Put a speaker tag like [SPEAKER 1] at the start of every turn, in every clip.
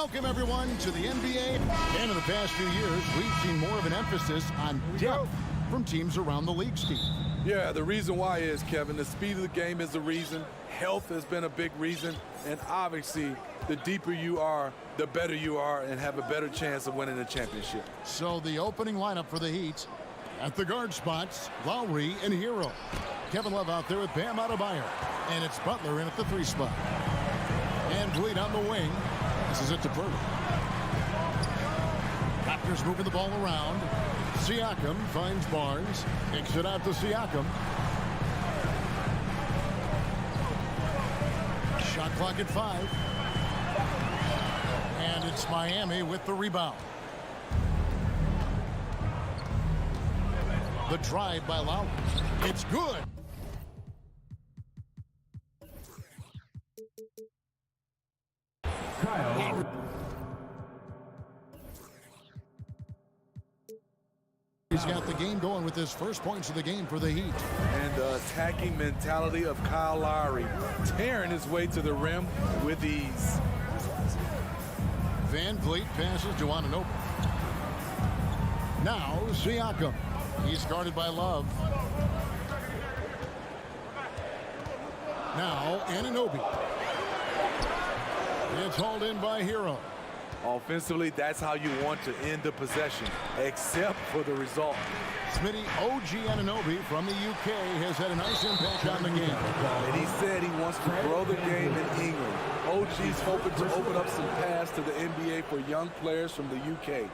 [SPEAKER 1] Welcome, everyone, to the NBA. And in the past few years, we've seen more of an emphasis on depth from teams around the league, Steve.
[SPEAKER 2] Yeah, the reason why is, Kevin, the speed of the game is the reason. Health has been a big reason. And obviously, the deeper you are, the better you are and have a better chance of winning a championship.
[SPEAKER 1] So the opening lineup for the Heat. At the guard spots, Lowry and Hero. Kevin Love out there with Bam Adebayo. And it's Butler in at the 3 spot. And Vliet on the wing. This is it to Purdy. Raptors moving the ball around. Siakam finds Barnes. Kicks it out to Siakam. Shot clock at 5. And it's Miami with the rebound. The drive by Lowry. It's good. Kyle. He's got the game going with his first points of the game for the Heat.
[SPEAKER 2] And the attacking mentality of Kyle Lowry, tearing his way to the rim with ease.
[SPEAKER 1] Van Vliet passes to Anunoby. Now Siakam. He's guarded by Love. Now Anunoby. It's hauled in by Hero.
[SPEAKER 2] Offensively, that's how you want to end the possession, except for the result.
[SPEAKER 1] Smitty, OG Anunoby from the UK has had a nice impact on the game.
[SPEAKER 2] And he said he wants to grow the game in England. OG's hoping to open up some paths to the NBA for young players from the UK.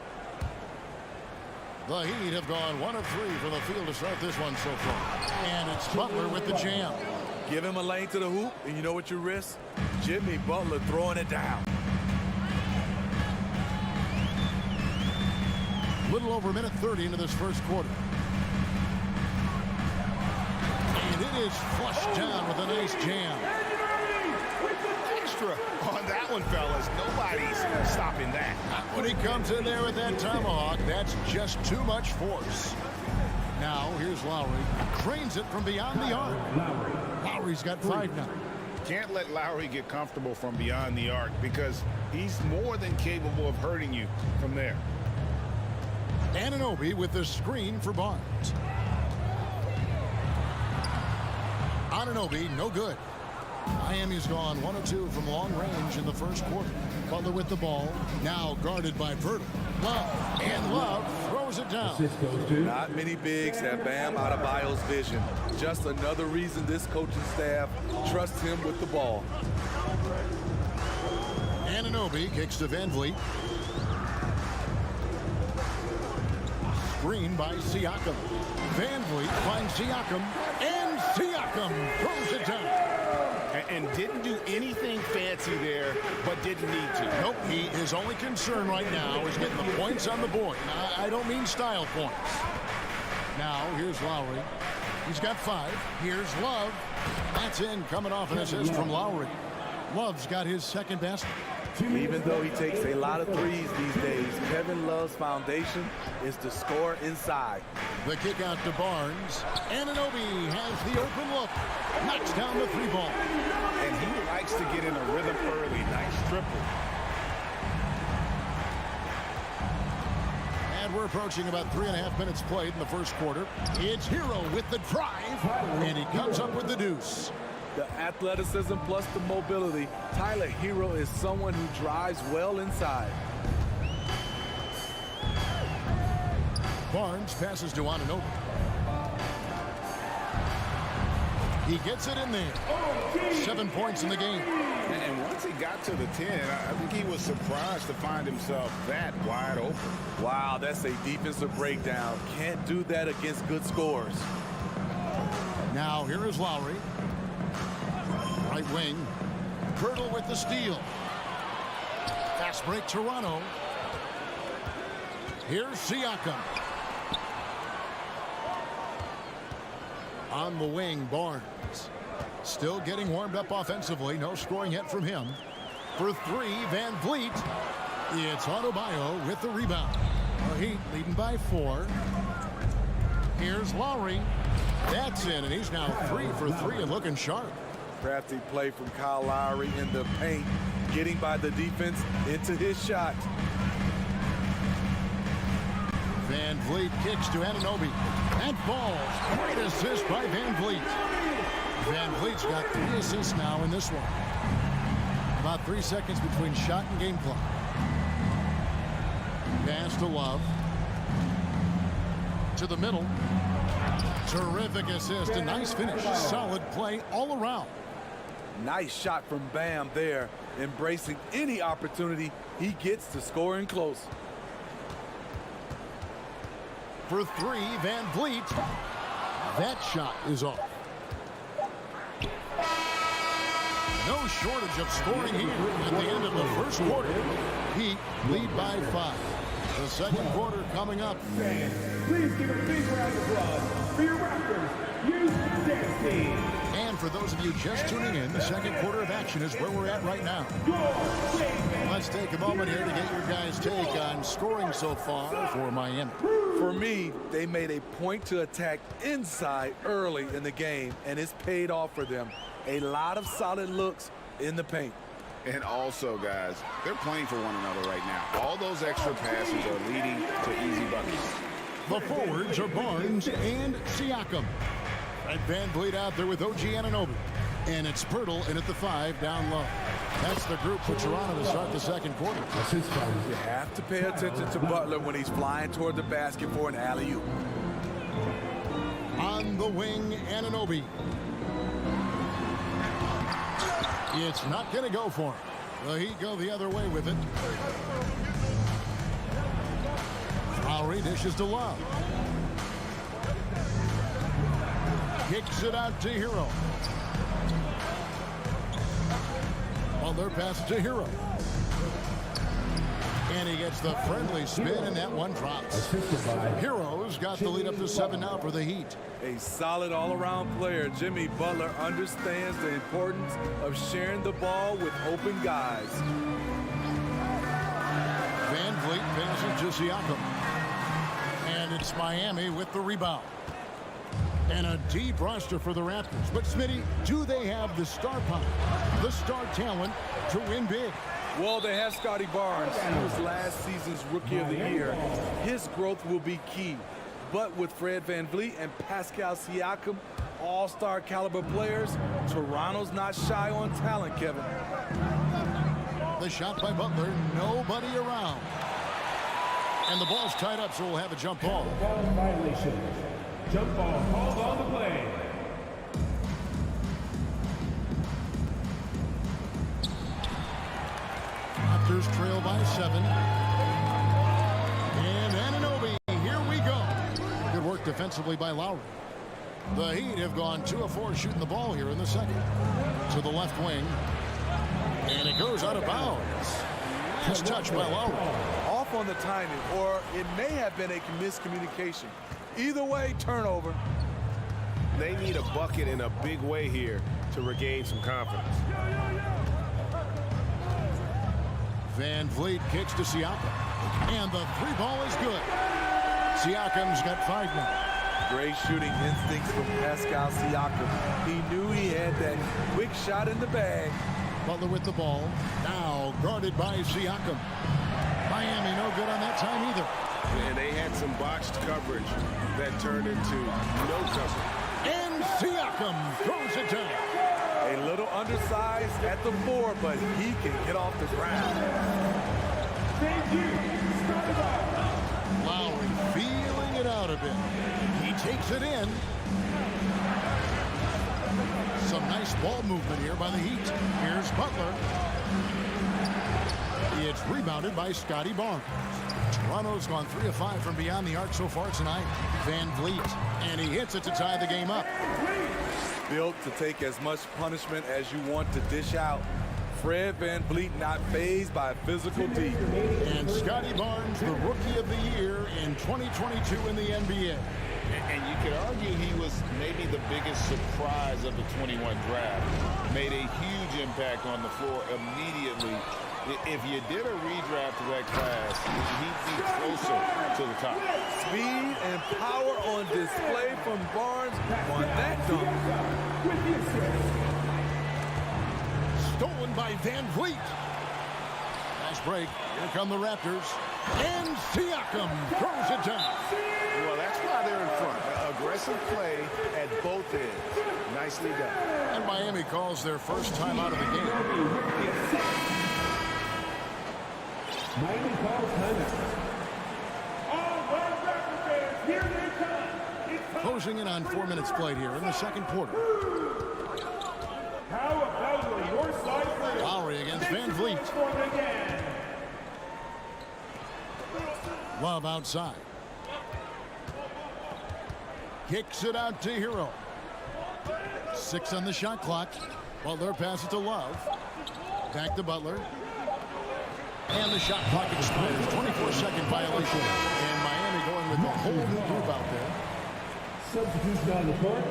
[SPEAKER 1] The Heat have gone 1 of 3 from the field to start this one so far. And it's Butler with the jam.
[SPEAKER 2] Give him a lane to the hoop, and you know what you risk? Jimmy Butler throwing it down.
[SPEAKER 1] Little over a minute 30 into this first quarter. And it is flushed down with a nice jam.
[SPEAKER 3] Extra on that one, fellas. Nobody's stopping that.
[SPEAKER 1] When he comes in there with that tomahawk, that's just too much force. Now, here's Lowry. Cranes it from beyond the arc. Lowry's got 5 now.
[SPEAKER 3] Can't let Lowry get comfortable from beyond the arc because he's more than capable of hurting you from there.
[SPEAKER 1] Anunoby with the screen for Barnes. Anunoby, no good. Miami's gone 1 of 2 from long range in the first quarter. Butler with the ball, now guarded by Purdy. Love, and Love throws it down.
[SPEAKER 2] Not many bigs have Bam Adebayo's vision. Just another reason this coaching staff trusts him with the ball.
[SPEAKER 1] Anunoby kicks to Van Vliet. Screen by Siakam. Van Vliet finds Siakam, and Siakam throws it down.
[SPEAKER 3] And didn't do anything fancy there, but didn't need to.
[SPEAKER 1] Nope, his only concern right now is getting the points on the board. I don't mean style points. Now, here's Lowry. He's got 5. Here's Love. That's in, coming off an assist from Lowry. Love's got his second basket.
[SPEAKER 2] Even though he takes a lot of threes these days, Kevin Love's foundation is to score inside.
[SPEAKER 1] The kick out to Barnes. Anunoby has the open look. Knocks down the 3 ball.
[SPEAKER 3] And he likes to get in a rhythm early. Nice triple.
[SPEAKER 1] And we're approaching about 3.5 minutes played in the first quarter. It's Hero with the drive, and he comes up with the deuce.
[SPEAKER 2] The athleticism plus the mobility. Tyler Hero is someone who drives well inside.
[SPEAKER 1] Barnes passes to Anunoby. He gets it in there. 7 points in the game.
[SPEAKER 3] And once he got to the 10, I think he was surprised to find himself that wide open.
[SPEAKER 2] Wow, that's a defensive breakdown. Can't do that against good scores.
[SPEAKER 1] Now here is Lowry. Right wing. Pirtle with the steal. Fast break Toronto. Here's Siakam. On the wing, Barnes. Still getting warmed up offensively. No scoring yet from him. For 3, Van Vliet. It's Adebayo with the rebound. The Heat leading by 4. Here's Lowry. That's in, and he's now 3 for 3 and looking sharp.
[SPEAKER 2] Crafty play from Kyle Lowry in the paint. getting by the defense into his shot.
[SPEAKER 1] Van Vliet kicks to Anunoby. And falls. Great assist by Van Vliet. Van Vliet's got 3 assists now in this one. About 3 seconds between shot and game clock. Pass to Love. To the middle. Terrific assist. A nice finish. Solid play all around.
[SPEAKER 2] Nice shot from Bam there, embracing any opportunity he gets to score in close.
[SPEAKER 1] For 3, Van Vliet. That shot is off. No shortage of scoring here at the end of the first quarter. Heat lead by 5. The second quarter coming up.
[SPEAKER 4] Please give a big round of applause for your Raptors. Use dance team.
[SPEAKER 1] And for those of you just tuning in, the second quarter of action is where we're at right now. Let's take a moment here to get your guys' take on scoring so far for Miami.
[SPEAKER 2] For me, they made a point to attack inside early in the game, and it's paid off for them. A lot of solid looks in the paint.
[SPEAKER 3] And also, guys, they're playing for one another right now. All those extra passes are leading to easy buckets.
[SPEAKER 1] The forwards are Barnes and Siakam. And Van Vliet out there with OG Anunoby. And it's Pirtle in at the 5 down low. That's the group for Toronto to start the second quarter.
[SPEAKER 2] You have to pay attention to Butler when he's flying toward the basket for an alley-oop.
[SPEAKER 1] On the wing, Anunoby. It's not going to go for him. The Heat go the other way with it. Lowry dishes to Love. Kicks it out to Hero. Butler passes to Hero. And he gets the friendly spin, and that one drops. Hero's got the lead up to 7 now for the Heat.
[SPEAKER 2] A solid all-around player. Jimmy Butler understands the importance of sharing the ball with open guys.
[SPEAKER 1] Van Vliet passes to Siakam. And it's Miami with the rebound. And a deep roster for the Raptors. But, Smitty, do they have the star power, the star talent to win big?
[SPEAKER 2] Well, they have Scotty Barnes. He was last season's Rookie of the Year. His growth will be key. But with Fred Van Vliet and Pascal Siakam, all-star caliber players, Toronto's not shy on talent, Kevin.
[SPEAKER 1] The shot by Butler, nobody around. And the ball's tied up, so we'll have a jump ball.
[SPEAKER 4] Ball violation. Jump ball called on the play.
[SPEAKER 1] Raptors trail by 7. And Anunoby, here we go. Good work defensively by Lowry. The Heat have gone 2 of 4 shooting the ball here in the second. To the left wing. And it goes out of bounds. Nice touch by Lowry.
[SPEAKER 2] Off on the timing, or it may have been a miscommunication. Either way, turnover.
[SPEAKER 5] They need a bucket in a big way here to regain some confidence.
[SPEAKER 1] Van Vliet kicks to Siakam. And the 3-ball is good. Siakam's got 5 now.
[SPEAKER 2] Great shooting instincts from Pascal Siakam. He knew he had that quick shot in the bag.
[SPEAKER 1] Butler with the ball. Now guarded by Siakam. Miami no good on that time either.
[SPEAKER 5] And they had some botched coverage that turned into no coverage.
[SPEAKER 1] And Siakam throws it down.
[SPEAKER 2] A little undersized at the 4, but he can get off the ground.
[SPEAKER 4] Thank you.
[SPEAKER 1] Lowry feeling it out a bit. He takes it in. Some nice ball movement here by the Heat. Here's Butler. It's rebounded by Scotty Barnes. Toronto's gone 3 of 5 from beyond the arc so far tonight. Van Vliet. And he hits it to tie the game up.
[SPEAKER 2] Built to take as much punishment as you want to dish out. Fred Van Vliet not fazed by physical D.
[SPEAKER 1] And Scotty Barnes, the Rookie of the Year in 2022 in the NBA.
[SPEAKER 3] And you could argue he was maybe the biggest surprise of the 21 draft. Made a huge impact on the floor immediately. If you did a redraft of that class, he'd be closer to the top.
[SPEAKER 2] Speed and power on display from Barnes on that dunk.
[SPEAKER 1] Stolen by Van Vliet. break. Here come the Raptors. And Siakam throws it down.
[SPEAKER 5] Well, that's why they're in front. Aggressive play at both ends. Nicely done.
[SPEAKER 1] And Miami calls their first time out of the game.
[SPEAKER 4] Miami calls timeout. All right, Raptors fans, here they come. It's time.
[SPEAKER 1] Closing in on 4 minutes played here in the second quarter.
[SPEAKER 4] How about your side for
[SPEAKER 1] Lowry against Van Vliet.
[SPEAKER 4] for the game?
[SPEAKER 1] Love outside. Kicks it out to Hero. 6 on the shot clock. Butler passes to Love. Back to Butler. And the shot clock expires. 24-second violation. And Miami going with the whole new group out there.
[SPEAKER 4] Substitution on the court.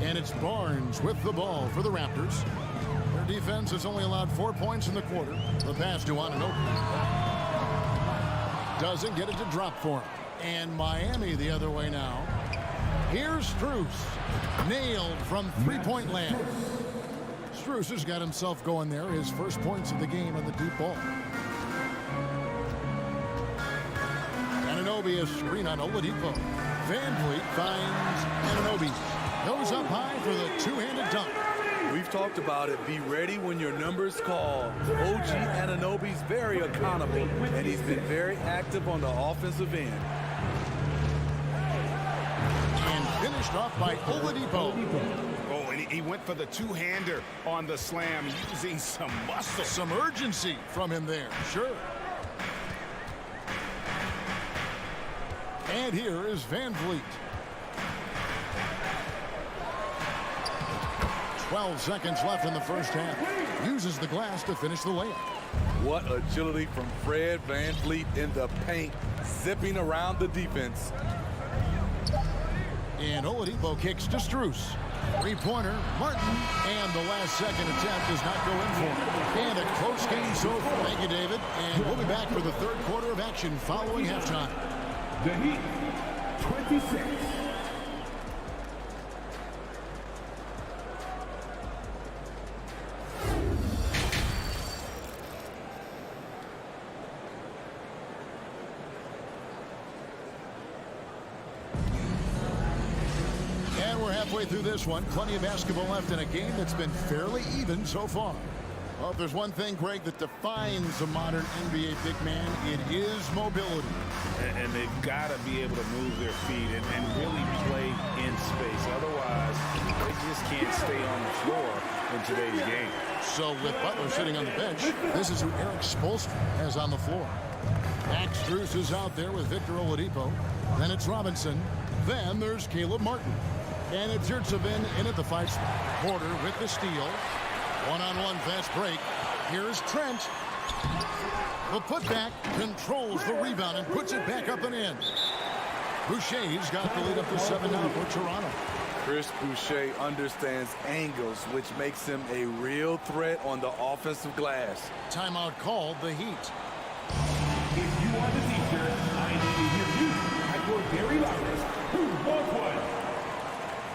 [SPEAKER 1] And it's Barnes with the ball for the Raptors. Their defense has only allowed 4 points in the quarter. The pass to Anunoby. Doesn't get it to drop for him. And Miami the other way now. Here's Strus. Nailed from three-point land. Strus has got himself going there. His first points of the game on the deep ball. Anunoby a screen on Oladipo. Van Vliet finds Anunoby. Goes up high for the two-handed dunk.
[SPEAKER 2] We've talked about it. Be ready when your number's called. OG Anunoby's very accountable, and he's been very active on the offensive end.
[SPEAKER 1] And finished off by Oladipo.
[SPEAKER 5] Oh, and he went for the two-hander on the slam, using some muscle.
[SPEAKER 1] Some urgency from him there, sure. And here is Van Vliet. 12 seconds left in the first half. Uses the glass to finish the layup.
[SPEAKER 2] What agility from Fred Van Vliet in the paint, zipping around the defense.
[SPEAKER 1] And Oladipo kicks to Strus. Three-pointer, Martin, and the last second attempt does not go in for him. And a close game so far. Thank you, David. And we'll be back for the third quarter of action following halftime.
[SPEAKER 4] The Heat, 26.
[SPEAKER 1] Halfway through this one, plenty of basketball left in a game that's been fairly even so far. Well, if there's one thing, Greg, that defines a modern NBA big man, it is mobility.
[SPEAKER 5] And they've got to be able to move their feet and really play in space. Otherwise, they just can't stay on the floor in today's game.
[SPEAKER 1] So with Butler sitting on the bench, this is who Eric Spoelstra has on the floor. Max Strus is out there with Victor Oladipo. Then it's Robinson. Then there's Caleb Martin. And it's Yurtsevin in at the 5 spot. Porter with the steal. One-on-one fast break. Here's Trent. The putback controls the rebound and puts it back up and in. Boucher's got the lead up to 7 now for Toronto.
[SPEAKER 2] Chris Boucher understands angles, which makes him a real threat on the offensive glass.
[SPEAKER 1] Timeout called the Heat.
[SPEAKER 4] If you are the teacher, I need to hear you at your very loudest. Who wants one?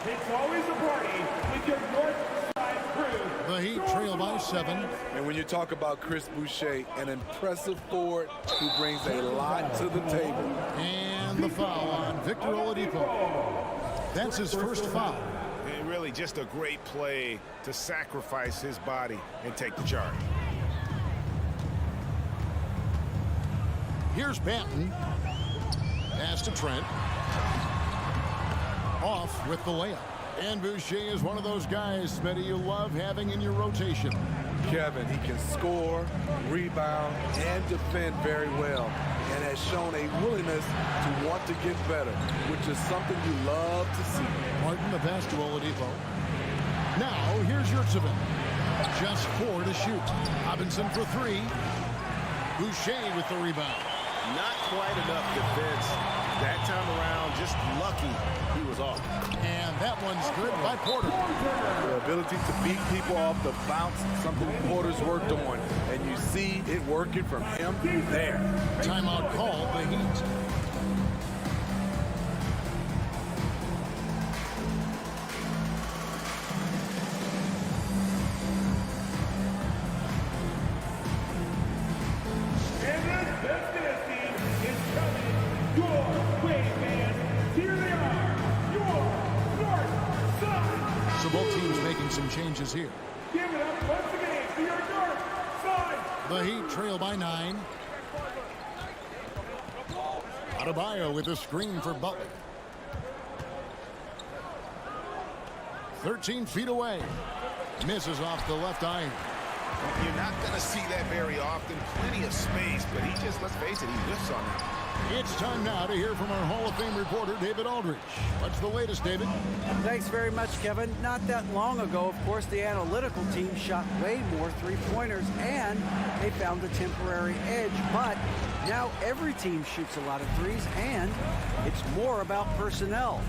[SPEAKER 4] It's always a party with your North Side crew.
[SPEAKER 1] The Heat trail by 7.
[SPEAKER 2] And when you talk about Chris Boucher, an impressive forward who brings a lot to the table.
[SPEAKER 1] And the foul on Victor Oladipo. That's his first foul.
[SPEAKER 5] And really just a great play to sacrifice his body and take the charge.
[SPEAKER 1] Here's Banton. Pass to Trent. Off with the layup. And Boucher is one of those guys, Smitty, you love having in your rotation.
[SPEAKER 2] Kevin, he can score, rebound, and defend very well, and has shown a willingness to want to get better, which is something you love to see.
[SPEAKER 1] Martin, the pass to Oladipo. Now, here's Yurtsevin. Just 4 to shoot. Robinson for 3. Boucher with the rebound.
[SPEAKER 5] Not quite enough defense that time around, just lucky he was off.
[SPEAKER 1] And that one's good by Porter.
[SPEAKER 2] The ability to beat people off the bounce, something Porter's worked on, and you see it working from him there.
[SPEAKER 1] Timeout called the Heat. teams making some changes here.
[SPEAKER 4] Give it up once again to your north side.
[SPEAKER 1] The Heat trail by 9. Adebayo with a screen for Butler. 13 feet away. Misses off the left iron.
[SPEAKER 6] You're not going to see that very often. Plenty of space, but he just, let's face it, he whiffs on that.
[SPEAKER 1] It's time now to hear from our Hall of Fame reporter, David Aldridge. What's the latest, David?
[SPEAKER 7] Thanks very much, Kevin. Not that long ago, of course, the analytical team shot way more three-pointers, and they found a temporary edge. But now every team shoots a lot of threes, and it's more about personnel.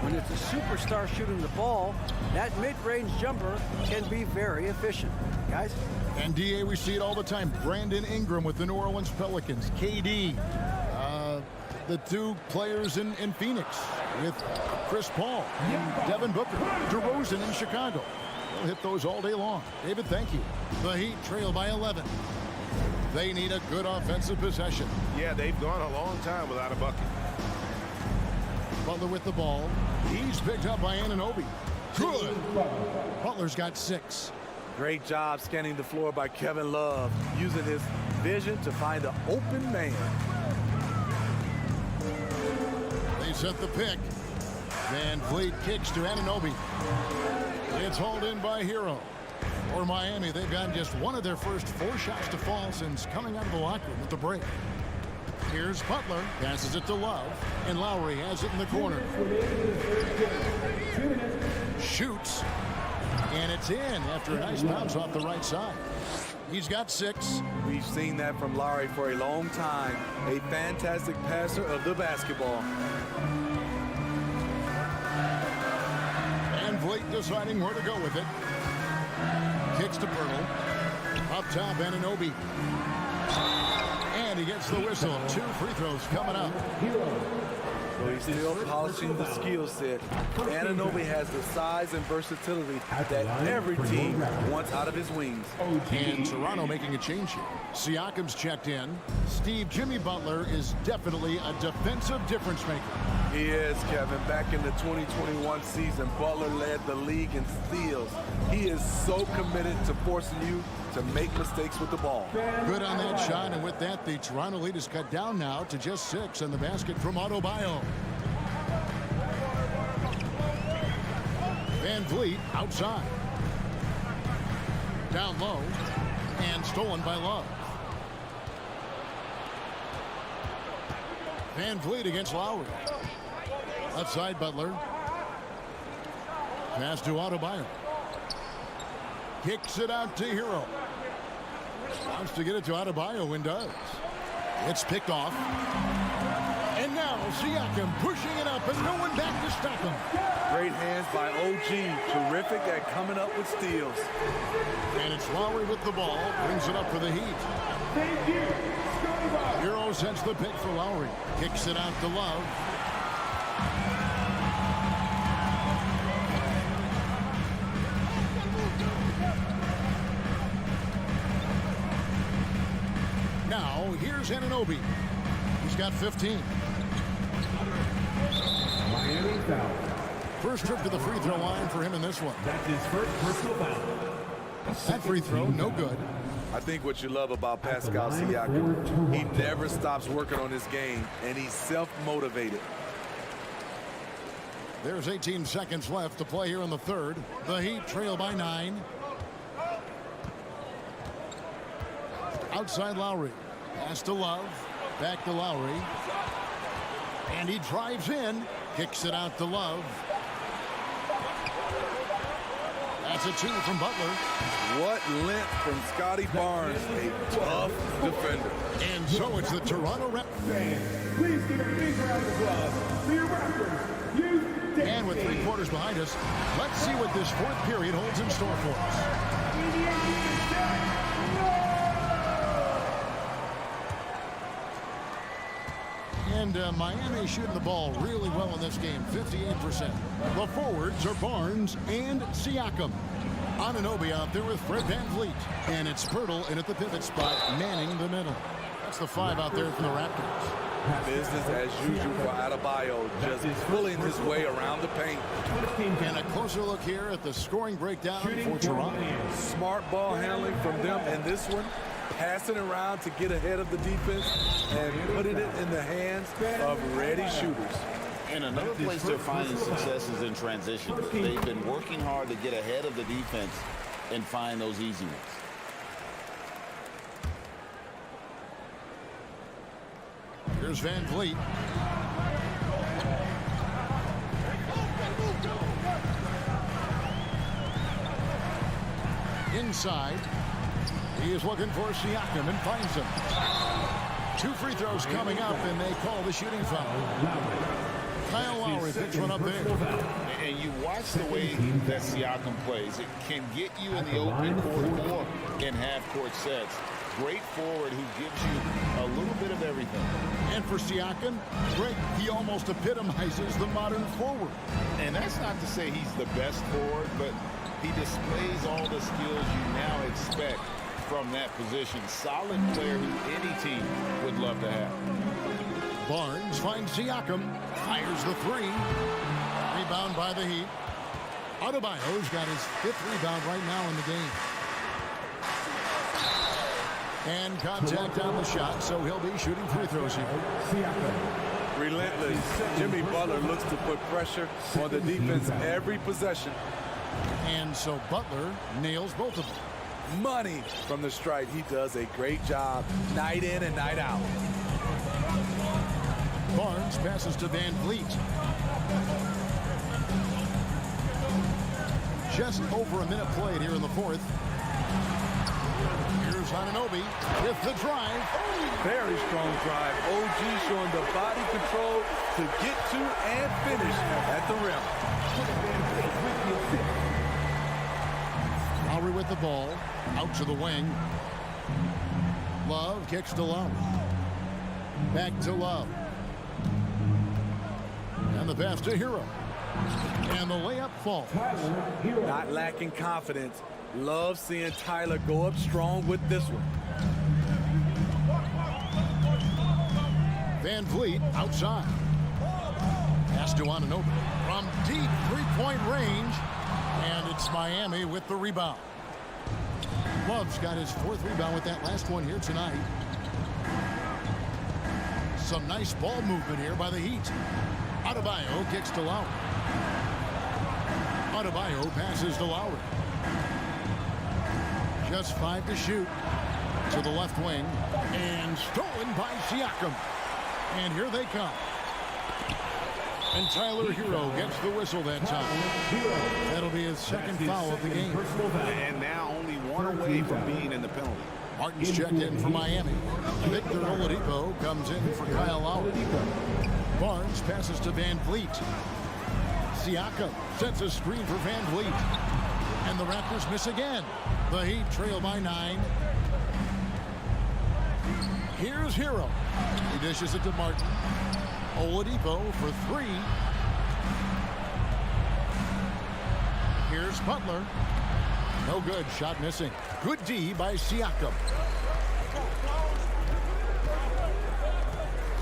[SPEAKER 7] When it's a superstar shooting the ball, that mid-range jumper can be very efficient. Guys?
[SPEAKER 1] And, DA, we see it all the time. Brandon Ingram with the New Orleans Pelicans. KD. The two players in Phoenix with Chris Paul, Devin Booker, DeRozan in Chicago. We'll hit those all day long. David, thank you. The Heat trail by 11. They need a good offensive possession.
[SPEAKER 6] Yeah, they've gone a long time without a bucket.
[SPEAKER 1] Butler with the ball. He's picked up by Anunoby. Good. Butler's got 6.
[SPEAKER 2] Great job scanning the floor by Kevin Love, using his vision to find the open man.
[SPEAKER 1] They set the pick. Van Vliet kicks to Anunoby. It's hauled in by Hero. For Miami, they've gotten just one of their first 4 shots to fall since coming out of the locker room at the break. Here's Butler, passes it to Love, and Lowry has it in the corner. Shoots, and it's in after a nice bounce off the right side. He's got 6.
[SPEAKER 2] We've seen that from Lowry for a long time. A fantastic passer of the basketball.
[SPEAKER 1] Van Vliet deciding where to go with it. Kicks to Pirtle. Up top, Anunoby. And he gets the whistle. 2 free throws coming up.
[SPEAKER 2] So he's still polishing the skill set. Anunoby has the size and versatility that every team wants out of his wings.
[SPEAKER 1] And Toronto making a change here. Siakam's checked in. Steve Jimmy Butler is definitely a defensive difference maker.
[SPEAKER 2] He is, Kevin. Back in the 2021 season, Butler led the league in steals. He is so committed to forcing you to make mistakes with the ball.
[SPEAKER 1] Good on that shot, and with that, the Toronto lead is cut down now to just 6 on the basket from Adebayo. Van Vliet outside. Down low, and stolen by Love. Van Vliet against Lowry. Left side, Butler. Pass to Adebayo. Kicks it out to Hero. Wants to get it to Adebayo and does. It's picked off. And now Siakam pushing it up and no one back to stop him.
[SPEAKER 2] Great hands by OG. Terrific at coming up with steals.
[SPEAKER 1] And it's Lowry with the ball. Brings it up for the Heat.
[SPEAKER 4] Thank you.
[SPEAKER 1] Hero sends the pick for Lowry. Kicks it out to Love. Now, here's Anunoby. He's got 15.
[SPEAKER 4] Miami foul.
[SPEAKER 1] First trip to the free throw line for him in this one.
[SPEAKER 4] That's his first personal foul.
[SPEAKER 1] That free throw, no good.
[SPEAKER 2] I think what you love about Pascal Siakam, he never stops working on his game, and he's self-motivated.
[SPEAKER 1] There's 18 seconds left to play here in the third. The Heat trail by 9. Outside Lowry. Pass to Love. Back to Lowry. And he drives in. Kicks it out to Love. That's a 2 from Butler.
[SPEAKER 2] What length from Scotty Barnes, a tough defender.
[SPEAKER 1] And so it's the Toronto Raptors.
[SPEAKER 4] Please give a big round of applause for your Raptors. You did.
[SPEAKER 1] And with 3 quarters behind us, let's see what this 4th period holds in store for us. And Miami shooting the ball really well in this game, 58%. The forwards are Barnes and Siakam. Anunoby out there with Fred VanVleet. And it's Pirtle in at the pivot spot, manning the middle. That's the 5 out there from the Raptors.
[SPEAKER 2] Business as usual for Adebayo, just pulling his way around the paint.
[SPEAKER 1] And a closer look here at the scoring breakdown for Toronto.
[SPEAKER 2] Smart ball handling from them, and this one, passing around to get ahead of the defense and putting it in the hands of ready shooters.
[SPEAKER 3] And another place they're finding success is in transition. They've been working hard to get ahead of the defense and find those easy ones.
[SPEAKER 1] Here's Van Vliet. Inside. He is looking for Siakam and finds him. 2 free throws coming up, and they call the shooting foul. Kyle Lowry picks one up there.
[SPEAKER 3] And you watch the way that Siakam plays. It can get you in the open court or in half-court sets. Great forward who gives you a little bit of everything.
[SPEAKER 1] And for Siakam, Greg, he almost epitomizes the modern forward.
[SPEAKER 3] And that's not to say he's the best forward, but he displays all the skills you now expect from that position. Solid player who any team would love to have.
[SPEAKER 1] Barnes finds Siakam, fires the 3. Rebound by the Heat. Adebayo's got his 5th rebound right now in the game. And contact on the shot, so he'll be shooting free throws here.
[SPEAKER 2] Relentless. Jimmy Butler looks to put pressure on the defense every possession.
[SPEAKER 1] And so Butler nails both of them.
[SPEAKER 2] Money from the stripe. He does a great job night in and night out.
[SPEAKER 1] Barnes passes to Van Vliet. Just over a minute played here in the 4th. Here's Anunoby with the drive.
[SPEAKER 2] Very strong drive. OG showing the body control to get to and finish at the rim.
[SPEAKER 1] Lowry with the ball. Out to the wing. Love kicks to Love. Back to Love. And the pass to Hero. And the layup falls.
[SPEAKER 2] Not lacking confidence. Love seeing Tyler go up strong with this one.
[SPEAKER 1] Van Vliet outside. Pass to Anunoby from deep 3-point range. And it's Miami with the rebound. Love's got his 4th rebound with that last one here tonight. Some nice ball movement here by the Heat. Adebayo kicks to Lowry. Adebayo passes to Lowry. Just 5 to shoot. To the left wing. And stolen by Siakam. And here they come. And Tyler Hero gets the whistle that time. That'll be his 2nd foul of the game.
[SPEAKER 3] And now only 1 away from being in the penalty.
[SPEAKER 1] Martin's checked in for Miami. Victor Oladipo comes in for Kyle Lowry. Barnes passes to Van Vliet. Siakam sets a screen for Van Vliet. And the Raptors miss again. The Heat trail by 9. Here's Hero. He dishes it to Martin. Oladipo for 3. Here's Butler. No good. Shot missing. Good D by Siakam.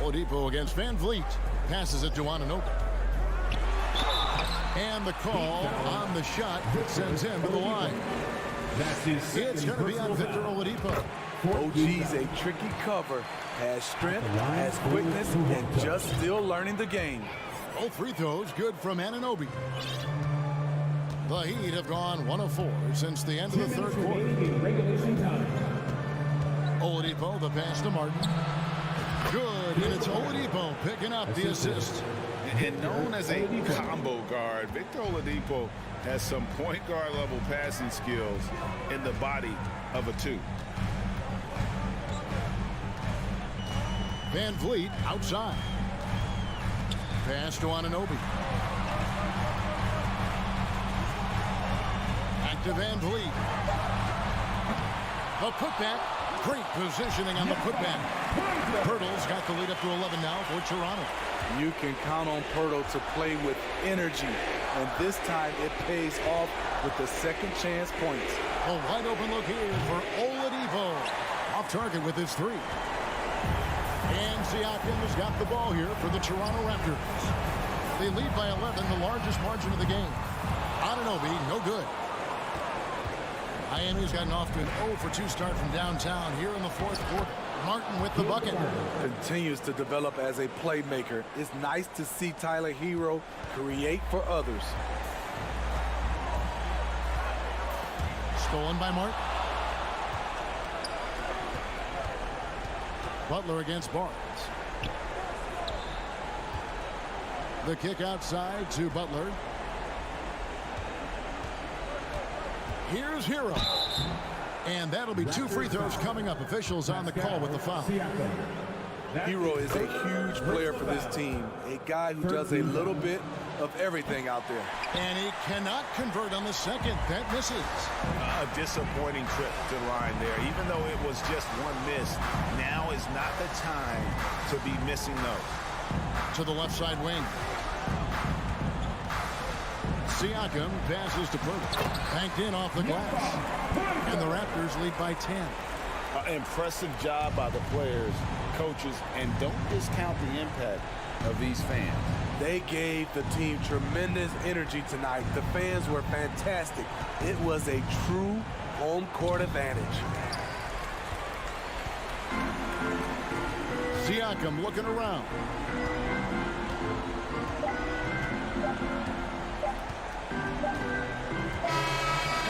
[SPEAKER 1] Oladipo against Van Vliet. Passes it to Anunoby. And the call on the shot sends him to the line. It's going to be on Victor Oladipo.
[SPEAKER 2] OG's a tricky cover. Has strength, has quickness, and just still learning the game.
[SPEAKER 1] Both free throws good from Anunoby. The Heat have gone 1 of 4 since the end of the 3rd quarter. Oladipo, the pass to Martin. Good, and it's Oladipo picking up the assist.
[SPEAKER 3] And known as a combo guard, Victor Oladipo has some point guard level passing skills in the body of a 2.
[SPEAKER 1] Van Vliet outside. Pass to Anunoby. Back to Van Vliet. The putback. Great positioning on the putback. Pirtle's got the lead up to 11 now for Toronto.
[SPEAKER 2] You can count on Pirtle to play with energy. And this time it pays off with the second chance points.
[SPEAKER 1] A wide open look here for Oladipo. Off target with his 3. And Siakam has got the ball here for the Toronto Raptors. They lead by 11, the largest margin of the game. Anunoby, no good. Miami's gotten off to an 0 for 2 start from downtown here in the fourth quarter. Martin with the bucket.
[SPEAKER 2] Continues to develop as a playmaker. It's nice to see Tyler Hero create for others.
[SPEAKER 1] Stolen by Martin. Butler against Barnes. The kick outside to Butler. Here's Hero. And that'll be 2 free throws coming up. Officials on the call with the foul.
[SPEAKER 2] Hero is a huge player for this team. A guy who does a little bit of everything out there.
[SPEAKER 1] And he cannot convert on the second. That misses.
[SPEAKER 5] A disappointing trip to the line there. Even though it was just one miss, now is not the time to be missing those.
[SPEAKER 1] To the left side wing. Siakam passes to Purdy. Banked in off the glass. And the Raptors lead by 10.
[SPEAKER 3] Impressive job by the players, coaches, and don't discount the impact of these fans.
[SPEAKER 2] They gave the team tremendous energy tonight. The fans were fantastic. It was a true home court advantage.
[SPEAKER 1] Siakam looking around.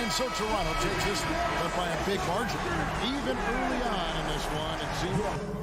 [SPEAKER 1] And so Toronto takes this but by a big margin. Even early on in this one, it seemed.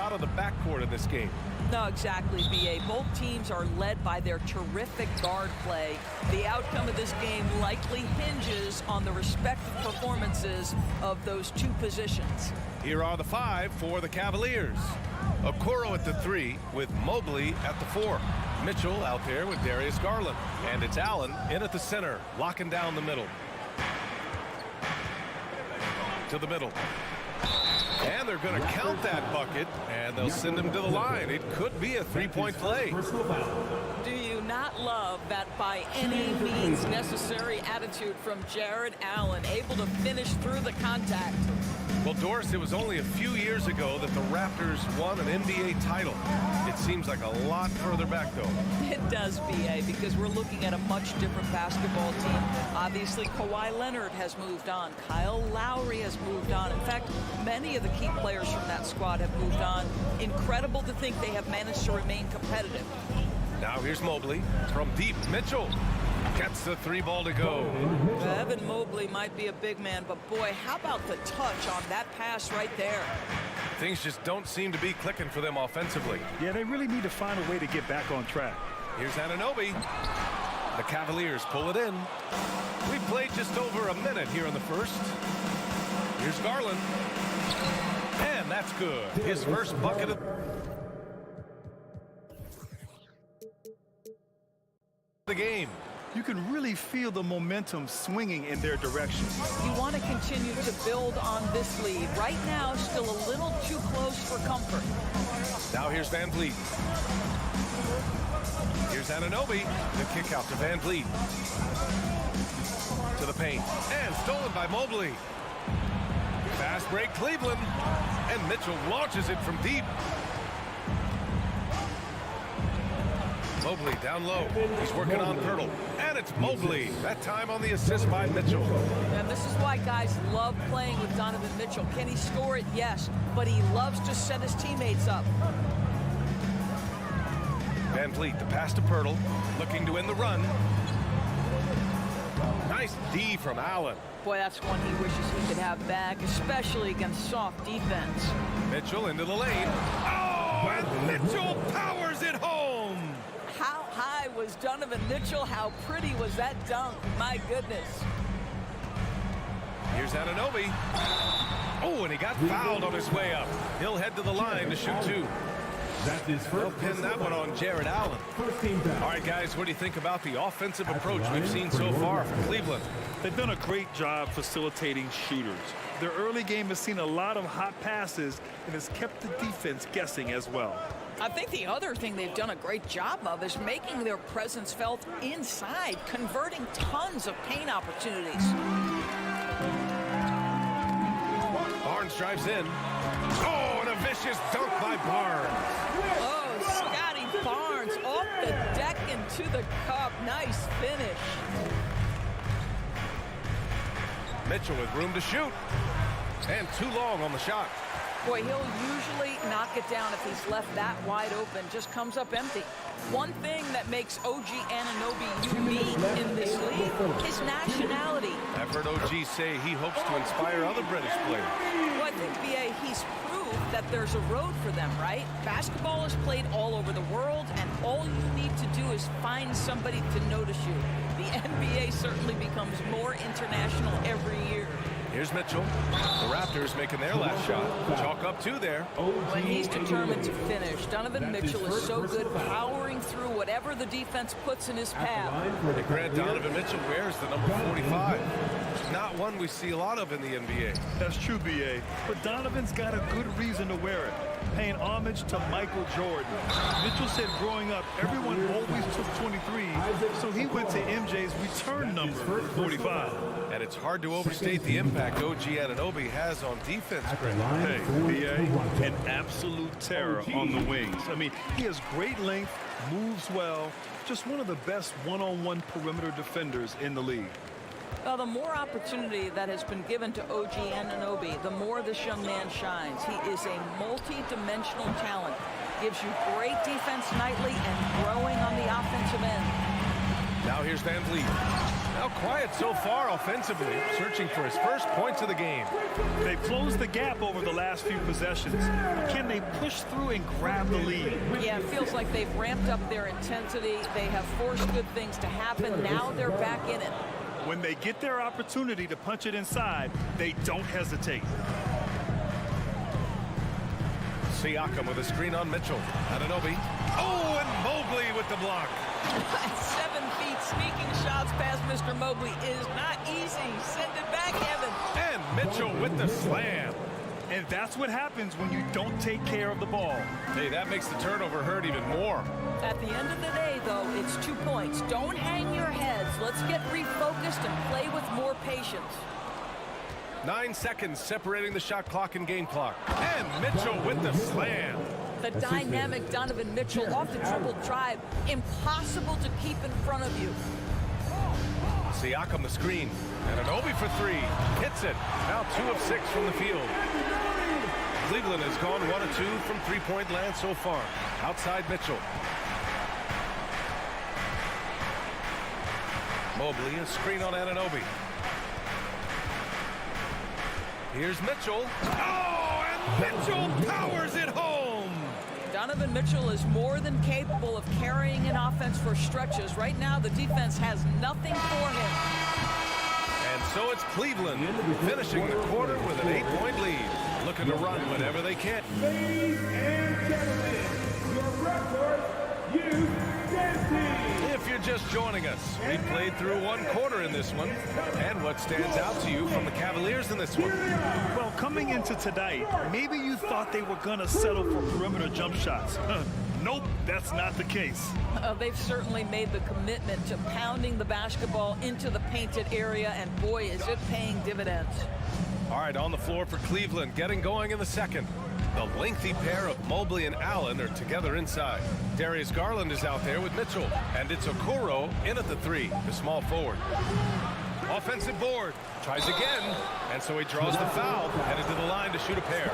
[SPEAKER 8] out of the backcourt in this game.
[SPEAKER 9] No, exactly, B.A. Both teams are led by their terrific guard play. The outcome of this game likely hinges on the respective performances of those two positions.
[SPEAKER 8] Here are the 5 for the Cavaliers. Okoro at the 3 with Mobley at the 4. Mitchell out there with Darius Garland. And it's Allen in at the center, locking down the middle. To the middle. And they're going to count that bucket, and they'll send him to the line. It could be a three-point play.
[SPEAKER 9] Do you not love that by any means necessary attitude from Jared Allen, able to finish through the contact?
[SPEAKER 8] Well, Doris, it was only a few years ago that the Raptors won an NBA title. It seems like a lot further back, though.
[SPEAKER 9] It does, B.A., because we're looking at a much different basketball team. Obviously, Kawhi Leonard has moved on. Kyle Lowry has moved on. In fact, many of the key players from that squad have moved on. Incredible to think they have managed to remain competitive.
[SPEAKER 8] Now here's Mobley from deep. Mitchell gets the 3 ball to go.
[SPEAKER 9] Evan Mobley might be a big man, but boy, how about the touch on that pass right there?
[SPEAKER 8] Things just don't seem to be clicking for them offensively.
[SPEAKER 10] Yeah, they really need to find a way to get back on track.
[SPEAKER 8] Here's Anunoby. The Cavaliers pull it in. We played just over a minute here in the first. Here's Garland. And that's good. His first bucket of the game.
[SPEAKER 10] You can really feel the momentum swinging in their direction.
[SPEAKER 9] You want to continue to build on this lead. Right now, still a little too close for comfort.
[SPEAKER 8] Now here's Van Vliet. Here's Anunoby. The kick out to Van Vliet. To the paint. And stolen by Mobley. Fast break Cleveland. And Mitchell launches it from deep. Mobley down low. He's working on Pirtle. And it's Mobley. That time on the assist by Mitchell.
[SPEAKER 9] And this is why guys love playing with Donovan Mitchell. Can he score it? Yes. But he loves to set his teammates up.
[SPEAKER 8] Van Vliet, the pass to Pirtle. Looking to win the run. Nice D from Allen.
[SPEAKER 9] Boy, that's one he wishes he could have back, especially against soft defense.
[SPEAKER 8] Mitchell into the lane. Oh, and Mitchell powers it home.
[SPEAKER 9] How high was Donovan Mitchell? How pretty was that dunk? My goodness.
[SPEAKER 8] Here's Anunoby. Oh, and he got fouled on his way up. He'll head to the line to shoot 2. They'll pin that one on Jared Allen. All right, guys, what do you think about the offensive approach we've seen so far from Cleveland?
[SPEAKER 10] They've done a great job facilitating shooters. Their early game has seen a lot of hot passes and has kept the defense guessing as well.
[SPEAKER 9] I think the other thing they've done a great job of is making their presence felt inside, converting tons of paint opportunities.
[SPEAKER 8] Barnes drives in. Oh, and a vicious dunk by Barnes.
[SPEAKER 9] Oh, Scotty Barnes off the deck into the cup. Nice finish.
[SPEAKER 8] Mitchell with room to shoot. And too long on the shot.
[SPEAKER 9] Boy, he'll usually knock it down if he's left that wide open. Just comes up empty. One thing that makes OG Anunoby unique in this league is nationality.
[SPEAKER 8] I've heard OG say he hopes to inspire other British players.
[SPEAKER 9] Well, I think, B.A., he's proved that there's a road for them, right? Basketball is played all over the world, and all you need to do is find somebody to notice you. The NBA certainly becomes more international every year.
[SPEAKER 8] Here's Mitchell. The Raptors making their last shot. Chalk up 2 there.
[SPEAKER 9] Well, he's determined to finish. Donovan Mitchell is so good powering through whatever the defense puts in his path.
[SPEAKER 8] And Grant, Donovan Mitchell wears the number 45. Not one we see a lot of in the NBA.
[SPEAKER 10] That's true, B.A. But Donovan's got a good reason to wear it, paying homage to Michael Jordan. Mitchell said growing up, everyone always took 23, so he went to MJ's return number, 45.
[SPEAKER 8] And it's hard to overstate the impact OG Anunoby has on defense, Grant.
[SPEAKER 10] Hey, B.A., an absolute terror on the wings. I mean, he has great length, moves well, just one of the best one-on-one perimeter defenders in the league.
[SPEAKER 9] Well, the more opportunity that has been given to OG Anunoby, the more this young man shines. He is a multi-dimensional talent. Gives you great defense nightly and growing on the offensive end.
[SPEAKER 8] Now here's Van Vliet. Now quiet so far offensively, searching for his first points of the game.
[SPEAKER 10] They've closed the gap over the last few possessions. Can they push through and grab the lead?
[SPEAKER 9] Yeah, it feels like they've ramped up their intensity. They have forced good things to happen. Now they're back in it.
[SPEAKER 10] When they get their opportunity to punch it inside, they don't hesitate.
[SPEAKER 8] Siakam with a screen on Mitchell. Anunoby. Oh, and Mobley with the block.
[SPEAKER 9] At 7 feet, sneaking shots past Mr. Mobley is not easy. Send it back, Evan.
[SPEAKER 8] And Mitchell with the slam.
[SPEAKER 10] And that's what happens when you don't take care of the ball.
[SPEAKER 8] Hey, that makes the turnover hurt even more.
[SPEAKER 9] At the end of the day, though, it's 2 points. Don't hang your heads. Let's get refocused and play with more patience.
[SPEAKER 8] 9 seconds separating the shot clock and game clock. And Mitchell with the slam.
[SPEAKER 9] The dynamic Donovan Mitchell off the dribble drive. Impossible to keep in front of you.
[SPEAKER 8] Siakam the screen. Anunoby for 3. Hits it. Now 2 of 6 from the field. Cleveland has gone 1 of 2 from three-point land so far. Outside Mitchell. Mobley, a screen on Anunoby. Here's Mitchell. Oh, and Mitchell powers it home.
[SPEAKER 9] Donovan Mitchell is more than capable of carrying an offense for stretches. Right now, the defense has nothing for him.
[SPEAKER 8] And so it's Cleveland finishing the quarter with an 8-point lead. Looking to run whenever they can.
[SPEAKER 4] Ladies and gentlemen, your Raptors youth dance team.
[SPEAKER 8] If you're just joining us, we played through 1 quarter in this one. And what stands out to you from the Cavaliers in this one?
[SPEAKER 10] Well, coming into tonight, maybe you thought they were going to settle for perimeter jump shots. Nope, that's not the case.
[SPEAKER 9] They've certainly made the commitment to pounding the basketball into the painted area, and boy, is it paying dividends.
[SPEAKER 8] All right, on the floor for Cleveland, getting going in the second. The lengthy pair of Mobley and Allen are together inside. Darius Garland is out there with Mitchell, and it's Okoro in at the 3, the small forward. Offensive board, tries again, and so he draws the foul, headed to the line to shoot a pair.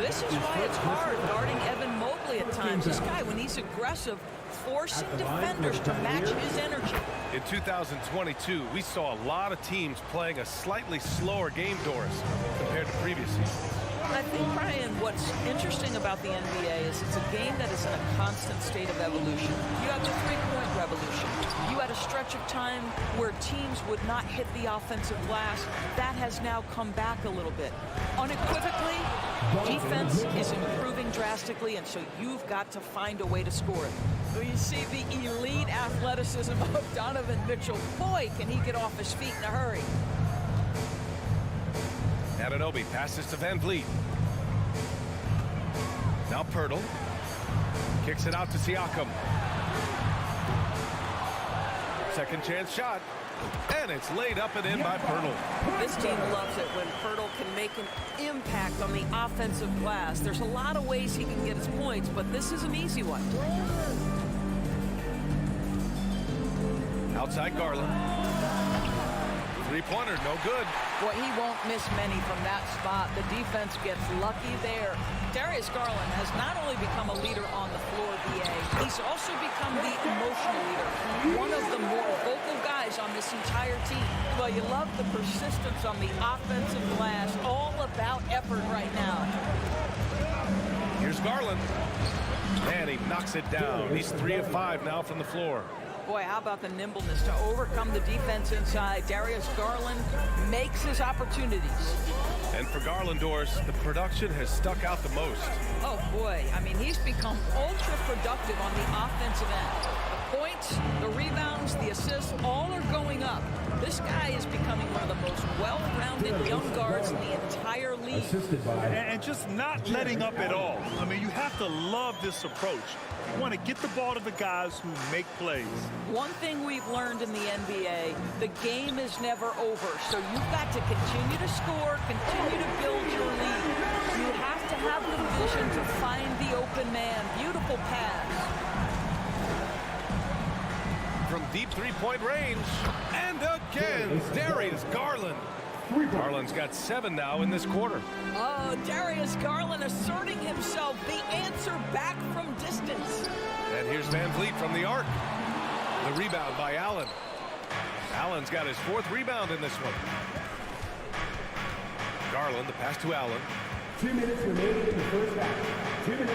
[SPEAKER 9] This is why it's hard guarding Evan Mobley at times. This guy, when he's aggressive, forcing defenders to match his energy.
[SPEAKER 8] In 2022, we saw a lot of teams playing a slightly slower game, Doris, compared to previous seasons.
[SPEAKER 9] I think, Brian, what's interesting about the NBA is it's a game that is in a constant state of evolution. You have the three-point revolution. You had a stretch of time where teams would not hit the offensive glass. That has now come back a little bit. Unequivocally, defense is improving drastically, and so you've got to find a way to score it. So you see the elite athleticism of Donovan Mitchell. Boy, can he get off his feet in a hurry.
[SPEAKER 8] Anunoby passes to Van Vliet. Now Pirtle. Kicks it out to Siakam. Second chance shot. And it's laid up and in by Pirtle.
[SPEAKER 9] This team loves it when Pirtle can make an impact on the offensive glass. There's a lot of ways he can get his points, but this is an easy one.
[SPEAKER 8] Outside Garland. Three-pointer, no good.
[SPEAKER 9] Boy, he won't miss many from that spot. The defense gets lucky there. Darius Garland has not only become a leader on the floor, BA, he's also become the emotional leader. One of the more vocal guys on this entire team. Well, you love the persistence on the offensive glass. All about effort right now.
[SPEAKER 8] Here's Garland. And he knocks it down. He's 3 of 5 now from the floor.
[SPEAKER 9] Boy, how about the nimbleness to overcome the defense inside. Darius Garland makes his opportunities.
[SPEAKER 8] And for Garland, Doris, the production has stuck out the most.
[SPEAKER 9] Oh, boy. I mean, he's become ultra productive on the offensive end. The points, the rebounds, the assists, all are going up. This guy is becoming one of the most well-rounded young guards in the entire league.
[SPEAKER 10] And just not letting up at all. I mean, you have to love this approach. You want to get the ball to the guys who make plays.
[SPEAKER 9] One thing we've learned in the NBA, the game is never over. So you've got to continue to score, continue to build your lead. You have to have the vision to find the open man. Beautiful pass.
[SPEAKER 8] From deep three-point range. And again, Darius Garland. Garland's got 7 now in this quarter.
[SPEAKER 9] Oh, Darius Garland asserting himself, the answer back from distance.
[SPEAKER 8] And here's Van Vliet from the arc. The rebound by Allen. Allen's got his 4th rebound in this one. Garland, the pass to Allen.
[SPEAKER 4] 2 minutes remaining in the first half. 2 minutes.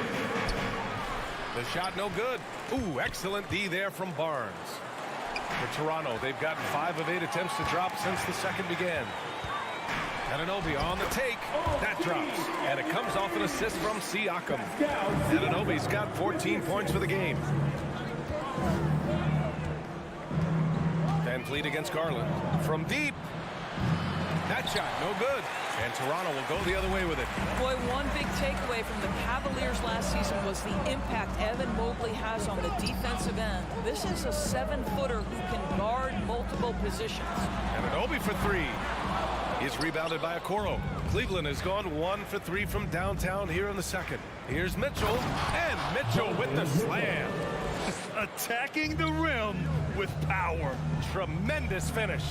[SPEAKER 8] The shot no good. Ooh, excellent D there from Barnes. For Toronto, they've gotten 5 of 8 attempts to drop since the second began. Anunoby on the take. That drops. And it comes off an assist from Siakam. Anunoby's got 14 points for the game. Van Vliet against Garland. From deep. That shot no good. And Toronto will go the other way with it.
[SPEAKER 9] Boy, one big takeaway from the Cavaliers last season was the impact Evan Mobley has on the defensive end. This is a 7-footer who can guard multiple positions.
[SPEAKER 8] Anunoby for 3. He's rebounded by Okoro. Cleveland has gone 1 for 3 from downtown here in the second. Here's Mitchell, and Mitchell with the slam.
[SPEAKER 10] Attacking the rim with power.
[SPEAKER 8] Tremendous finish.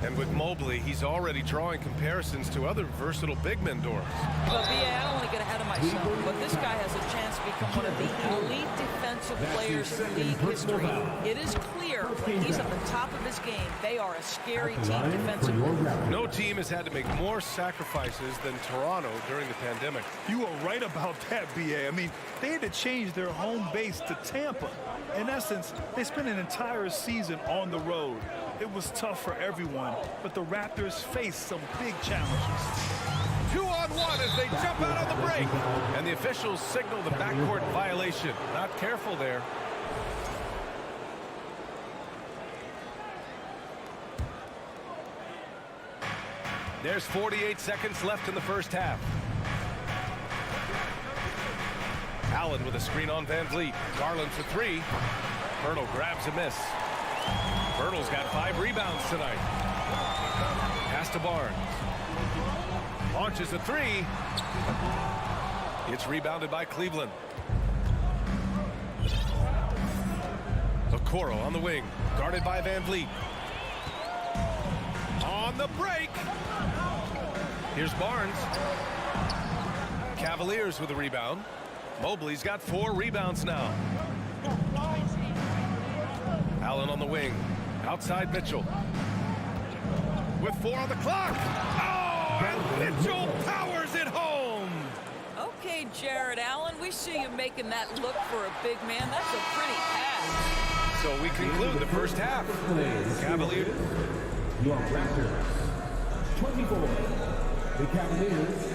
[SPEAKER 8] And with Mobley, he's already drawing comparisons to other versatile big men, Doris.
[SPEAKER 9] Well, B.A., I don't want to get ahead of myself, but this guy has a chance to become one of the elite defensive players in league history. It is clear when he's at the top of his game, they are a scary team defensively.
[SPEAKER 8] No team has had to make more sacrifices than Toronto during the pandemic.
[SPEAKER 10] You are right about that, B.A. I mean, they had to change their home base to Tampa. In essence, they spent an entire season on the road. It was tough for everyone, but the Raptors faced some big challenges.
[SPEAKER 8] 2-on-1 as they jump out on the break. And the officials signal the backcourt violation. Not careful there. There's 48 seconds left in the first half. Allen with a screen on Van Vliet. Garland for 3. Hurdle grabs a miss. Hurdle's got 5 rebounds tonight. Pass to Barnes. Launches a 3. It's rebounded by Cleveland. Okoro on the wing. Guarded by Van Vliet. On the break. Here's Barnes. Cavaliers with a rebound. Mobley's got 4 rebounds now. Allen on the wing. Outside Mitchell. With 4 on the clock. Oh, and Mitchell powers it home.
[SPEAKER 9] Okay, Jared Allen, we see you making that look for a big man. That's a pretty pass.
[SPEAKER 8] So we conclude the first half. Cavaliers.
[SPEAKER 4] Your Raptors 24. The Cavaliers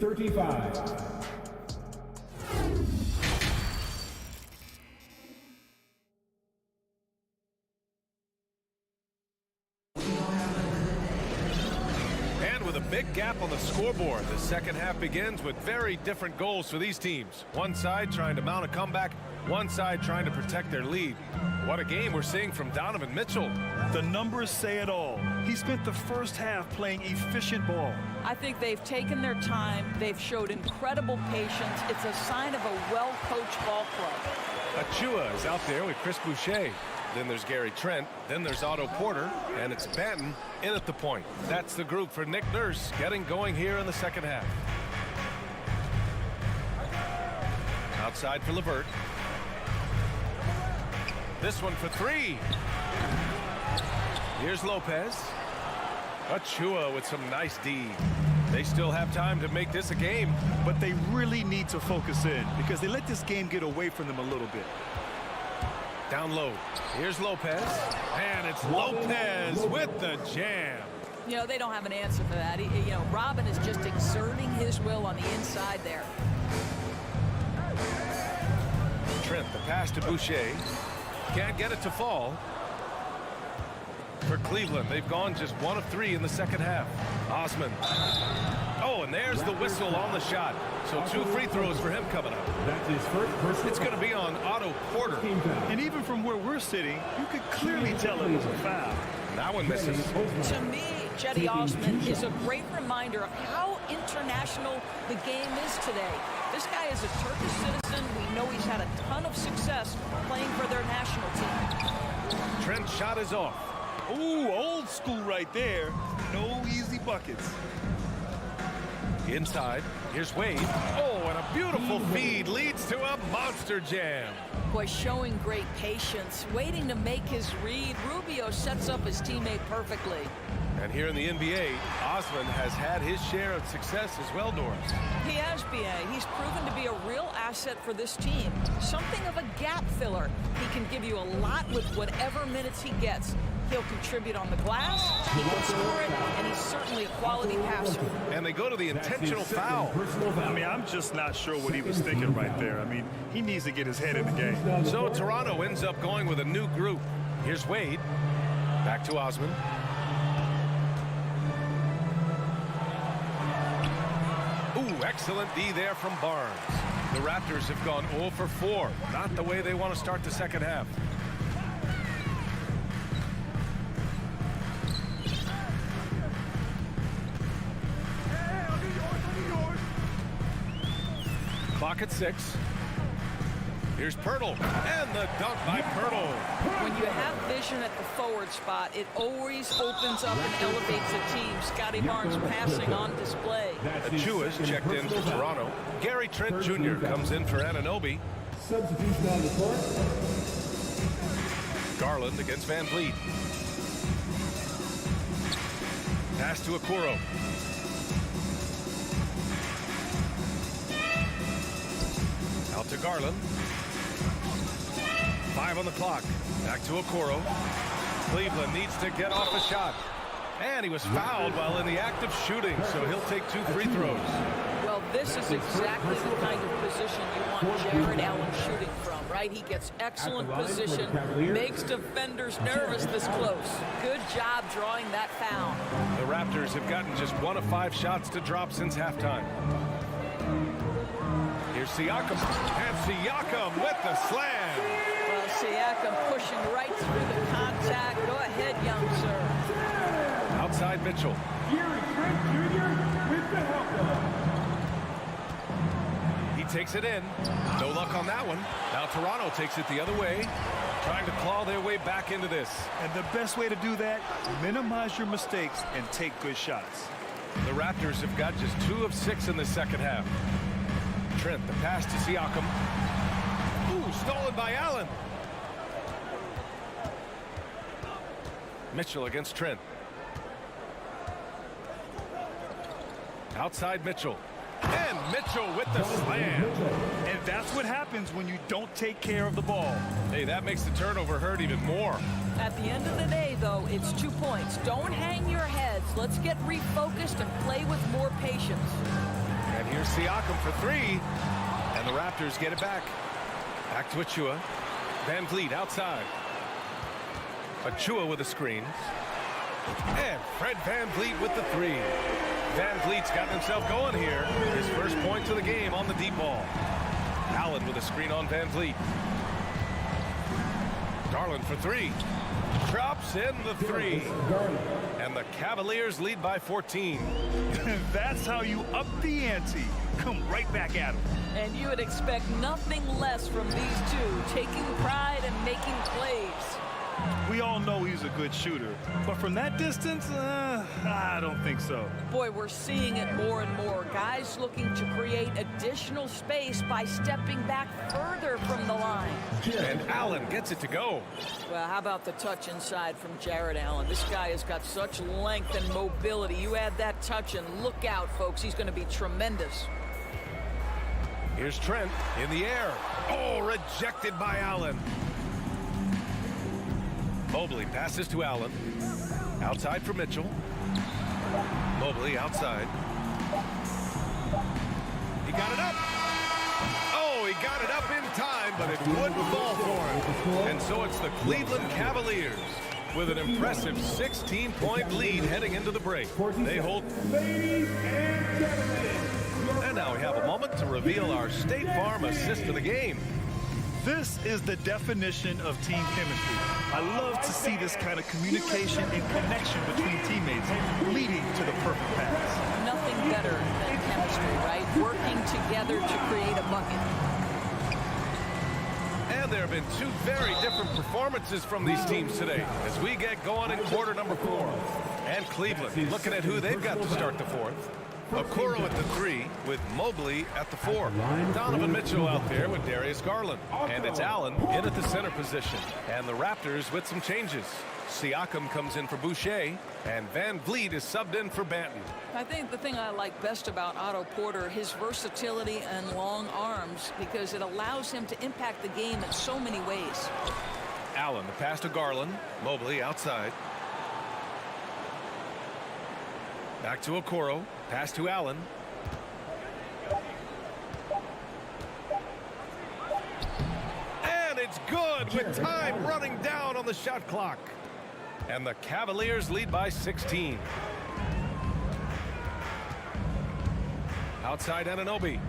[SPEAKER 4] 35.
[SPEAKER 8] Big gap on the scoreboard. The second half begins with very different goals for these teams. One side trying to mount a comeback, one side trying to protect their lead. What a game we're seeing from Donovan Mitchell.
[SPEAKER 10] The numbers say it all. He spent the first half playing efficient ball.
[SPEAKER 9] I think they've taken their time. They've showed incredible patience. It's a sign of a well-coached ball club.
[SPEAKER 8] Achua is out there with Chris Boucher. Then there's Gary Trent. Then there's Otto Porter. And it's Banton in at the point. That's the group for Nick Nurse getting going here in the second half. Outside for LeVert. This one for 3. Here's Lopez. Achua with some nice D. They still have time to make this a game.
[SPEAKER 10] But they really need to focus in because they let this game get away from them a little bit.
[SPEAKER 8] Down low. Here's Lopez. And it's Lopez with the jam.
[SPEAKER 9] You know, they don't have an answer for that. Robin is just exerting his will on the inside there.
[SPEAKER 8] Trent, the pass to Boucher. Can't get it to fall. For Cleveland, they've gone just 1 of 3 in the second half. Osman. Oh, and there's the whistle on the shot. So 2 free throws for him coming up.
[SPEAKER 4] That's his first personal.
[SPEAKER 8] It's going to be on Otto Porter.
[SPEAKER 10] And even from where we're sitting, you could clearly tell it was a foul.
[SPEAKER 8] That one misses.
[SPEAKER 9] To me, Cedi Osman is a great reminder of how international the game is today. This guy is a Turkish citizen. We know he's had a ton of success playing for their national team.
[SPEAKER 8] Trent's shot is off.
[SPEAKER 10] Ooh, old school right there. No easy buckets.
[SPEAKER 8] Inside, here's Wade. Oh, and a beautiful feed leads to a monster jam.
[SPEAKER 9] Boy, showing great patience, waiting to make his read. Rubio sets up his teammate perfectly.
[SPEAKER 8] And here in the NBA, Osman has had his share of success as well, Doris.
[SPEAKER 9] He has, B.A. He's proven to be a real asset for this team. Something of a gap filler. He can give you a lot with whatever minutes he gets. He'll contribute on the glass, he can score it, and he's certainly a quality passer.
[SPEAKER 8] And they go to the intentional foul.
[SPEAKER 10] I mean, I'm just not sure what he was thinking right there. I mean, he needs to get his head in the game.
[SPEAKER 8] So Toronto ends up going with a new group. Here's Wade. Back to Osman. Ooh, excellent D there from Barnes. The Raptors have gone 0 for 4. Not the way they want to start the second half. Clock at 6. Here's Pirtle, and the dunk by Pirtle.
[SPEAKER 9] When you have vision at the forward spot, it always opens up and elevates a team. Scotty Barnes passing on display.
[SPEAKER 8] Achua's checked in for Toronto. Gary Trent Jr. comes in for Anunoby.
[SPEAKER 4] Substitution on the court.
[SPEAKER 8] Garland against Van Vliet. Pass to Okoro. Out to Garland. 5 on the clock. Back to Okoro. Cleveland needs to get off a shot. And he was fouled while in the act of shooting, so he'll take 2 free throws.
[SPEAKER 9] Well, this is exactly the kind of position you want Jared Allen shooting from, right? He gets excellent position, makes defenders nervous this close. Good job drawing that foul.
[SPEAKER 8] The Raptors have gotten just 1 of 5 shots to drop since halftime. Here's Siakam, and Siakam with the slam.
[SPEAKER 9] Well, Siakam pushing right through the contact. Go ahead, young sir.
[SPEAKER 8] Outside Mitchell.
[SPEAKER 4] Gary Trent Jr. with the help.
[SPEAKER 8] He takes it in. No luck on that one. Now Toronto takes it the other way, trying to claw their way back into this.
[SPEAKER 10] And the best way to do that, minimize your mistakes and take good shots.
[SPEAKER 8] The Raptors have got just 2 of 6 in the second half. Trent, the pass to Siakam. Ooh, stolen by Allen. Mitchell against Trent. Outside Mitchell. And Mitchell with the slam.
[SPEAKER 10] And that's what happens when you don't take care of the ball.
[SPEAKER 8] Hey, that makes the turnover hurt even more.
[SPEAKER 9] At the end of the day, though, it's 2 points. Don't hang your heads. Let's get refocused and play with more patience.
[SPEAKER 8] And here's Siakam for 3. And the Raptors get it back. Back to Achua. Van Vliet outside. Achua with a screen. And Fred Van Vliet with the 3. Van Vliet's gotten himself going here. His first points of the game on the deep ball. Allen with a screen on Van Vliet. Garland for 3. Drops in the 3. And the Cavaliers lead by 14.
[SPEAKER 10] That's how you up the ante. Come right back at them.
[SPEAKER 9] And you would expect nothing less from these two, taking pride and making plays.
[SPEAKER 10] We all know he's a good shooter, but from that distance, I don't think so.
[SPEAKER 9] Boy, we're seeing it more and more. Guys looking to create additional space by stepping back further from the line.
[SPEAKER 8] And Allen gets it to go.
[SPEAKER 9] Well, how about the touch inside from Jared Allen? This guy has got such length and mobility. You add that touch and look out, folks. He's going to be tremendous.
[SPEAKER 8] Here's Trent in the air. Oh, rejected by Allen. Mobley passes to Allen. Outside for Mitchell. Mobley outside. He got it up. Oh, he got it up in time, but it wouldn't fall for him. And so it's the Cleveland Cavaliers with an impressive 16-point lead heading into the break. They hold.
[SPEAKER 4] Ladies and gentlemen.
[SPEAKER 8] And now we have a moment to reveal our State Farm assist of the game.
[SPEAKER 10] This is the definition of team chemistry. I love to see this kind of communication and connection between teammates leading to the perfect pass.
[SPEAKER 9] Nothing better than chemistry, right? Working together to create a bucket.
[SPEAKER 8] And there have been 2 very different performances from these teams today as we get going in quarter number 4. And Cleveland looking at who they've got to start the 4th. Okoro at the 3 with Mobley at the 4. Donovan Mitchell out there with Darius Garland. And it's Allen in at the center position. And the Raptors with some changes. Siakam comes in for Boucher, and Van Vliet is subbed in for Banton.
[SPEAKER 9] I think the thing I like best about Otto Porter, his versatility and long arms, because it allows him to impact the game in so many ways.
[SPEAKER 8] Allen, the pass to Garland. Mobley outside. Back to Okoro. Pass to Allen. And it's good with time running down on the shot clock. And the Cavaliers lead by 16. Outside Anunoby.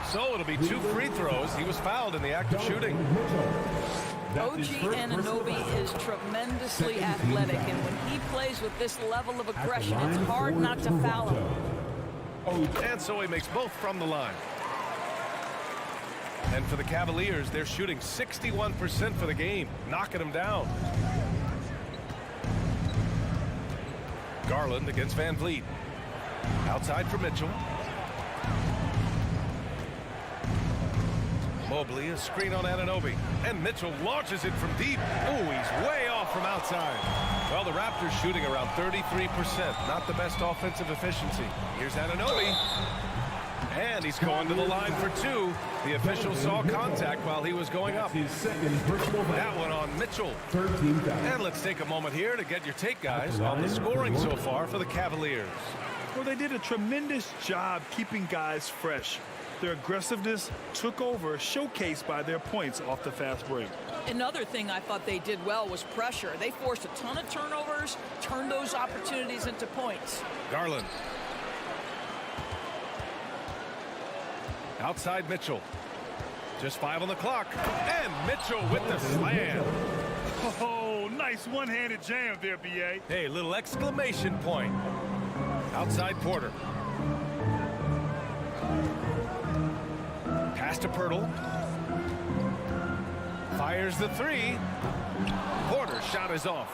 [SPEAKER 8] So it'll be 2 free throws. He was fouled in the act of shooting.
[SPEAKER 9] OG Anunoby is tremendously athletic, and when he plays with this level of aggression, it's hard not to foul him.
[SPEAKER 8] And so he makes both from the line. And for the Cavaliers, they're shooting 61% for the game, knocking them down. Garland against Van Vliet. Outside for Mitchell. Mobley, a screen on Anunoby. And Mitchell launches it from deep. Oh, he's way off from outside. Well, the Raptors shooting around 33%. Not the best offensive efficiency. Here's Anunoby. And he's going to the line for 2. The official saw contact while he was going up. That one on Mitchell. And let's take a moment here to get your take, guys, on the scoring so far for the Cavaliers.
[SPEAKER 10] Well, they did a tremendous job keeping guys fresh. Their aggressiveness took over, showcased by their points off the fast break.
[SPEAKER 9] Another thing I thought they did well was pressure. They forced a ton of turnovers, turned those opportunities into points.
[SPEAKER 8] Garland. Outside Mitchell. Just 5 on the clock. And Mitchell with the slam.
[SPEAKER 10] Oh, nice one-handed jam there, B.A.
[SPEAKER 8] Hey, little exclamation point. Outside Porter. Pass to Pirtle. Fires the 3. Porter's shot is off.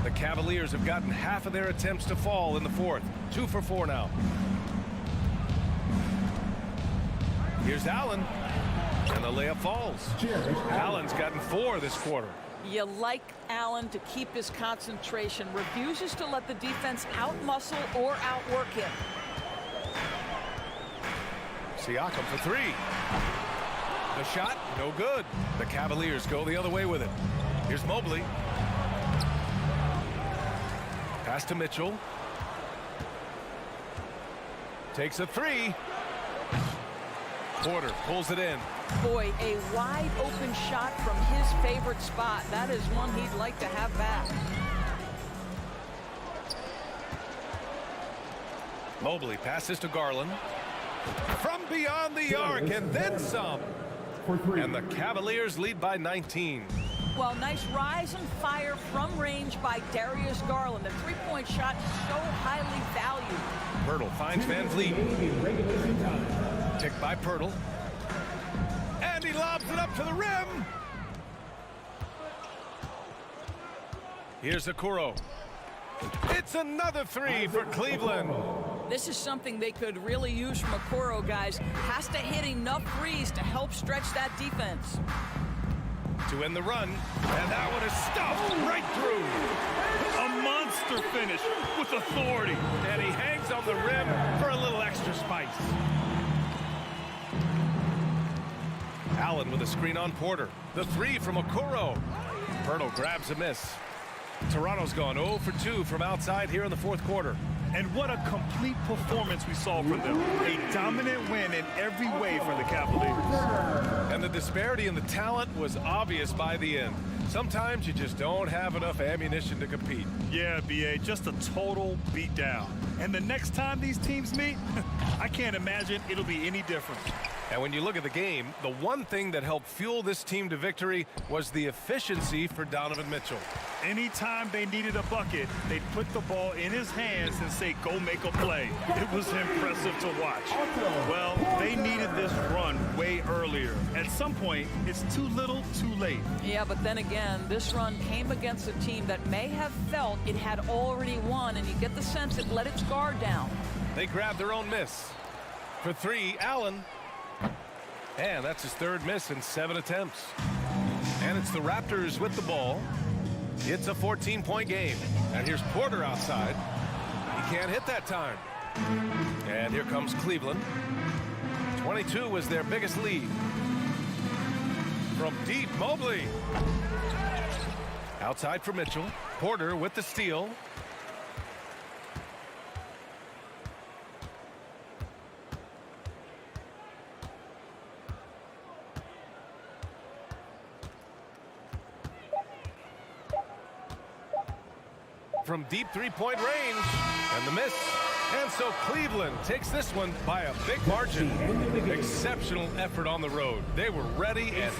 [SPEAKER 8] The Cavaliers have gotten half of their attempts to fall in the 4th. 2 for 4 now. Here's Allen. And the layup falls. Allen's gotten 4 this quarter.
[SPEAKER 9] You like Allen to keep his concentration. Refuses to let the defense outmuscle or outwork him.
[SPEAKER 8] Siakam for 3. The shot, no good. The Cavaliers go the other way with it. Here's Mobley. Pass to Mitchell. Takes a 3. Porter pulls it in.
[SPEAKER 9] Boy, a wide open shot from his favorite spot. That is one he'd like to have back.
[SPEAKER 8] Mobley passes to Garland. From beyond the arc and then some. And the Cavaliers lead by 19.
[SPEAKER 9] Well, nice rise and fire from range by Darius Garland. The three-point shot so highly valued.
[SPEAKER 8] Pirtle finds Van Vliet. Ticked by Pirtle. And he lobs it up to the rim. Here's Okoro. It's another 3 for Cleveland.
[SPEAKER 9] This is something they could really use from Okoro, guys. Has to hit enough threes to help stretch that defense.
[SPEAKER 8] To end the run, and that one is stuffed right through.
[SPEAKER 10] A monster finish with authority.
[SPEAKER 8] And he hangs on the rim for a little extra spice. Allen with a screen on Porter. The 3 from Okoro. Pirtle grabs a miss. Toronto's gone 0 for 2 from outside here in the 4th quarter.
[SPEAKER 10] And what a complete performance we saw from them. A dominant win in every way for the Cavaliers.
[SPEAKER 8] And the disparity in the talent was obvious by the end. Sometimes you just don't have enough ammunition to compete.
[SPEAKER 10] Yeah, B.A., just a total beatdown. And the next time these teams meet, I can't imagine it'll be any different.
[SPEAKER 8] And when you look at the game, the one thing that helped fuel this team to victory was the efficiency for Donovan Mitchell.
[SPEAKER 10] Anytime they needed a bucket, they'd put the ball in his hands and say, go make a play. It was impressive to watch. Well, they needed this run way earlier. At some point, it's too little, too late.
[SPEAKER 9] Yeah, but then again, this run came against a team that may have felt it had already won, and you get the sense it let its guard down.
[SPEAKER 8] They grabbed their own miss. For three, Allen. And that's his third miss in 7 attempts. And it's the Raptors with the ball. It's a 14-point game. And here's Porter outside. He can't hit that time. And here comes Cleveland. 22 was their biggest lead. From deep, Mobley. Outside for Mitchell. Porter with the steal. From deep three-point range, and the miss. And so Cleveland takes this one by a big margin. Exceptional effort on the road. They were ready and...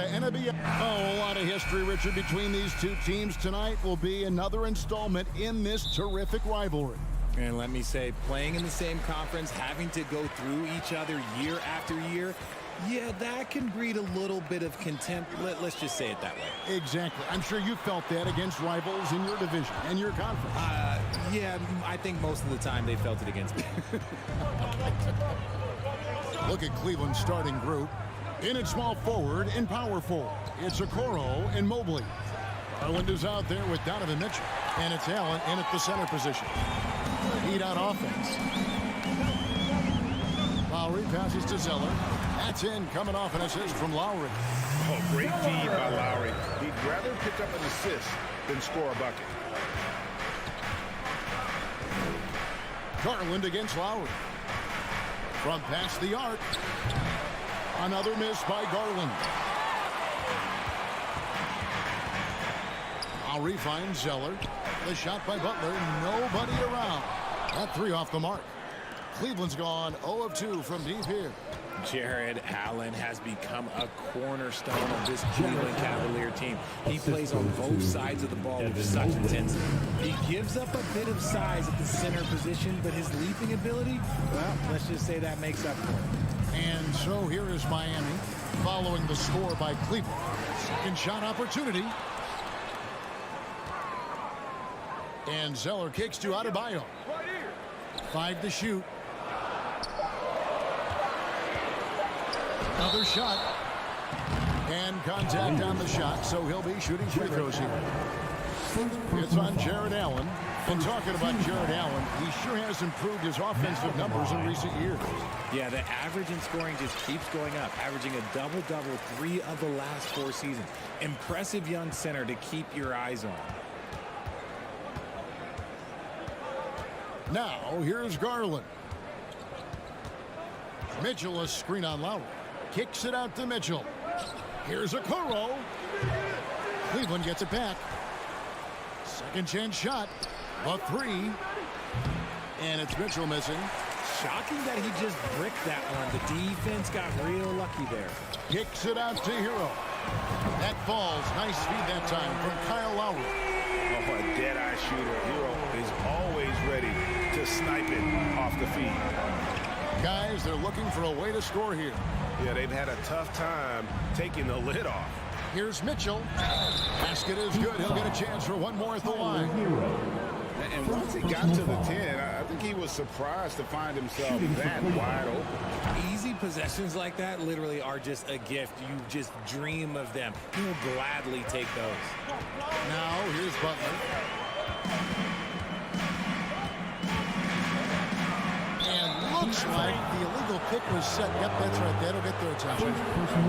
[SPEAKER 1] la NBA. Oh, a lot of history, Richard, between these two teams. Tonight will be another installment in this terrific rivalry.
[SPEAKER 11] And let me say, playing in the same conference, having to go through each other year after year, yeah, that can breed a little bit of contempt. Let's just say it that way.
[SPEAKER 1] Exactly. I'm sure you felt that against rivals in your division and your conference.
[SPEAKER 11] Yeah, I think most of the time they felt it against me.
[SPEAKER 1] Look at Cleveland's starting group. In at small forward and power forward, it's Okoro and Mobley. Garland is out there with Donovan Mitchell. And it's Allen in at the center position. Heat out offense. Lowry passes to Zeller. That's in, coming off an assist from Lowry.
[SPEAKER 5] Oh, great feed by Lowry. He'd rather pick up an assist than score a bucket.
[SPEAKER 1] Garland against Lowry. From past the arc. Another miss by Garland. Lowry finds Zeller. The shot by Butler. Nobody around. That three off the mark. Cleveland's gone 0 of 2 from deep here.
[SPEAKER 11] Jared Allen has become a cornerstone of this Cleveland Cavalier team. He plays on both sides of the ball with such intensity. He gives up a bit of size at the center position, but his leaping ability, well, let's just say that makes up for it.
[SPEAKER 1] And so here is Miami following the score by Cleveland. Second shot opportunity. And Zeller kicks to Adebayo. 5 to shoot. Another shot. And contact on the shot, so he'll be shooting free throws here. It's on Jared Allen. And talking about Jared Allen, he sure has improved his offensive numbers in recent years.
[SPEAKER 11] Yeah, the average in scoring just keeps going up, averaging a double-double 3 of the last 4 seasons. Impressive young center to keep your eyes on.
[SPEAKER 1] Now, here's Garland. Mitchell, a screen on Lowry. Kicks it out to Mitchell. Here's Okoro. Cleveland gets it back. Second chance shot. A 3. And it's Mitchell missing.
[SPEAKER 11] Shocking that he just bricked that one. The defense got real lucky there.
[SPEAKER 1] Kicks it out to Hero. That falls. Nice speed that time from Kyle Lowry.
[SPEAKER 5] Oh, a dead-eye shooter. Hero is always ready to snipe it off the feed.
[SPEAKER 1] Guys, they're looking for a way to score here.
[SPEAKER 5] Yeah, they've had a tough time taking the lid off.
[SPEAKER 1] Here's Mitchell. Basket is good. He'll get a chance for one more at the line.
[SPEAKER 5] And once he got to the 10, I think he was surprised to find himself that wide open.
[SPEAKER 11] Easy possessions like that literally are just a gift. You just dream of them. He'll gladly take those.
[SPEAKER 1] Now, here's Butler. And looks like the illegal kick was set. Yep, that's right. That'll get their attention.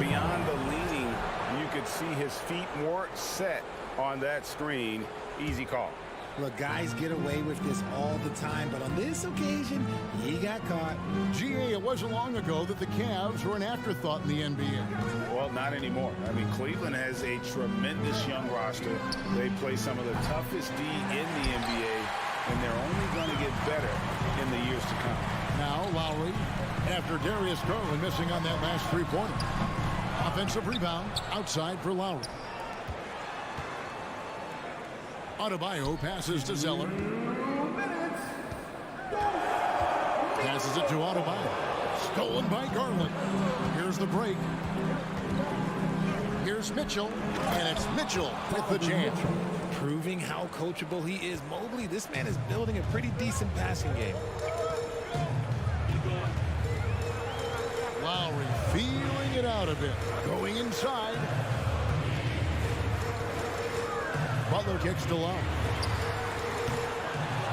[SPEAKER 5] Beyond the leaning, you could see his feet more set on that screen. Easy call.
[SPEAKER 11] Look, guys get away with this all the time, but on this occasion, he got caught.
[SPEAKER 1] GA, it wasn't long ago that the Cavs were an afterthought in the NBA.
[SPEAKER 5] Well, not anymore. I mean, Cleveland has a tremendous young roster. They play some of the toughest D in the NBA, and they're only going to get better in the years to come.
[SPEAKER 1] Now, Lowry, after Darius Garland missing on that last three-pointer. Offensive rebound outside for Lowry. Adebayo passes to Zeller. Passes it to Adebayo. Stolen by Garland. Here's the break. Here's Mitchell. And it's Mitchell with the jam.
[SPEAKER 11] Proving how coachable he is. Mobley, this man is building a pretty decent passing game.
[SPEAKER 1] Lowry feeling it out a bit. Going inside. Butler kicks to Lowry.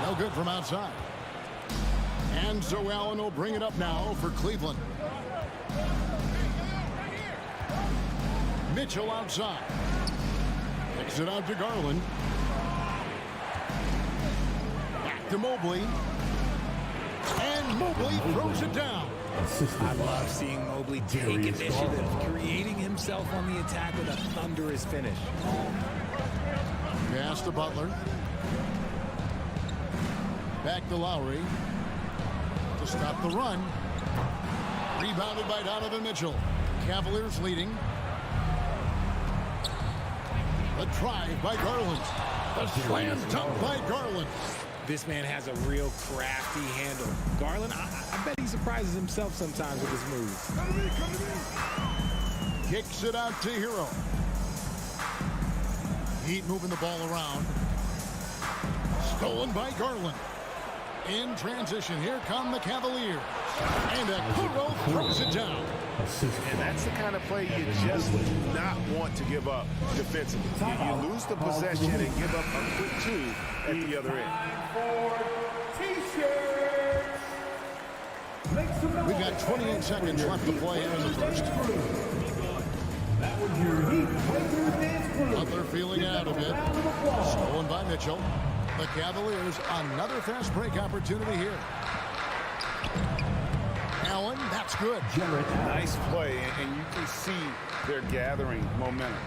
[SPEAKER 1] No good from outside. And so Allen will bring it up now for Cleveland. Mitchell outside. Kicks it out to Garland. Back to Mobley. And Mobley throws it down.
[SPEAKER 11] I love seeing Mobley take initiative, creating himself on the attack with a thunderous finish.
[SPEAKER 1] Pass to Butler. Back to Lowry. To stop the run. Rebounded by Donovan Mitchell. Cavaliers leading. The drive by Garland. The slam dunk by Garland.
[SPEAKER 11] This man has a real crafty handle. Garland, I bet he surprises himself sometimes with his moves.
[SPEAKER 1] Kicks it out to Hero. Heat moving the ball around. Stolen by Garland. In transition, here come the Cavaliers. And Kuro throws it down.
[SPEAKER 6] And that's the kind of play you just do not want to give up defensively. You lose the possession and give up a quick two at the other end.
[SPEAKER 1] We've got 28 seconds left to play here in the first. Butler feeling out a bit. Stolen by Mitchell. The Cavaliers, another fast break opportunity here. Allen, that's good.
[SPEAKER 5] Nice play, and you can see they're gathering momentum.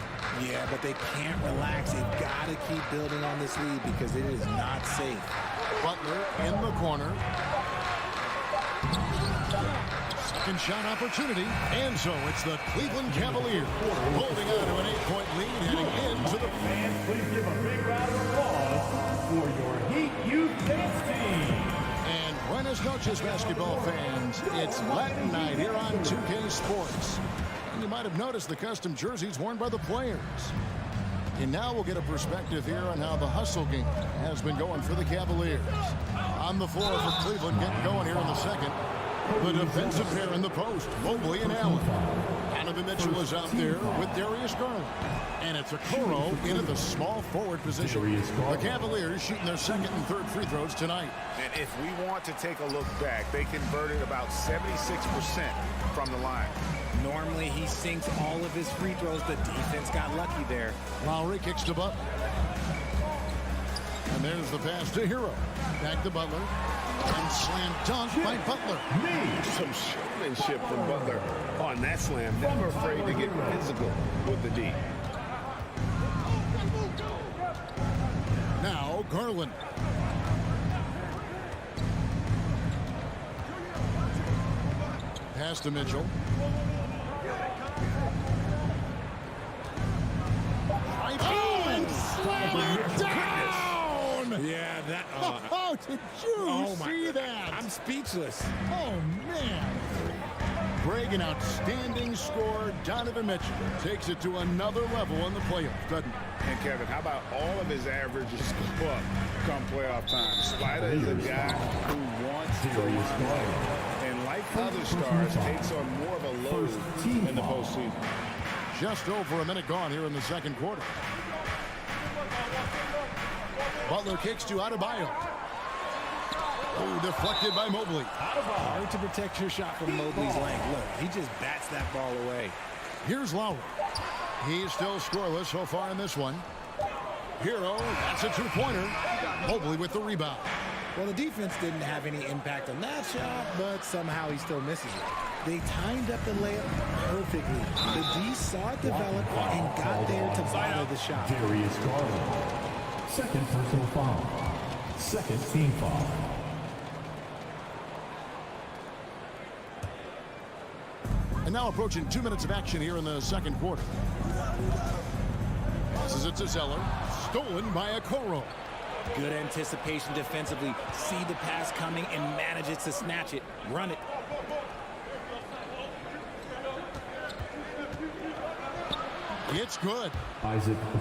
[SPEAKER 11] Yeah, but they can't relax. They've got to keep building on this lead because it is not safe.
[SPEAKER 1] Butler in the corner. Second shot opportunity. And so it's the Cleveland Cavaliers holding on to an 8-point lead heading into the...
[SPEAKER 4] Fans, please give a big round of applause for your Heat Youth Dance Team.
[SPEAKER 1] And buenas noches, basketball fans. It's Latin night here on 2K Sports. And you might have noticed the custom jerseys worn by the players. And now we'll get a perspective here on how the hustle game has been going for the Cavaliers. On the floor for Cleveland, getting going here in the second. The defensive pair in the post, Mobley and Allen. Donovan Mitchell is out there with Darius Garland. And it's Okoro into the small forward position. The Cavaliers shooting their second and third free throws tonight.
[SPEAKER 6] And if we want to take a look back, they converted about 76% from the line.
[SPEAKER 11] Normally, he sinks all of his free throws. The defense got lucky there.
[SPEAKER 1] Lowry kicks to Butler. And there's the pass to Hero. Back to Butler. And slam dunk by Butler.
[SPEAKER 5] Some showmanship from Butler on that slam. Never afraid to get physical with the D.
[SPEAKER 1] Now Garland. Pass to Mitchell. Oh, and slam down!
[SPEAKER 11] Yeah, that...
[SPEAKER 1] Oh, did you see that?
[SPEAKER 11] I'm speechless.
[SPEAKER 1] Oh, man. Greg, an outstanding score. Donovan Mitchell takes it to another level in the playoffs, doesn't he?
[SPEAKER 5] And Kevin, how about all of his averages go up come playoff time? Spider is a guy who wants to limelight, and like other stars, takes on more of a load in the postseason.
[SPEAKER 1] Just over a minute gone here in the second quarter. Butler kicks to Adebayo. Oh, deflected by Mobley.
[SPEAKER 11] Hard to protect your shot from Mobley's length. Look, he just bats that ball away.
[SPEAKER 1] Here's Lowry. He's still scoreless so far in this one. Hero, that's a two-pointer. Mobley with the rebound.
[SPEAKER 11] Well, the defense didn't have any impact on that shot, but somehow he still misses it. They timed up the layup perfectly. The D saw it develop and got there to bother the shot.
[SPEAKER 4] Darius Garland. Second personal foul. Second team foul.
[SPEAKER 1] And now approaching 2 minutes of action here in the second quarter. Passes it to Zeller. Stolen by Okoro.
[SPEAKER 11] Good anticipation defensively. See the pass coming and manages to snatch it. Run it.
[SPEAKER 1] It's good.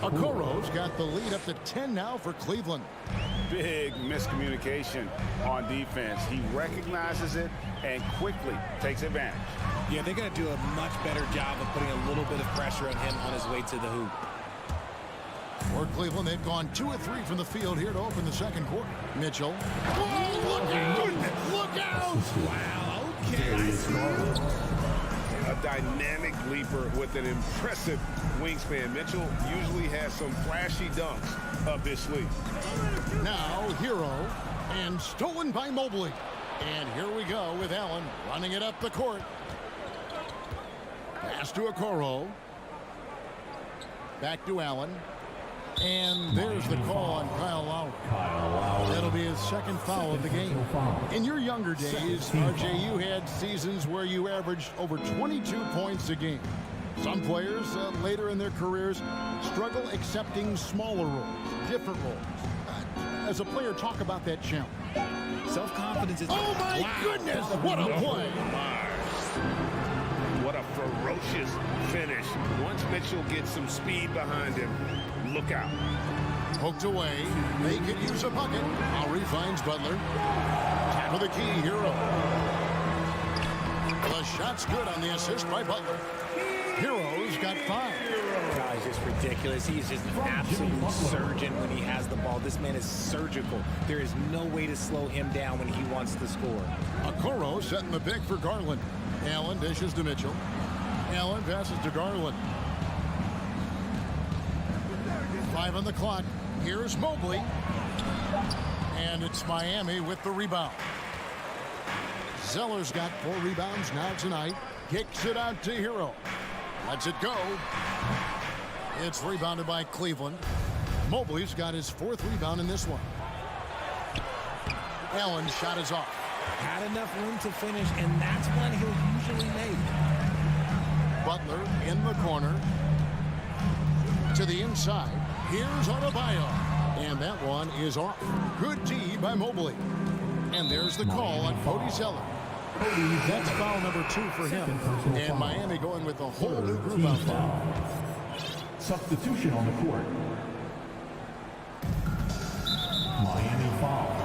[SPEAKER 1] Okoro's got the lead up to 10 now for Cleveland.
[SPEAKER 5] Big miscommunication on defense. He recognizes it and quickly takes advantage.
[SPEAKER 11] Yeah, they're going to do a much better job of putting a little bit of pressure on him on his way to the hoop.
[SPEAKER 1] For Cleveland, they've gone 2 of 3 from the field here to open the second quarter. Mitchell. Oh, look out! Look out!
[SPEAKER 11] Wow, okay.
[SPEAKER 5] A dynamic leaper with an impressive wingspan. Mitchell usually has some flashy dunks up his sleeve.
[SPEAKER 1] Now Hero, and stolen by Mobley. And here we go with Allen running it up the court. Pass to Okoro. Back to Allen. And there's the call on Kyle Lowry. That'll be his second foul of the game. In your younger days, RJ, you had seasons where you averaged over 22 points a game. Some players later in their careers struggle accepting smaller roles, different roles. As a player, talk about that challenge.
[SPEAKER 11] Self-confidence is...
[SPEAKER 1] Oh, my goodness! What a play!
[SPEAKER 6] What a ferocious finish. Once Mitchell gets some speed behind him, look out.
[SPEAKER 1] Poked away. They could use a bucket. Lowry finds Butler. Tap of the key, Hero. The shot's good on the assist by Butler. Hero's got 5.
[SPEAKER 11] God, it's just ridiculous. He's just an absolute surgeon when he has the ball. This man is surgical. There is no way to slow him down when he wants to score.
[SPEAKER 1] Okoro setting the pick for Garland. Allen dishes to Mitchell. Allen passes to Garland. 5 on the clock. Here's Mobley. And it's Miami with the rebound. Zeller's got 4 rebounds now tonight. Kicks it out to Hero. Lets it go. It's rebounded by Cleveland. Mobley's got his 4th rebound in this one. Allen's shot is off.
[SPEAKER 11] Had enough room to finish, and that's one he'll usually make.
[SPEAKER 1] Butler in the corner. To the inside. Here's Adebayo. And that one is off. Good D by Mobley. And there's the call on Cody Zeller. That's foul number 2 for him. And Miami going with a whole new group out there.
[SPEAKER 4] Substitution on the court. Miami foul.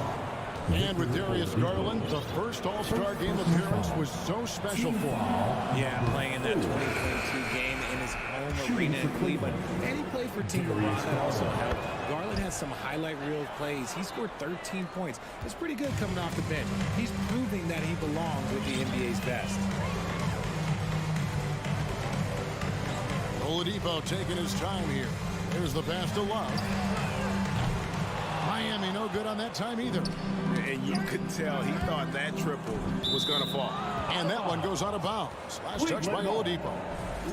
[SPEAKER 1] And with Darius Garland, the first All-Star game appearance was so special for him.
[SPEAKER 11] Yeah, playing in that 2022 game in his home arena in Cleveland. And he played for Team LeBron. That also helped. Garland has some highlight reel plays. He scored 13 points. It's pretty good coming off the bench. He's proving that he belongs with the NBA's best.
[SPEAKER 1] Oladipo taking his time here. There's the pass to Love. Miami no good on that time either.
[SPEAKER 6] And you could tell he thought that triple was going to fall.
[SPEAKER 1] And that one goes out of bounds. Last touch by Oladipo.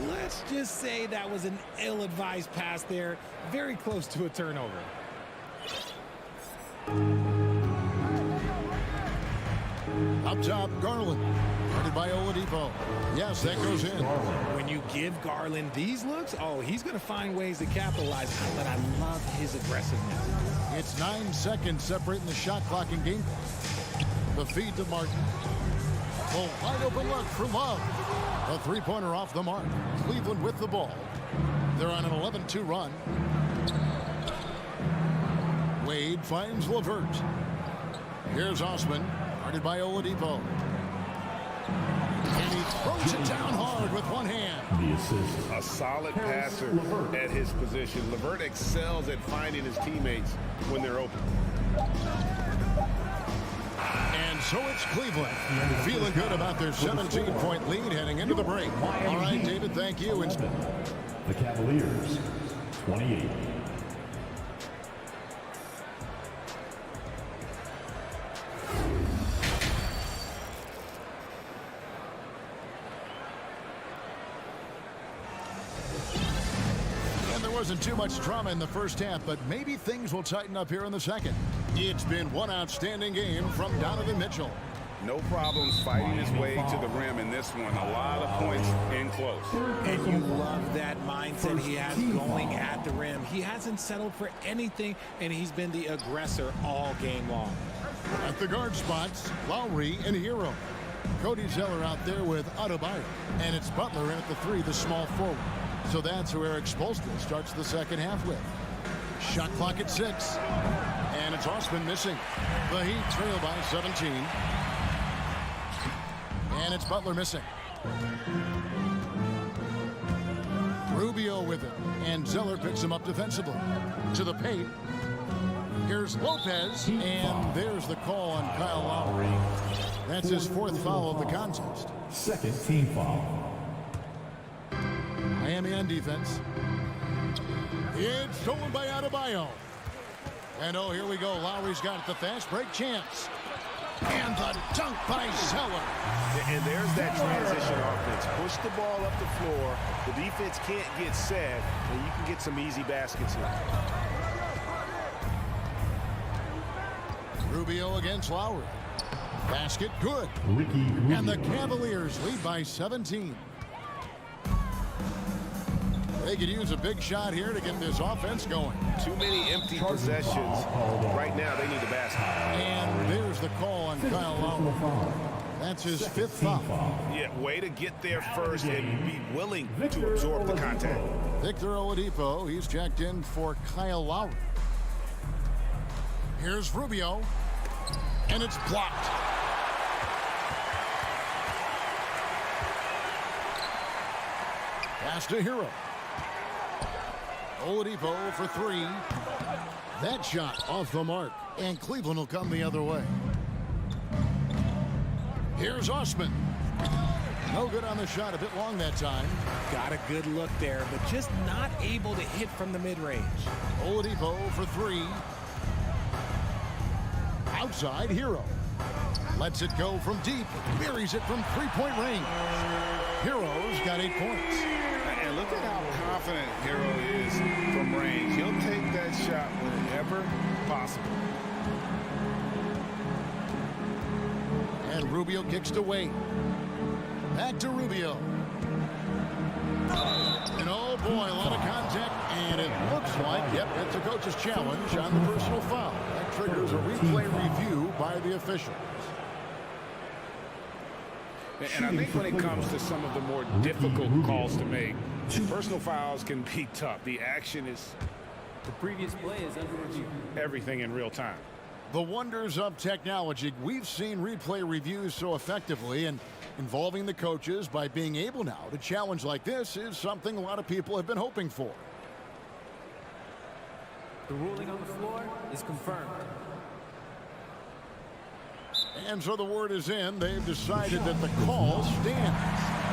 [SPEAKER 11] Let's just say that was an ill-advised pass there. Very close to a turnover.
[SPEAKER 1] Up top, Garland. Guarded by Oladipo. Yes, that goes in.
[SPEAKER 11] When you give Garland these looks, oh, he's going to find ways to capitalize. But I love his aggressiveness.
[SPEAKER 1] It's 9 seconds separating the shot clock in game. The feed to Martin. A wide open look for Love. A 3-pointer off the mark. Cleveland with the ball. They're on an 11-2 run. Wade finds LeVert. Here's Osman. Guarded by Oladipo. And he throws it down hard with one hand.
[SPEAKER 4] The assist.
[SPEAKER 6] A solid passer at his position. LeVert excels at finding his teammates when they're open.
[SPEAKER 1] And so it's Cleveland feeling good about their 17-point lead heading into the break. All right, David, thank you.
[SPEAKER 4] The Cavaliers, 28.
[SPEAKER 1] Wasn't too much drama in the first half, but maybe things will tighten up here in the second. It's been one outstanding game from Donovan Mitchell.
[SPEAKER 6] No problems fighting his way to the rim in this one. A lot of points in close.
[SPEAKER 11] And you love that mindset he has going at the rim. He hasn't settled for anything, and he's been the aggressor all game long.
[SPEAKER 1] At the guard spots, Lowry and Hero. Cody Zeller out there with Adebayo. And it's Butler in at the 3, the small forward. So that's who Eric Spoelstra starts the second half with. Shot clock at 6. And it's Osman missing. The Heat trail by 17. And it's Butler missing. Rubio with it. And Zeller picks him up defensively. To the paint. Here's Lopez. And there's the call on Kyle Lowry. That's his 4th foul of the contest.
[SPEAKER 4] Second team foul.
[SPEAKER 1] Miami on defense. It's stolen by Adebayo. And oh, here we go. Lowry's got it. The fast break chance. And the dunk by Zeller.
[SPEAKER 6] And there's that transition offense. Push the ball up the floor. The defense can't get set, and you can get some easy baskets here.
[SPEAKER 1] Rubio against Lowry. Basket good.
[SPEAKER 4] Ricky Rubio.
[SPEAKER 1] And the Cavaliers lead by 17. They could use a big shot here to get this offense going.
[SPEAKER 6] Too many empty possessions. Right now, they need the basket.
[SPEAKER 1] And there's the call on Kyle Lowry. That's his 5th foul.
[SPEAKER 6] Yeah, way to get there first and be willing to absorb the contact.
[SPEAKER 1] Victor Oladipo, he's checked in for Kyle Lowry. Here's Rubio, and it's blocked. Pass to Hero. Oladipo for 3. That shot off the mark, and Cleveland will come the other way. Here's Osman. No good on the shot, a bit long that time.
[SPEAKER 11] Got a good look there, but just not able to hit from the mid-range.
[SPEAKER 1] Oladipo for 3. Outside, Hero. Lets it go from deep. Buries it from three-point range. Hero's got 8 points.
[SPEAKER 3] And look at how confident Hero is from range. He'll take that shot whenever possible.
[SPEAKER 1] And Rubio kicks to Wade. Back to Rubio. And oh boy, a lot of contact. And it looks like, yep, that's a coach's challenge on the personal foul. That triggers a replay review by the officials.
[SPEAKER 3] And I think when it comes to some of the more difficult calls to make, personal fouls can be tough. The action is
[SPEAKER 12] the previous play is under review.
[SPEAKER 3] Everything in real time.
[SPEAKER 1] The wonders of technology. We've seen replay reviews so effectively, and involving the coaches by being able now to challenge like this is something a lot of people have been hoping for.
[SPEAKER 12] The ruling on the floor is confirmed.
[SPEAKER 1] And so the word is in. They've decided that the call stands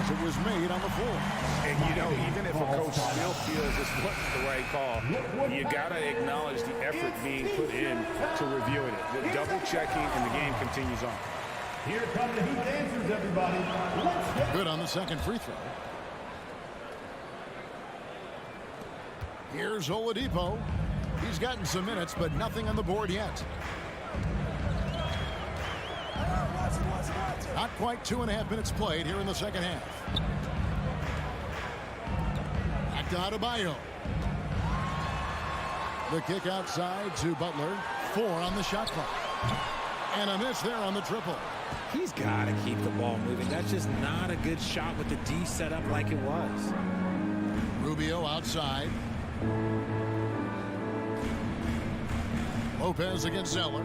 [SPEAKER 1] as it was made on the floor.
[SPEAKER 3] And you know, even if a coach still feels this wasn't the right call, you got to acknowledge the effort being put in to reviewing it. The double checking, and the game continues on.
[SPEAKER 4] Here come the Heat dancers, everybody. Let's get
[SPEAKER 1] good on the second free throw. Here's Oladipo. He's gotten some minutes, but nothing on the board yet. Not quite 2.5 minutes played here in the second half. Back to Adebayo. The kick outside to Butler. 4 on the shot clock. And a miss there on the triple.
[SPEAKER 11] He's got to keep the ball moving. That's just not a good shot with the D set up like it was.
[SPEAKER 1] Rubio outside. Lopez against Zeller.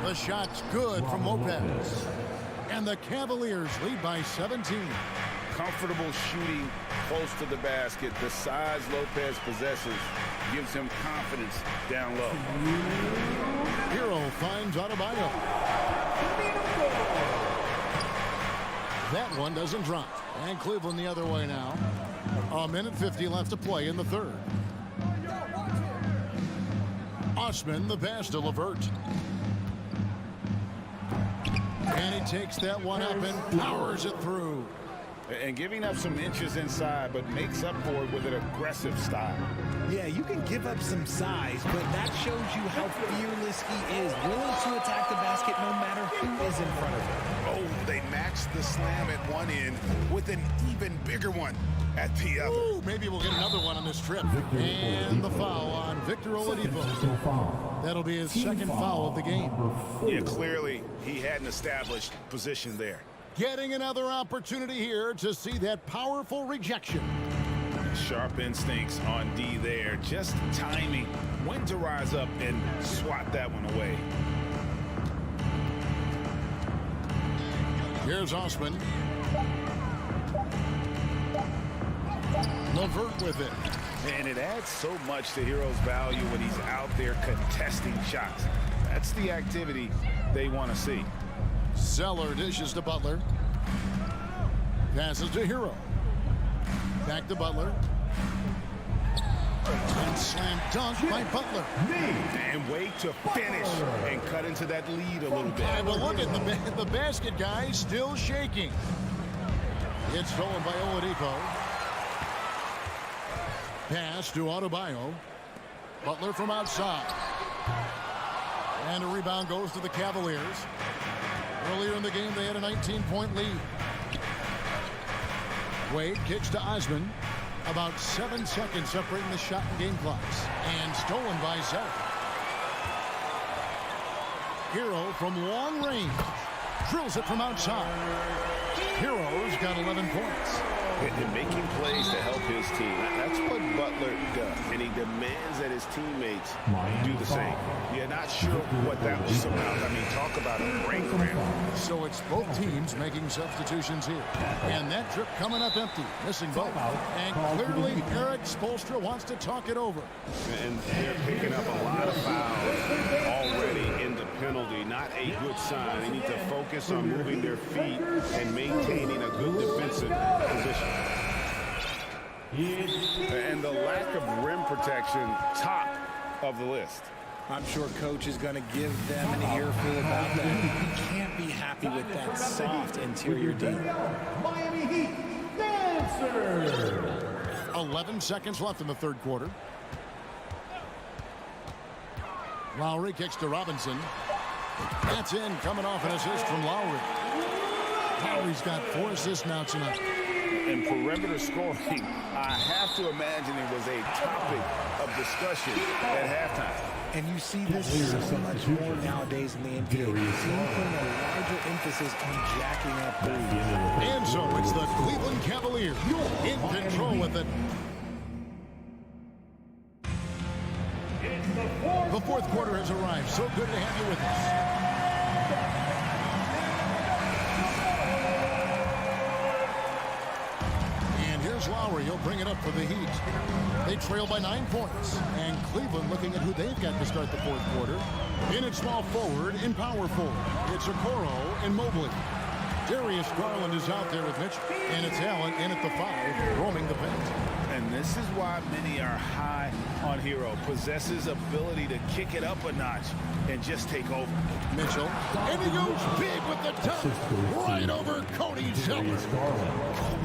[SPEAKER 1] The shot's good from Lopez. And the Cavaliers lead by 17.
[SPEAKER 3] Comfortable shooting close to the basket. The size Lopez possesses gives him confidence down low.
[SPEAKER 1] Hero finds Adebayo. That one doesn't drop. And Cleveland the other way now. 1:50 left to play in the third. Osman, the pass to LeVert. And he takes that one up and powers it through.
[SPEAKER 3] And giving up some inches inside, but makes up for it with an aggressive style.
[SPEAKER 11] Yeah, you can give up some size, but that shows you how fearless he is, willing to attack the basket no matter who is in front of him.
[SPEAKER 6] Oh, they matched the slam at one end with an even bigger one at the other.
[SPEAKER 1] Ooh, maybe we'll get another one on this trip. And the foul on Victor Oladipo. That'll be his second foul of the game.
[SPEAKER 6] Yeah, clearly he hadn't established position there.
[SPEAKER 1] Getting another opportunity here to see that powerful rejection.
[SPEAKER 3] Sharp instincts on D there. Just timing when to rise up and swat that one away.
[SPEAKER 1] Here's Osman. LeVert with it.
[SPEAKER 3] And it adds so much to Hero's value when he's out there contesting shots. That's the activity they want to see.
[SPEAKER 1] Zeller dishes to Butler. Passes to Hero. Back to Butler. And slam dunk by Butler.
[SPEAKER 3] And wait to finish and cut into that lead a little bit.
[SPEAKER 1] Yeah, but look at the basket guy still shaking. It's stolen by Oladipo. Pass to Adebayo. Butler from outside. And a rebound goes to the Cavaliers. Earlier in the game, they had a 19-point lead. Wade kicks to Osman. About 7 seconds separating the shot and game clocks. And stolen by Zeller. Hero from long range. Drills it from outside. Hero's got 11 points.
[SPEAKER 6] And making plays to help his team. That's what Butler does. And he demands that his teammates do the same. You're not sure what that was about. I mean, talk about a break ramp.
[SPEAKER 1] So it's both teams making substitutions here. And that trip coming up empty. Missing both. And clearly Eric Spoelstra wants to talk it over.
[SPEAKER 6] And they're picking up a lot of fouls already in the penalty. Not a good sign. They need to focus on moving their feet and maintaining a good defensive position. And the lack of rim protection, top of the list.
[SPEAKER 11] I'm sure coach is going to give them an earful about that. You can't be happy with that soft interior D.
[SPEAKER 4] Miami Heat Dancer.
[SPEAKER 1] 11 seconds left in the third quarter. Lowry kicks to Robinson. That's in, coming off an assist from Lowry. Lowry's got 4 assists now tonight.
[SPEAKER 6] And perimeter scoring, I have to imagine it was a topic of discussion at halftime.
[SPEAKER 11] And you see this so much more nowadays in the NBA. You see him putting a larger emphasis on jacking up threes.
[SPEAKER 1] And so it's the Cleveland Cavaliers in control with it. The fourth quarter has arrived. So good to have you with us. Lowry, he'll bring it up for the Heat. They trail by 9 points. And Cleveland looking at who they've got to start the fourth quarter. In at small forward, in power forward, it's Okoro and Mobley. Darius Garland is out there with Mitchell. And it's Allen in at the 5, roaming the bench.
[SPEAKER 6] And this is why many are high on Hero. Possesses ability to kick it up a notch and just take over.
[SPEAKER 1] Mitchell, and he goes big with the dunk, right over Cody Zeller.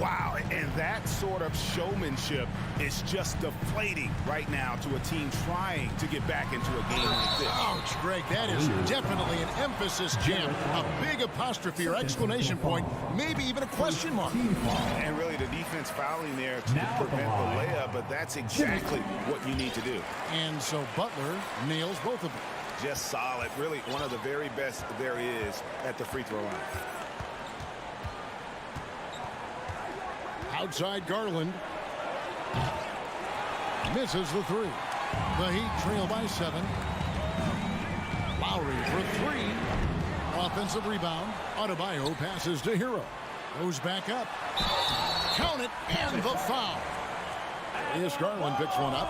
[SPEAKER 6] Wow, and that sort of showmanship is just deflating right now to a team trying to get back into a game like this.
[SPEAKER 1] Ouch, Greg, that is definitely an emphasis jam. A big apostrophe or exclamation point, maybe even a question mark.
[SPEAKER 6] And really the defense fouling there to prevent the layup, but that's exactly what you need to do.
[SPEAKER 1] And so Butler nails both of them.
[SPEAKER 6] Just solid, really one of the very best there is at the free throw line.
[SPEAKER 1] Outside Garland. Misses the 3. The Heat trail by 7. Lowry for 3. Offensive rebound. Adebayo passes to Hero. Goes back up. Count it, and the foul. Yes, Garland picks one up.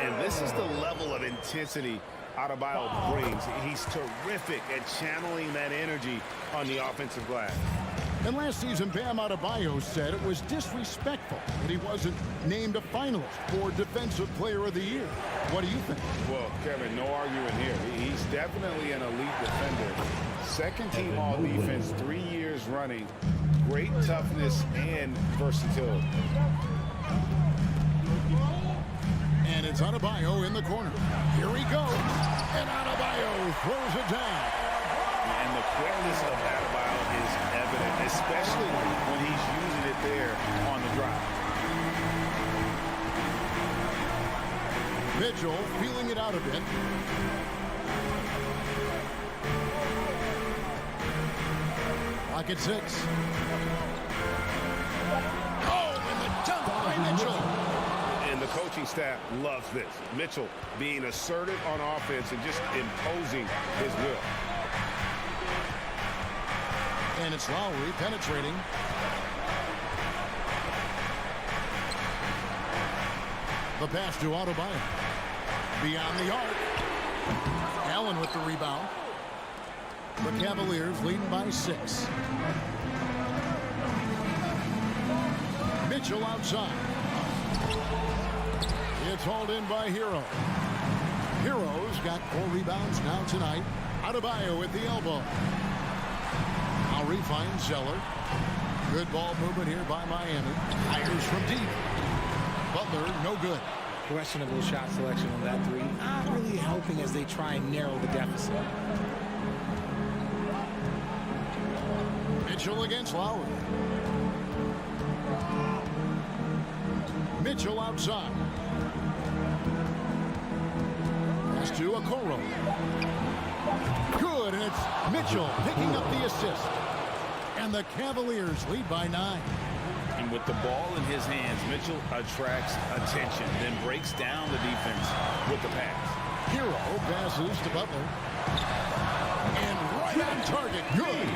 [SPEAKER 6] And this is the level of intensity Adebayo brings. He's terrific at channeling that energy on the offensive glass.
[SPEAKER 1] And last season, Bam Adebayo said it was disrespectful that he wasn't named a finalist for Defensive Player of the Year. What do you think?
[SPEAKER 6] Well, Kevin, no arguing here. He's definitely an elite defender. Second team all defense, 3 years running. Great toughness and versatility.
[SPEAKER 1] And it's Adebayo in the corner. Here he goes. And Adebayo throws it down.
[SPEAKER 6] And the quickness of Adebayo is evident, especially when he's using it there on the drive.
[SPEAKER 1] Mitchell feeling it out a bit. Clock at 6. Oh, and the dunk by Mitchell.
[SPEAKER 6] And the coaching staff loves this. Mitchell being assertive on offense and just imposing his will.
[SPEAKER 1] And it's Lowry penetrating. The pass to Adebayo. Beyond the arc. Allen with the rebound. The Cavaliers leading by 6. Mitchell outside. It's hauled in by Hero. Hero's got 4 rebounds now tonight. Adebayo at the elbow. Lowry finds Zeller. Good ball movement here by Miami. Fires from deep. Butler, no good.
[SPEAKER 11] Questionable shot selection on that 3. Not really helping as they try and narrow the deficit.
[SPEAKER 1] Mitchell against Lowry. Mitchell outside. Pass to Okoro. Good, and it's Mitchell picking up the assist. And the Cavaliers lead by 9.
[SPEAKER 3] And with the ball in his hands, Mitchell attracts attention, then breaks down the defense with the pass.
[SPEAKER 1] Hero passes to Butler. And right on target. Good.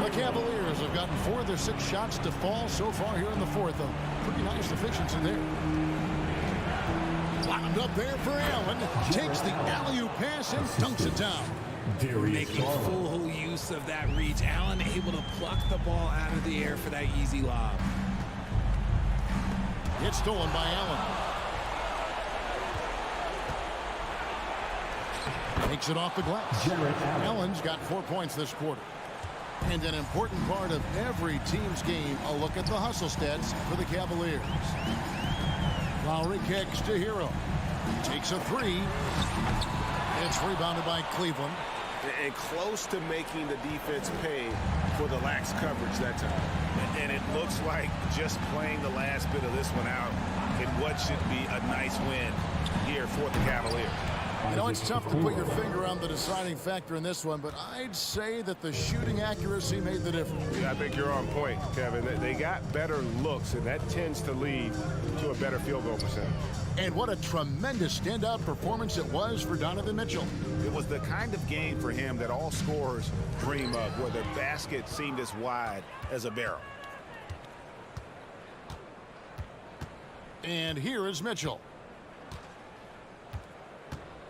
[SPEAKER 1] The Cavaliers have gotten 4 of their 6 shots to fall so far here in the fourth. A pretty nice efficiency there. Wound up there for Allen. Takes the alley-oop pass and dunks it down.
[SPEAKER 11] Making full use of that reach. Allen able to pluck the ball out of the air for that easy lob.
[SPEAKER 1] It's stolen by Allen. Takes it off the glass. Allen's got 4 points this quarter. And an important part of every team's game, a look at the hustle stats for the Cavaliers. Lowry kicks to Hero. Takes a 3. It's rebounded by Cleveland.
[SPEAKER 6] And close to making the defense pay for the lax coverage that time. And it looks like just playing the last bit of this one out in what should be a nice win here for the Cavaliers.
[SPEAKER 1] You know, it's tough to put your finger on the deciding factor in this one, but I'd say that the shooting accuracy made the difference.
[SPEAKER 5] Yeah, I think you're on point, Kevin. They got better looks, and that tends to lead to a better field goal percentage.
[SPEAKER 1] And what a tremendous standout performance it was for Donovan Mitchell.
[SPEAKER 6] It was the kind of game for him that all scorers dream of, where the basket seemed as wide as a barrel.
[SPEAKER 1] And here is Mitchell.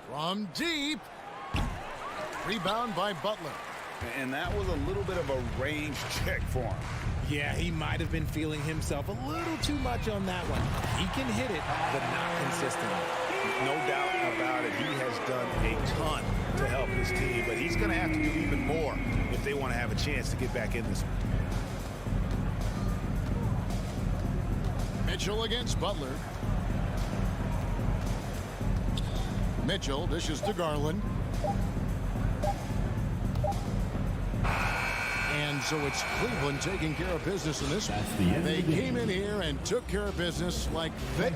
[SPEAKER 1] From deep. Rebound by Butler.
[SPEAKER 6] And that was a little bit of a range check for him.
[SPEAKER 11] Yeah, he might have been feeling himself a little too much on that one. He can hit it, but not consistently.
[SPEAKER 6] No doubt about it. He has done a ton to help his team, but he's going to have to do even more if they want to have a chance to get back in this one.
[SPEAKER 1] Mitchell against Butler. Mitchell dishes to Garland. And so it's Cleveland taking care of business in this one. They came in here and took care of business like they...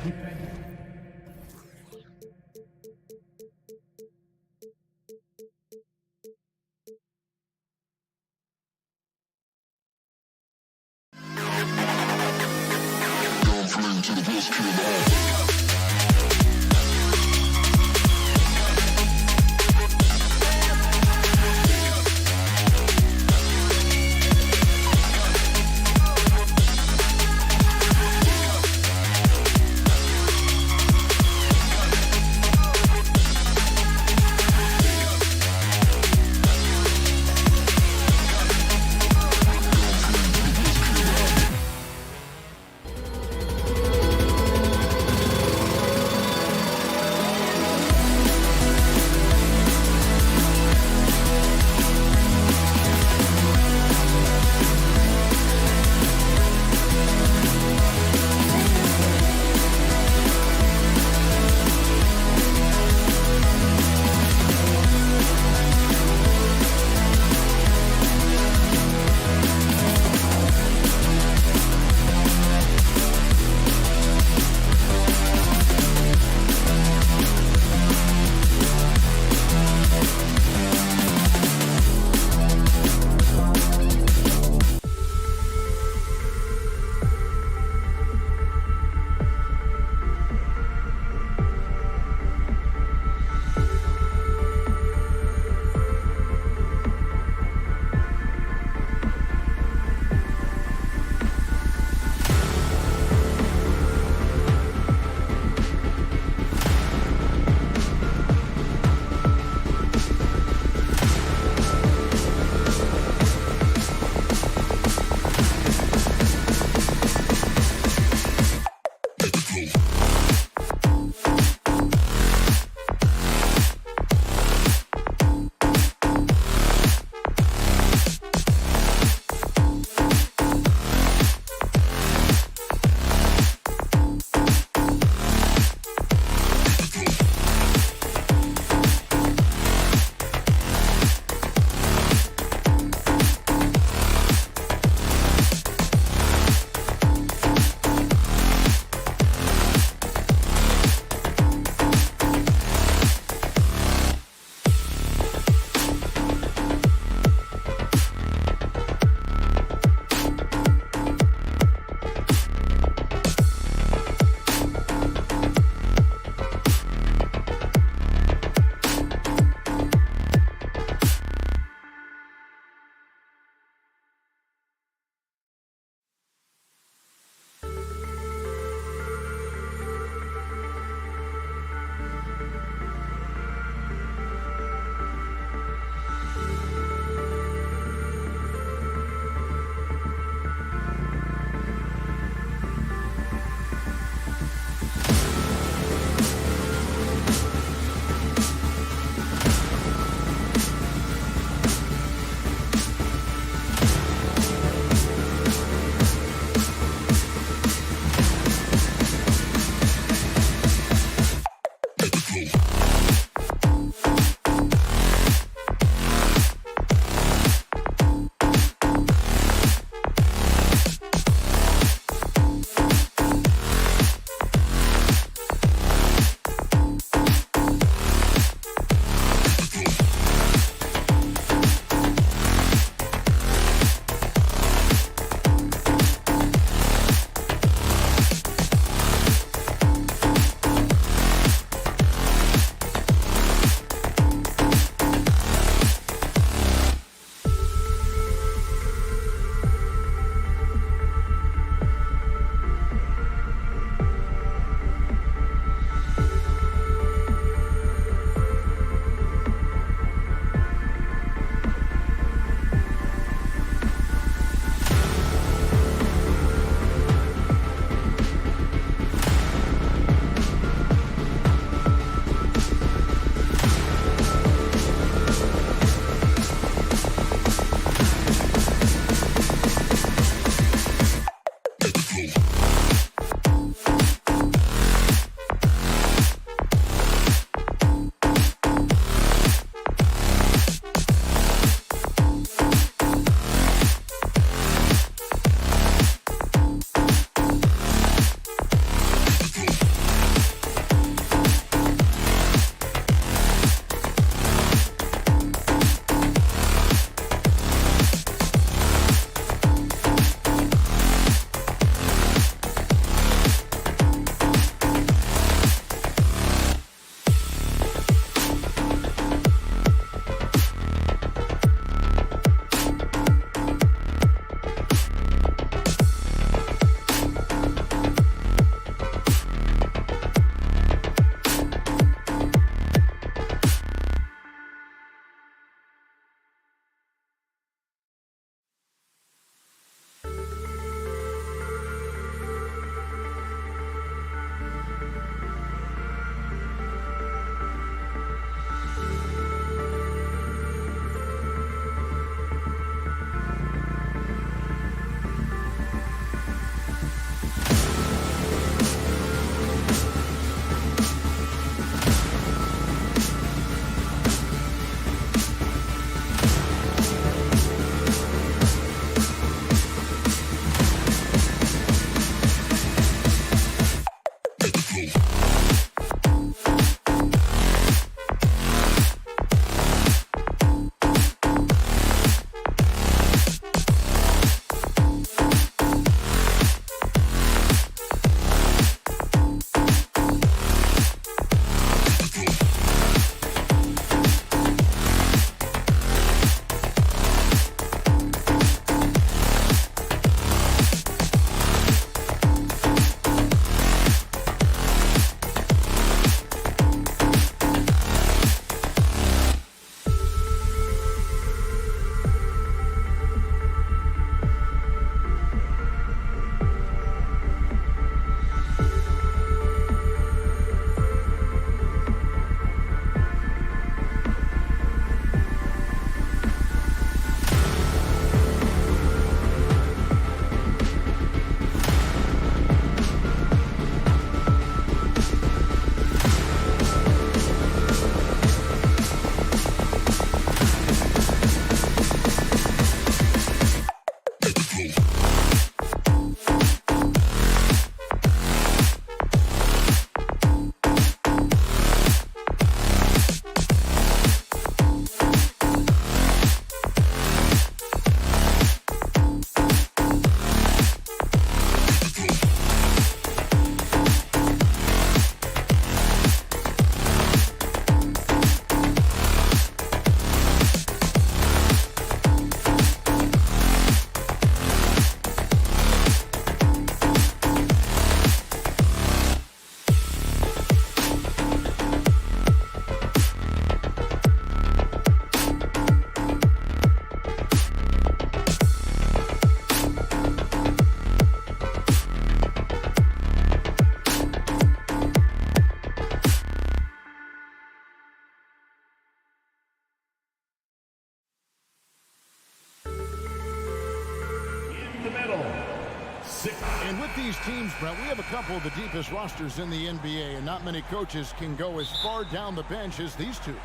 [SPEAKER 1] these teams, Brett, we have a couple of the deepest rosters in the NBA, and not many coaches can go as far down the bench as these two.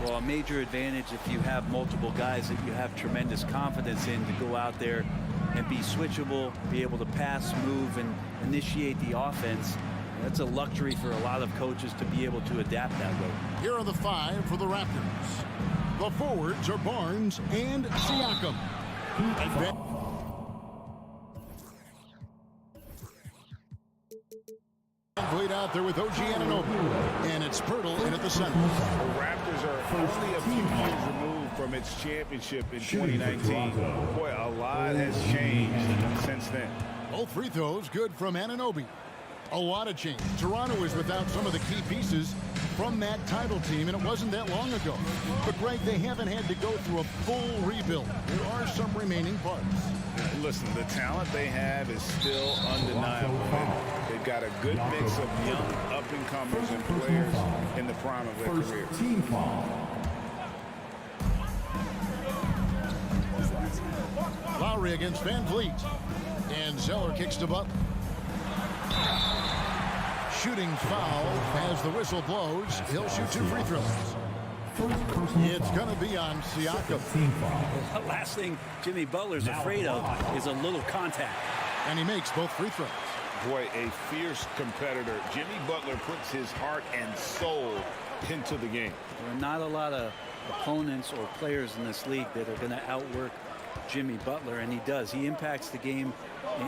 [SPEAKER 13] Well, a major advantage if you have multiple guys that you have tremendous confidence in to go out there and be switchable, be able to pass, move, and initiate the offense. That's a luxury for a lot of coaches to be able to adapt that way.
[SPEAKER 1] Here are the 5 for the Raptors. The forwards are Barnes and Siakam. Lead out there with OG Anunoby, and it's Pirtle in at the center.
[SPEAKER 5] The Raptors are only a few years removed from its championship in 2019. Boy, a lot has changed since then.
[SPEAKER 1] Both free throws good from Anunoby. A lot of change. Toronto is without some of the key pieces from that title team, and it wasn't that long ago. But, Greg, they haven't had to go through a full rebuild. There are some remaining parts.
[SPEAKER 5] Listen, the talent they have is still undeniable. They've got a good mix of young up-and-comers and players in the prime of their career.
[SPEAKER 4] Team foul.
[SPEAKER 1] Lowry against Van Vliet. And Zeller kicks to Butler. Shooting foul as the whistle blows. He'll shoot 2 free throws. It's going to be on Siakam.
[SPEAKER 13] The last thing Jimmy Butler's afraid of is a little contact.
[SPEAKER 1] And he makes both free throws.
[SPEAKER 5] Boy, a fierce competitor. Jimmy Butler puts his heart and soul into the game.
[SPEAKER 13] There are not a lot of opponents or players in this league that are going to outwork Jimmy Butler, and he does. He impacts the game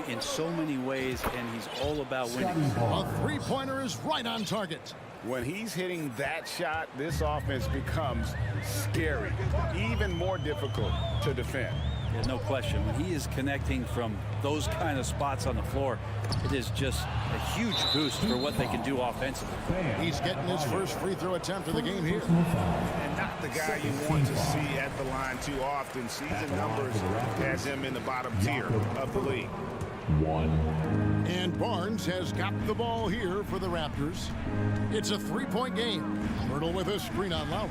[SPEAKER 13] in so many ways, and he's all about winning.
[SPEAKER 1] A three-pointer is right on target.
[SPEAKER 5] When he's hitting that shot, this offense becomes scary, even more difficult to defend.
[SPEAKER 13] Yeah, no question. When he is connecting from those kind of spots on the floor, it is just a huge boost for what they can do offensively.
[SPEAKER 1] He's getting his first free throw attempt of the game here.
[SPEAKER 5] And not the guy you want to see at the line too often. Season numbers has him in the bottom tier of the league.
[SPEAKER 1] And Barnes has got the ball here for the Raptors. It's a 3-point game. Pirtle with a screen on Lowry.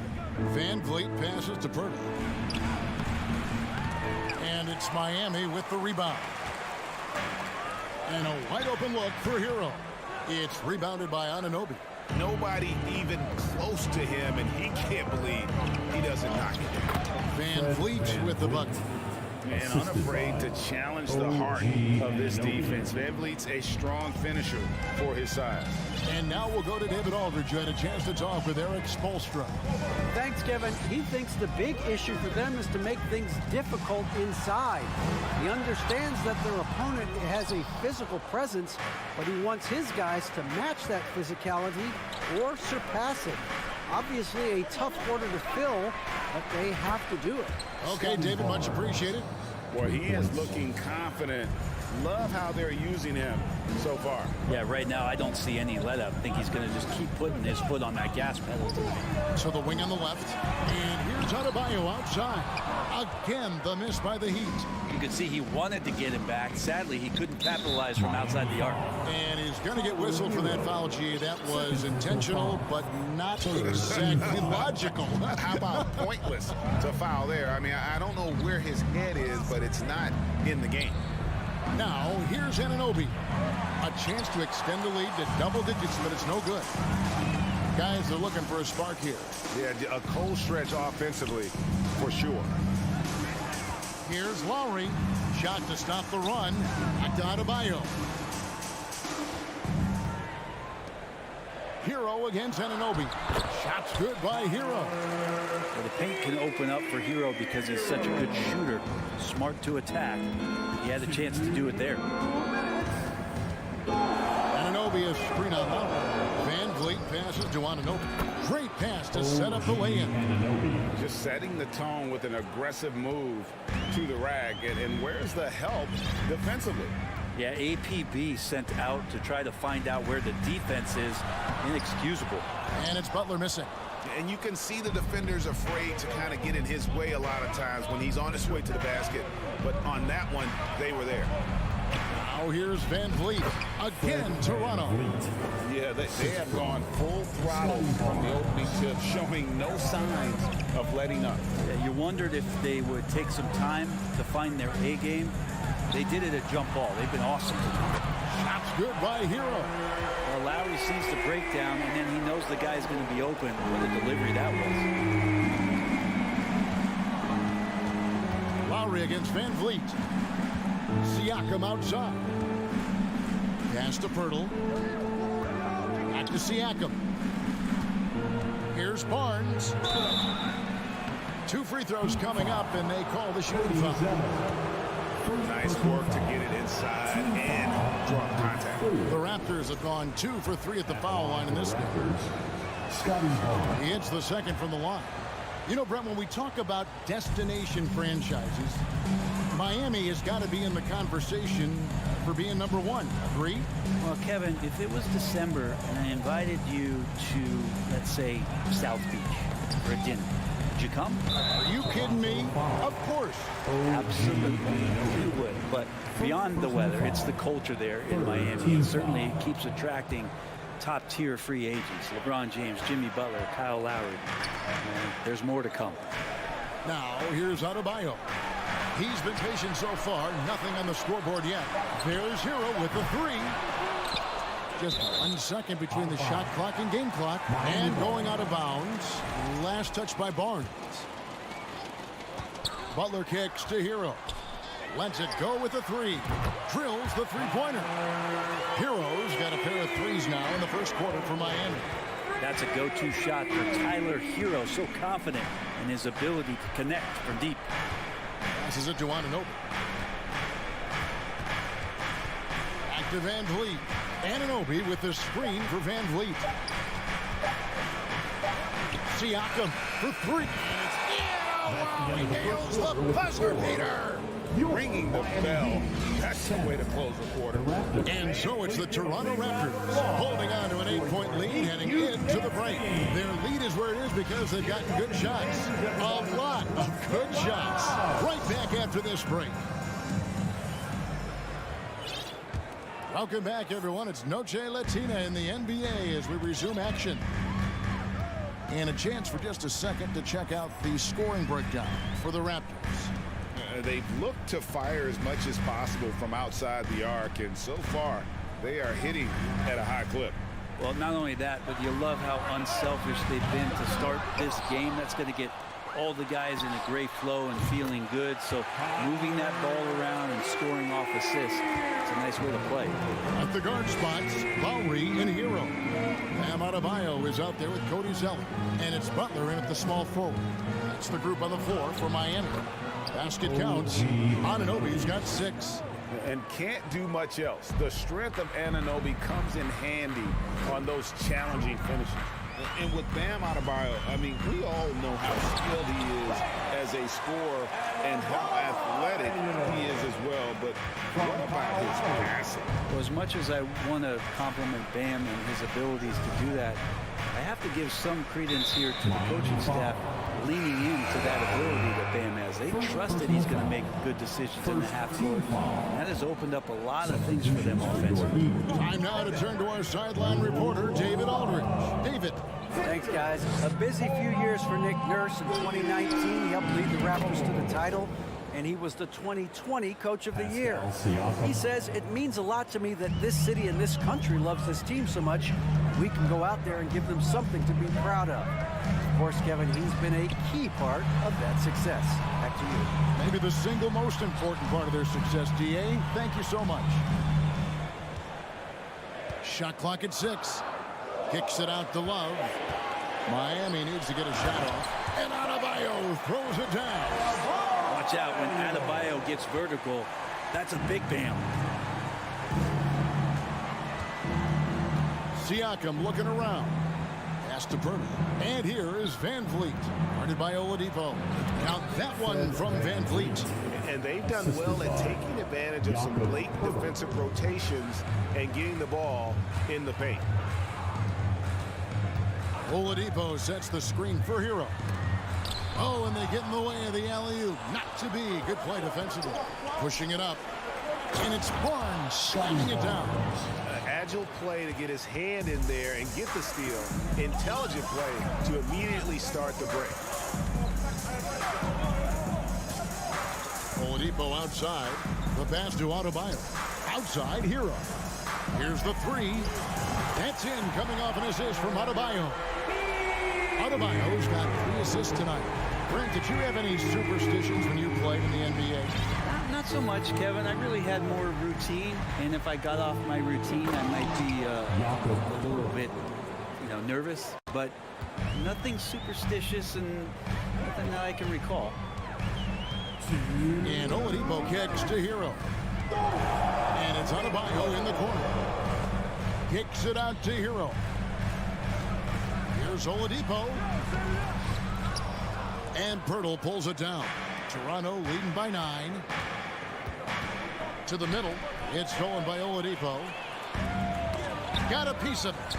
[SPEAKER 1] Van Vliet passes to Pirtle. And it's Miami with the rebound. And a wide open look for Hero. It's rebounded by Anunoby.
[SPEAKER 5] Nobody even close to him, and he can't believe he doesn't knock it.
[SPEAKER 1] Van Vliet with the bucket.
[SPEAKER 5] And unafraid to challenge the heart of this defense. Van Vliet's a strong finisher for his size.
[SPEAKER 1] And now we'll go to David Aldridge, who had a chance to talk with Eric Spoelstra.
[SPEAKER 7] Thanks, Kevin. He thinks the big issue for them is to make things difficult inside. He understands that their opponent has a physical presence, but he wants his guys to match that physicality or surpass it. Obviously a tough order to fill, but they have to do it.
[SPEAKER 1] Okay, David, much appreciated.
[SPEAKER 5] Boy, he is looking confident. Love how they're using him so far.
[SPEAKER 13] Yeah, right now I don't see any let up. I think he's going to just keep putting his foot on that gas pedal.
[SPEAKER 1] So the wing on the left. And here's Adebayo outside. Again, the miss by the Heat.
[SPEAKER 13] You could see he wanted to get him back. Sadly, he couldn't capitalize from outside the arc.
[SPEAKER 1] And he's going to get whistled for that foul, G. That was intentional, but not exactly logical.
[SPEAKER 5] How about pointless to foul there? I mean, I don't know where his head is, but it's not in the game.
[SPEAKER 1] Now, here's Anunoby. A chance to extend the lead to double digits, but it's no good. Guys are looking for a spark here.
[SPEAKER 5] Yeah, a cold stretch offensively, for sure.
[SPEAKER 1] Here's Lowry. Shot to stop the run. Back to Adebayo. Hero against Anunoby. Shot's good by Hero.
[SPEAKER 13] Well, the paint can open up for Hero because he's such a good shooter. Smart to attack. He had a chance to do it there.
[SPEAKER 1] Anunoby is screen on Lowry. Van Vliet passes to Anunoby. Great pass to set up the lay-in.
[SPEAKER 5] Just setting the tone with an aggressive move to the rag. And where's the help defensively?
[SPEAKER 13] Yeah, APB sent out to try to find out where the defense is. Inexcusable.
[SPEAKER 1] And it's Butler missing.
[SPEAKER 5] And you can see the defenders afraid to kind of get in his way a lot of times when he's on his way to the basket. But on that one, they were there.
[SPEAKER 1] Now here's Van Vliet. Again, Toronto.
[SPEAKER 5] Yeah, they have gone full throttle from the opening tip, showing no signs of letting up.
[SPEAKER 13] Yeah, you wondered if they would take some time to find their A game. They did it at jump ball. They've been awesome.
[SPEAKER 1] That's good by Hero.
[SPEAKER 13] Well, Lowry sees the breakdown, and then he knows the guy's going to be open. What a delivery that was.
[SPEAKER 1] Lowry against Van Vliet. Siakam outside. Pass to Pirtle. Back to Siakam. Here's Barnes. 2 free throws coming up, and they call the shooting foul.
[SPEAKER 6] Nice work to get it inside and draw contact.
[SPEAKER 1] The Raptors have gone 2 for 3 at the foul line in this game. He hits the second from the line. You know, Brent, when we talk about destination franchises, Miami has got to be in the conversation for being number 1. Agree?
[SPEAKER 13] Well, Kevin, if it was December and I invited you to, let's say, South Beach for a dinner, would you come?
[SPEAKER 1] Are you kidding me? Of course.
[SPEAKER 13] Absolutely, you would. But beyond the weather, it's the culture there in Miami. And certainly it keeps attracting top-tier free agents. LeBron James, Jimmy Butler, Kyle Lowry. And there's more to come.
[SPEAKER 1] Now, here's Adebayo. He's been patient so far. Nothing on the scoreboard yet. There's Hero with the 3. Just 1 second between the shot clock and game clock. And going out of bounds. Last touch by Barnes. Butler kicks to Hero. Lets it go with the 3. Drills the three-pointer. Hero's got a pair of 3s now in the first quarter for Miami.
[SPEAKER 13] That's a go-to shot for Tyler Hero. So confident in his ability to connect from deep.
[SPEAKER 1] Passes it to Anunoby. Back to Van Vliet. Anunoby with the screen for Van Vliet. Siakam for 3. Wow, he nails the buzzer beater.
[SPEAKER 3] Ringing the bell. That's the way to close the quarter.
[SPEAKER 1] And so it's the Toronto Raptors holding on to an 8-point lead heading into the break. Their lead is where it is because they've gotten good shots. A lot of good shots. Right back after this break. Welcome back, everyone. It's Noche Latina in the NBA as we resume action. And a chance for just a second to check out the scoring breakdown for the Raptors.
[SPEAKER 3] They've looked to fire as much as possible from outside the arc, and so far they are hitting at a high clip.
[SPEAKER 13] Well, not only that, but you love how unselfish they've been to start this game. That's going to get all the guys in a great flow and feeling good. So moving that ball around and scoring off assists, it's a nice way to play.
[SPEAKER 1] At the guard spots, Lowry and Hero. Bam Adebayo is out there with Cody Zeller. And it's Butler in at the small forward. That's the group on the floor for Miami. Basket counts. Anunoby's got 6.
[SPEAKER 3] And can't do much else. The strength of Anunoby comes in handy on those challenging finishes. And with Bam Adebayo, I mean, we all know how skilled he is as a scorer and how athletic he is as well. But what about his passing?
[SPEAKER 13] Well, as much as I want to compliment Bam and his abilities to do that, I have to give some credence here to the coaching staff leaning into that ability that Bam has. They trust that he's going to make good decisions in the half court. That has opened up a lot of things for them offensively.
[SPEAKER 1] Time now to turn to our sideline reporter, David Aldridge. David.
[SPEAKER 7] Thanks, guys. A busy few years for Nick Nurse. In 2019, he helped lead the Raptors to the title, and he was the 2020 Coach of the Year. He says, it means a lot to me that this city and this country loves this team so much. We can go out there and give them something to be proud of. Of course, Kevin, he's been a key part of that success. Back to you.
[SPEAKER 1] Maybe the single most important part of their success, DA. Thank you so much. Shot clock at 6. Kicks it out to Love. Miami needs to get a shot off. And Adebayo throws it down.
[SPEAKER 13] Watch out when Adebayo gets vertical. That's a big Bam.
[SPEAKER 1] Siakam looking around. Pass to Pirtle. And here is Van Vliet. Guarded by Oladipo. Count that one from Van Vliet.
[SPEAKER 6] And they've done well at taking advantage of some late defensive rotations and getting the ball in the paint.
[SPEAKER 1] Oladipo sets the screen for Hero. Oh, and they get in the way of the alley-oop. Not to be. Good play defensively. Pushing it up. And it's Barnes slamming it down.
[SPEAKER 6] Agile play to get his hand in there and get the steal. Intelligent play to immediately start the break.
[SPEAKER 1] Oladipo outside. The pass to Adebayo. Outside, Hero. Here's the three. That's in, coming off an assist from Adebayo. Adebayo's got 3 assists tonight. Brent, did you have any superstitions when you played in the NBA?
[SPEAKER 13] Not so much, Kevin. I really had more routine, and if I got off my routine, I might be a little bit, nervous. But nothing superstitious and nothing that I can recall.
[SPEAKER 1] And Oladipo kicks to Hero. And it's Adebayo in the corner. Kicks it out to Hero. Here's Oladipo. And Pirtle pulls it down. Toronto leading by 9. To the middle. It's stolen by Oladipo. Got a piece of it.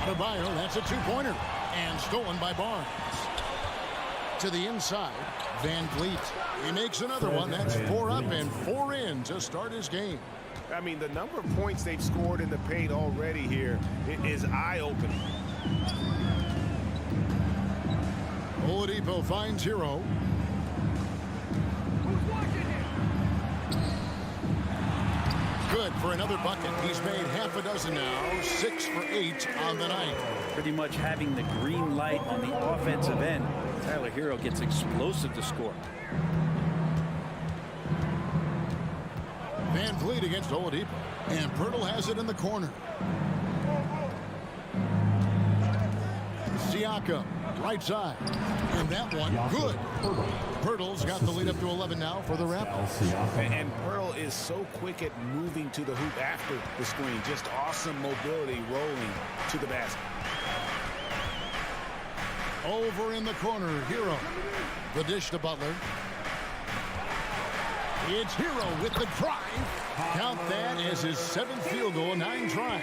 [SPEAKER 1] Adebayo, that's a 2-pointer. And stolen by Barnes. To the inside. Van Vliet. He makes another one. That's 4 up and 4 in to start his game.
[SPEAKER 6] I mean, the number of points they've scored in the paint already here is eye-opening.
[SPEAKER 1] Oladipo finds Hero. Good for another bucket. He's made half a dozen now. 6 for 8 on the night.
[SPEAKER 13] Pretty much having the green light on the offensive end. Tyler Hero gets explosive to score.
[SPEAKER 1] Van Vliet against Oladipo. And Pirtle has it in the corner. Siakam, right side. And that one, good. Pirtle's got the lead up to 11 now for the Raptors.
[SPEAKER 6] And Pirtle is so quick at moving to the hoop after the screen. Just awesome mobility rolling to the basket.
[SPEAKER 1] Over in the corner, Hero. The dish to Butler. It's Hero with the drive. Count that as his 7th field goal in 9 tries.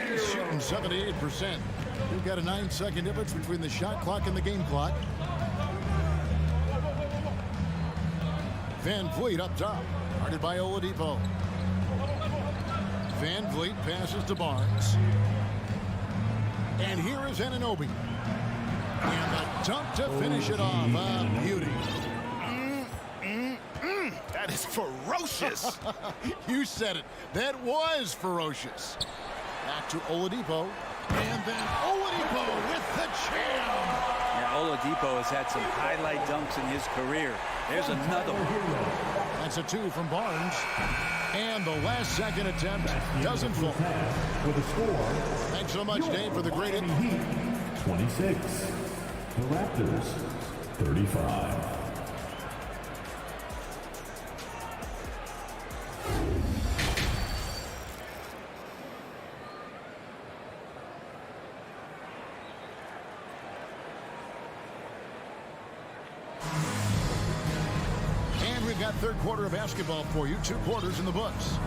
[SPEAKER 1] He's shooting 78%. We've got a 9-second difference between the shot clock and the game clock. Van Vliet up top. Guarded by Oladipo. Van Vliet passes to Barnes. And here is Anunoby. And the dunk to finish it off. A beauty.
[SPEAKER 6] That is ferocious.
[SPEAKER 1] You said it. That was ferocious. Back to Oladipo. And then Oladipo with the jam.
[SPEAKER 13] Yeah, Oladipo has had some highlight dunks in his career. There's another one.
[SPEAKER 1] That's a 2 from Barnes. And the last second attempt doesn't fall.
[SPEAKER 4] With a score.
[SPEAKER 1] Thanks so much, Dave, for the great input.
[SPEAKER 4] 26. The Raptors, 35.
[SPEAKER 1] And we've got third quarter of basketball for you. 2 quarters in the books.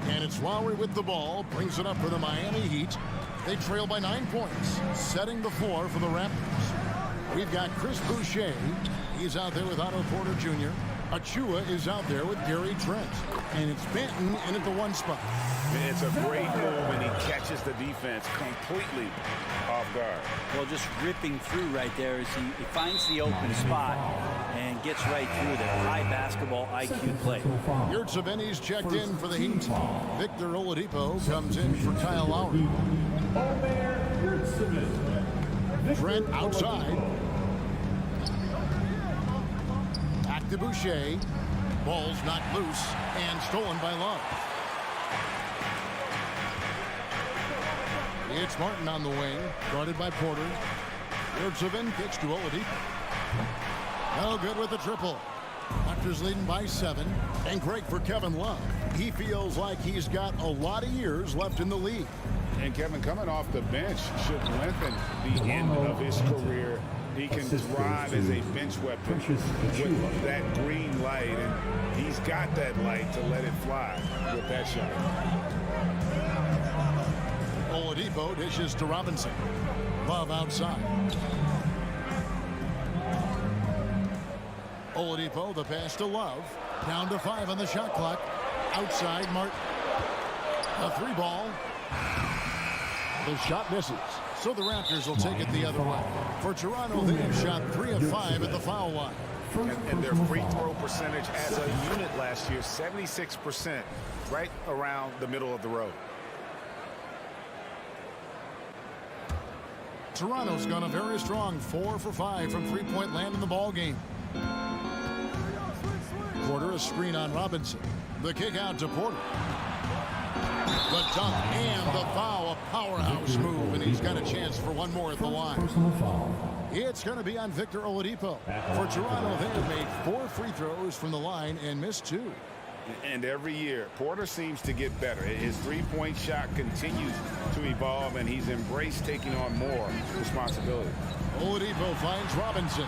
[SPEAKER 1] And it's Lowry with the ball. Brings it up for the Miami Heat. They trail by 9 points. Setting the floor for the Raptors. We've got Chris Boucher. He's out there with Otto Porter Jr. Achua is out there with Gary Trent. And it's Benton in at the 1 spot.
[SPEAKER 6] It's a great move, and he catches the defense completely off guard.
[SPEAKER 13] Well, just ripping through right there as he finds the open spot and gets right through there. High basketball IQ play.
[SPEAKER 1] Yurtseveni's checked in for the Heat. Victor Oladipo comes in for Kyle Lowry. Trent outside. Back to Boucher. Ball's knocked loose and stolen by Love. It's Martin on the wing, guarded by Porter. Yurtseven kicks to Oladipo. No good with the triple. Raptors leading by 7. And great for Kevin Love. He feels like he's got a lot of years left in the league.
[SPEAKER 5] And Kevin, coming off the bench, should lengthen the end of his career. He can thrive as a bench weapon with that green light, and he's got that light to let it fly with that shot.
[SPEAKER 1] Oladipo dishes to Robinson. Love outside. Oladipo, the pass to Love. Down to 5 on the shot clock. Outside, Martin. A 3 ball. The shot misses. So the Raptors will take it the other way. For Toronto, they have shot 3 of 5 at the foul line.
[SPEAKER 6] And their free throw percentage as a unit last year, 76%, right around the middle of the road.
[SPEAKER 1] Toronto's gone a very strong 4 for 5 from three-point land in the ball game. Porter, a screen on Robinson. The kick out to Porter. The dunk and the foul, a powerhouse move, and he's got a chance for one more at the line. It's going to be on Victor Oladipo. For Toronto, they have made 4 free throws from the line and missed 2.
[SPEAKER 6] And every year, Porter seems to get better. His three-point shot continues to evolve, and he's embraced taking on more responsibility.
[SPEAKER 1] Oladipo finds Robinson.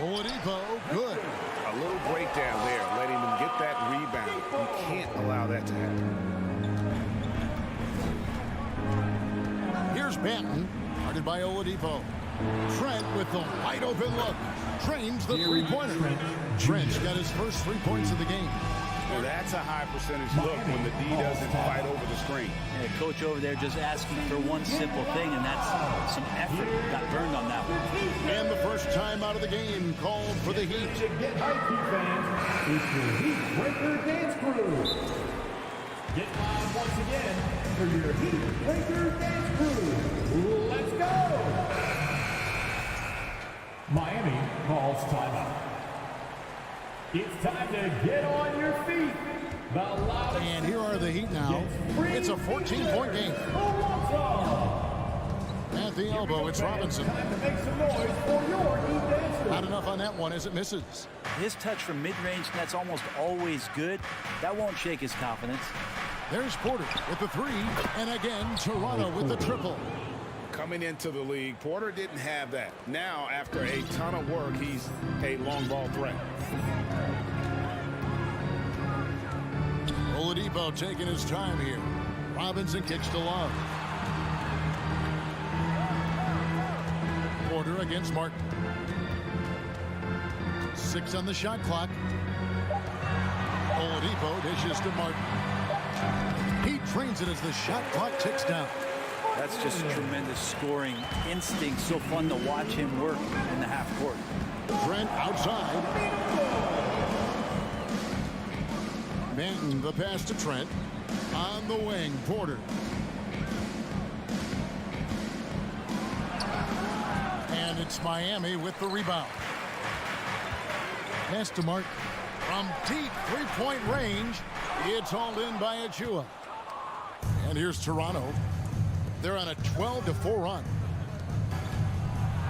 [SPEAKER 1] Oladipo, good.
[SPEAKER 6] A little breakdown there, letting them get that rebound. You can't allow that to happen.
[SPEAKER 1] Here's Banton, guarded by Oladipo. Trent with the wide open look. Trains the three-pointer. Trent's got his first 3 points of the game.
[SPEAKER 6] Well, that's a high percentage look when the D doesn't fight over the screen.
[SPEAKER 13] And the coach over there just asking for one simple thing, and that's some effort. Got burned on that one.
[SPEAKER 1] And the first time out of the game called for the Heat.
[SPEAKER 4] Get hyped, Heat fans. It's the Heat Breaker Dance Crew. Get live once again for your Heat Breaker Dance Crew. Let's go! Miami calls timeout. It's time to get on your feet.
[SPEAKER 1] And here are the Heat now. It's a 14-point game. At the elbow, it's Robinson. Not enough on that one as it misses.
[SPEAKER 13] His touch from mid-range, that's almost always good. That won't shake his confidence.
[SPEAKER 1] There's Porter with the 3, and again, Toronto with the triple.
[SPEAKER 6] Coming into the league, Porter didn't have that. Now, after a ton of work, he's a long ball threat.
[SPEAKER 1] Oladipo taking his time here. Robinson kicks to Love. Porter against Martin. 6 on the shot clock. Oladipo dishes to Martin. He trains it as the shot clock ticks down.
[SPEAKER 13] That's just tremendous scoring instinct. So fun to watch him work in the half court.
[SPEAKER 1] Trent outside. Banton, the pass to Trent. On the wing, Porter. And it's Miami with the rebound. Pass to Martin. From deep three-point range, it's hauled in by Achua. And here's Toronto. They're on a 12-4 run.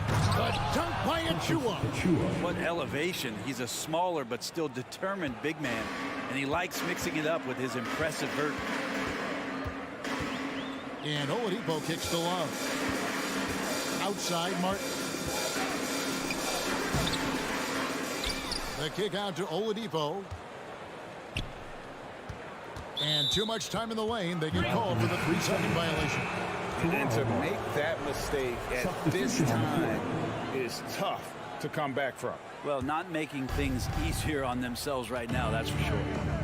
[SPEAKER 1] A dunk by Achua.
[SPEAKER 13] What elevation. He's a smaller but still determined big man. And he likes mixing it up with his impressive vert.
[SPEAKER 1] And Oladipo kicks to Love. Outside, Martin. The kick out to Oladipo. And too much time in the lane. They get called for the 3-second violation.
[SPEAKER 6] And to make that mistake at this time is tough to come back from.
[SPEAKER 13] Well, not making things easier on themselves right now, that's for sure.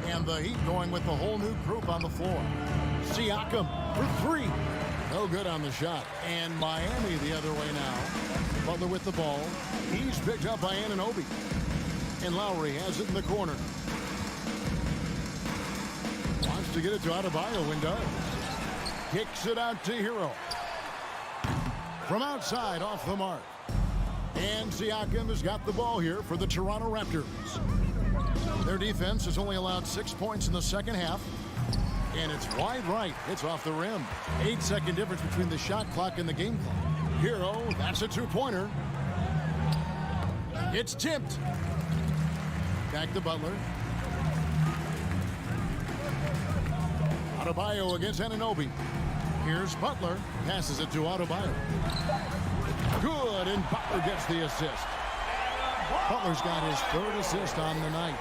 [SPEAKER 1] And the Heat going with the whole new group on the floor. Siakam for 3. No good on the shot. And Miami the other way now. Butler with the ball. He's picked up by Anunoby. And Lowry has it in the corner. Wants to get it to Adebayo and does. Kicks it out to Hero. From outside, off the mark. And Siakam has got the ball here for the Toronto Raptors. Their defense has only allowed 6 points in the second half. And it's wide right. It's off the rim. 8-second difference between the shot clock and the game clock. Hero, that's a 2-pointer. It's tipped. Back to Butler. Adebayo against Anunoby. Here's Butler. Passes it to Adebayo. Good, and Butler gets the assist. Butler's got his 3rd assist on the night.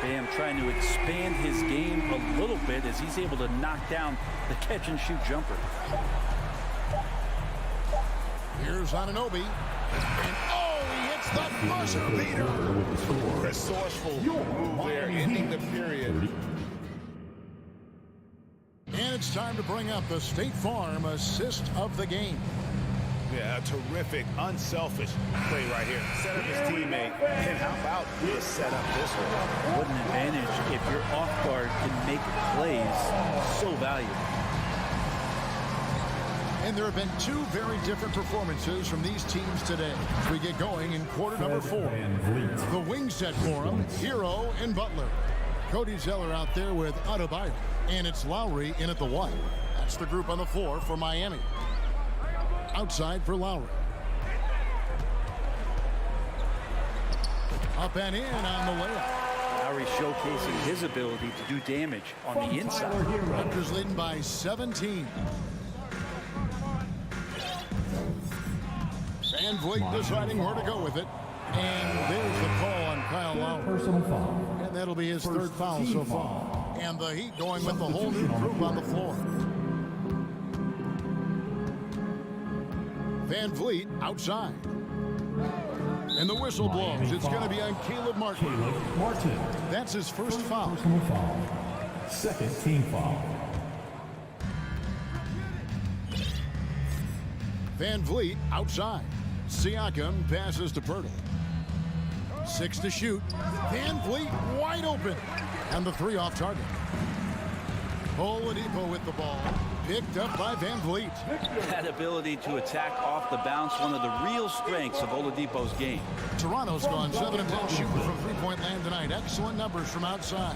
[SPEAKER 13] Bam trying to expand his game a little bit as he's able to knock down the catch-and-shoot jumper.
[SPEAKER 1] Here's Anunoby. And he hits the buzzer beater.
[SPEAKER 6] Resourceful move there, ending the period.
[SPEAKER 1] And it's time to bring up the State Farm assist of the game.
[SPEAKER 6] Yeah, a terrific, unselfish play right here. Set up his teammate, and how about this set up this one?
[SPEAKER 13] What an advantage if your off guard can make plays so valuable.
[SPEAKER 1] And there have been two very different performances from these teams today. As we get going in quarter number 4. The wing set for them, Hero and Butler. Cody Zeller out there with Adebayo. And it's Lowry in at the 1. That's the group on the floor for Miami. Outside for Lowry. Up and in on the layup.
[SPEAKER 13] Lowry showcasing his ability to do damage on the inside.
[SPEAKER 1] Raptors leading by 17. Van Vliet deciding where to go with it. And there's the call on Kyle Lowry.
[SPEAKER 4] Personal foul.
[SPEAKER 1] And that'll be his third foul so far. And the Heat going with the whole new group on the floor. Van Vliet outside. And the whistle blows. It's going to be on Caleb Martin. That's his first foul.
[SPEAKER 4] Personal foul. Second team foul.
[SPEAKER 1] Van Vliet outside. Siakam passes to Pirtle. 6 to shoot. Van Vliet wide open. And the 3 off target. Oladipo with the ball. Picked up by Van Vliet.
[SPEAKER 13] That ability to attack off the bounce, one of the real strengths of Oladipo's game.
[SPEAKER 1] Toronto's gone 7 of 10 shooting from three-point land tonight. Excellent numbers from outside.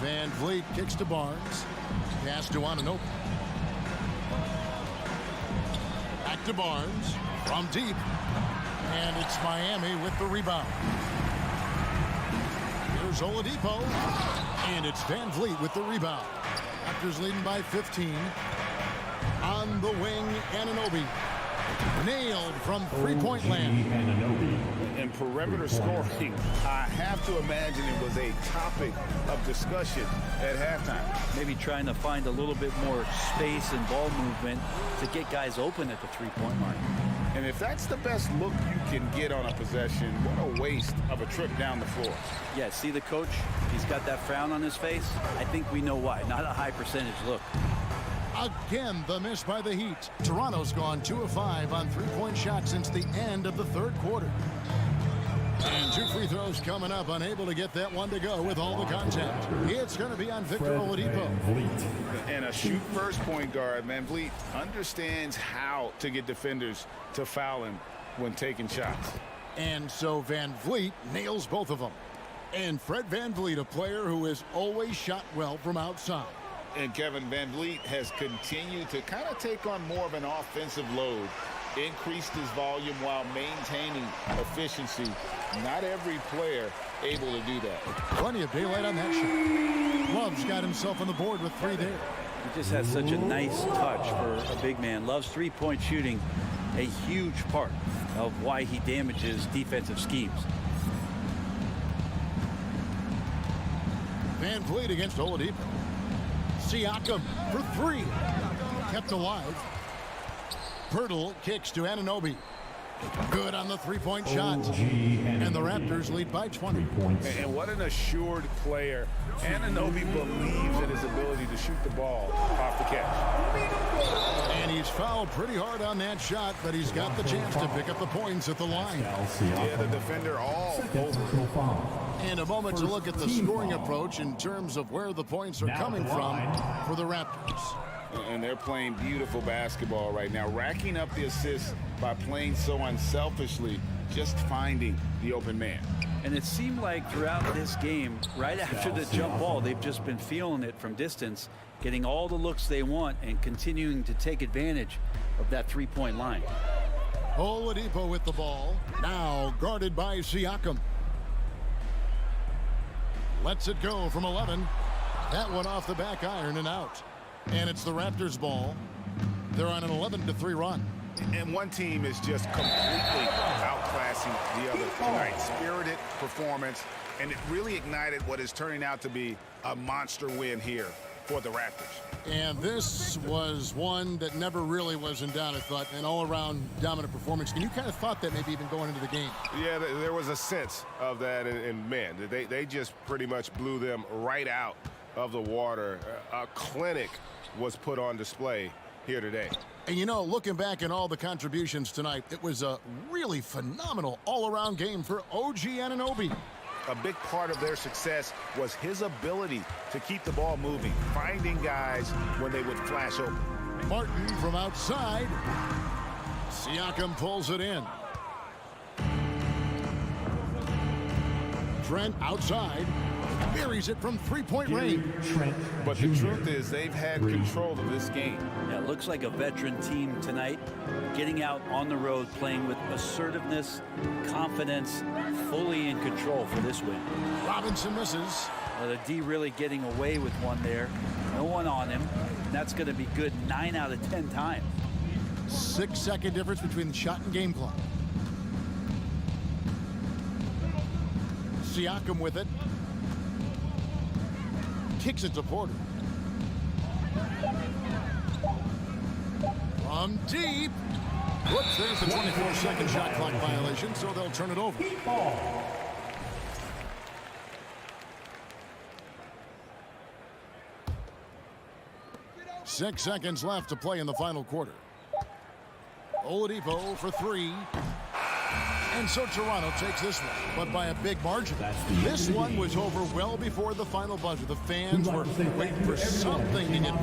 [SPEAKER 1] Van Vliet kicks to Barnes. Pass to Anunoby. Back to Barnes from deep. And it's Miami with the rebound. Here's Oladipo. And it's Van Vliet with the rebound. Raptors leading by 15. On the wing, Anunoby. Nailed from three-point land.
[SPEAKER 6] And perimeter scoring, I have to imagine it was a topic of discussion at halftime.
[SPEAKER 13] Maybe trying to find a little bit more space and ball movement to get guys open at the three-point line.
[SPEAKER 6] And if that's the best look you can get on a possession, what a waste of a trip down the floor.
[SPEAKER 13] Yeah, see the coach? He's got that frown on his face. I think we know why. Not a high percentage look.
[SPEAKER 1] Again, the miss by the Heat. Toronto's gone 2 of 5 on three-point shots since the end of the third quarter. And 2 free throws coming up, unable to get that one to go with all the contact. It's going to be on Victor Oladipo.
[SPEAKER 6] And a shoot-first point guard, Van Vliet understands how to get defenders to foul him when taking shots.
[SPEAKER 1] And so Van Vliet nails both of them. And Fred Van Vliet, a player who has always shot well from outside.
[SPEAKER 3] And Kevin, Van Vliet has continued to kind of take on more of an offensive load, increased his volume while maintaining efficiency. Not every player able to do that.
[SPEAKER 1] Plenty of daylight on that shot. Love's got himself on the board with 3 there.
[SPEAKER 13] He just has such a nice touch for a big man. Loves three-point shooting, a huge part of why he damages defensive schemes.
[SPEAKER 1] Van Vliet against Oladipo. Siakam for 3. Kept alive. Pirtle kicks to Anunoby. Good on the three-point shot. And the Raptors lead by 20.
[SPEAKER 6] And what an assured player. Anunoby believes in his ability to shoot the ball off the catch.
[SPEAKER 1] And he's fouled pretty hard on that shot, but he's got the chance to pick up the points at the line.
[SPEAKER 6] Yeah, the defender all over.
[SPEAKER 1] And a moment to look at the scoring approach in terms of where the points are coming from for the Raptors.
[SPEAKER 3] And they're playing beautiful basketball right now, racking up the assists by playing so unselfishly, just finding the open man.
[SPEAKER 13] And it seemed like throughout this game, right after the jump ball, they've just been feeling it from distance, getting all the looks they want and continuing to take advantage of that three-point line.
[SPEAKER 1] Oladipo with the ball, now guarded by Siakam. Lets it go from 11. That one off the back iron and out. And it's the Raptors' ball. They're on an 11-3 run.
[SPEAKER 6] And one team is just completely outclassing the other tonight. Spirited performance, and it really ignited what is turning out to be a monster win here for the Raptors.
[SPEAKER 1] And this was one that never really was in doubt, I thought, an all-around dominant performance. And you kind of thought that maybe even going into the game.
[SPEAKER 6] Yeah, there was a sense of that, and man, they just pretty much blew them right out of the water. A clinic was put on display here today.
[SPEAKER 1] And you know, looking back at all the contributions tonight, it was a really phenomenal all-around game for OG Anunoby.
[SPEAKER 6] A big part of their success was his ability to keep the ball moving, finding guys when they would flash open.
[SPEAKER 1] Martin from outside. Siakam pulls it in. Trent outside. Buries it from three-point range.
[SPEAKER 3] But the truth is they've had control of this game.
[SPEAKER 13] Yeah, it looks like a veteran team tonight, getting out on the road, playing with assertiveness, confidence, fully in control for this win.
[SPEAKER 1] Robinson misses.
[SPEAKER 13] The D really getting away with one there. No one on him. And that's going to be good 9 out of 10 times.
[SPEAKER 1] 6-second difference between the shot and game clock. Siakam with it. Kicks it to Porter. From deep. Whoops, there's the 24-second shot clock violation, so they'll turn it over. 6 seconds left to play in the final quarter. Oladipo for three. And so Toronto takes this one, but by a big margin. This one was over well before the final buzzer. The fans were waiting for something to get.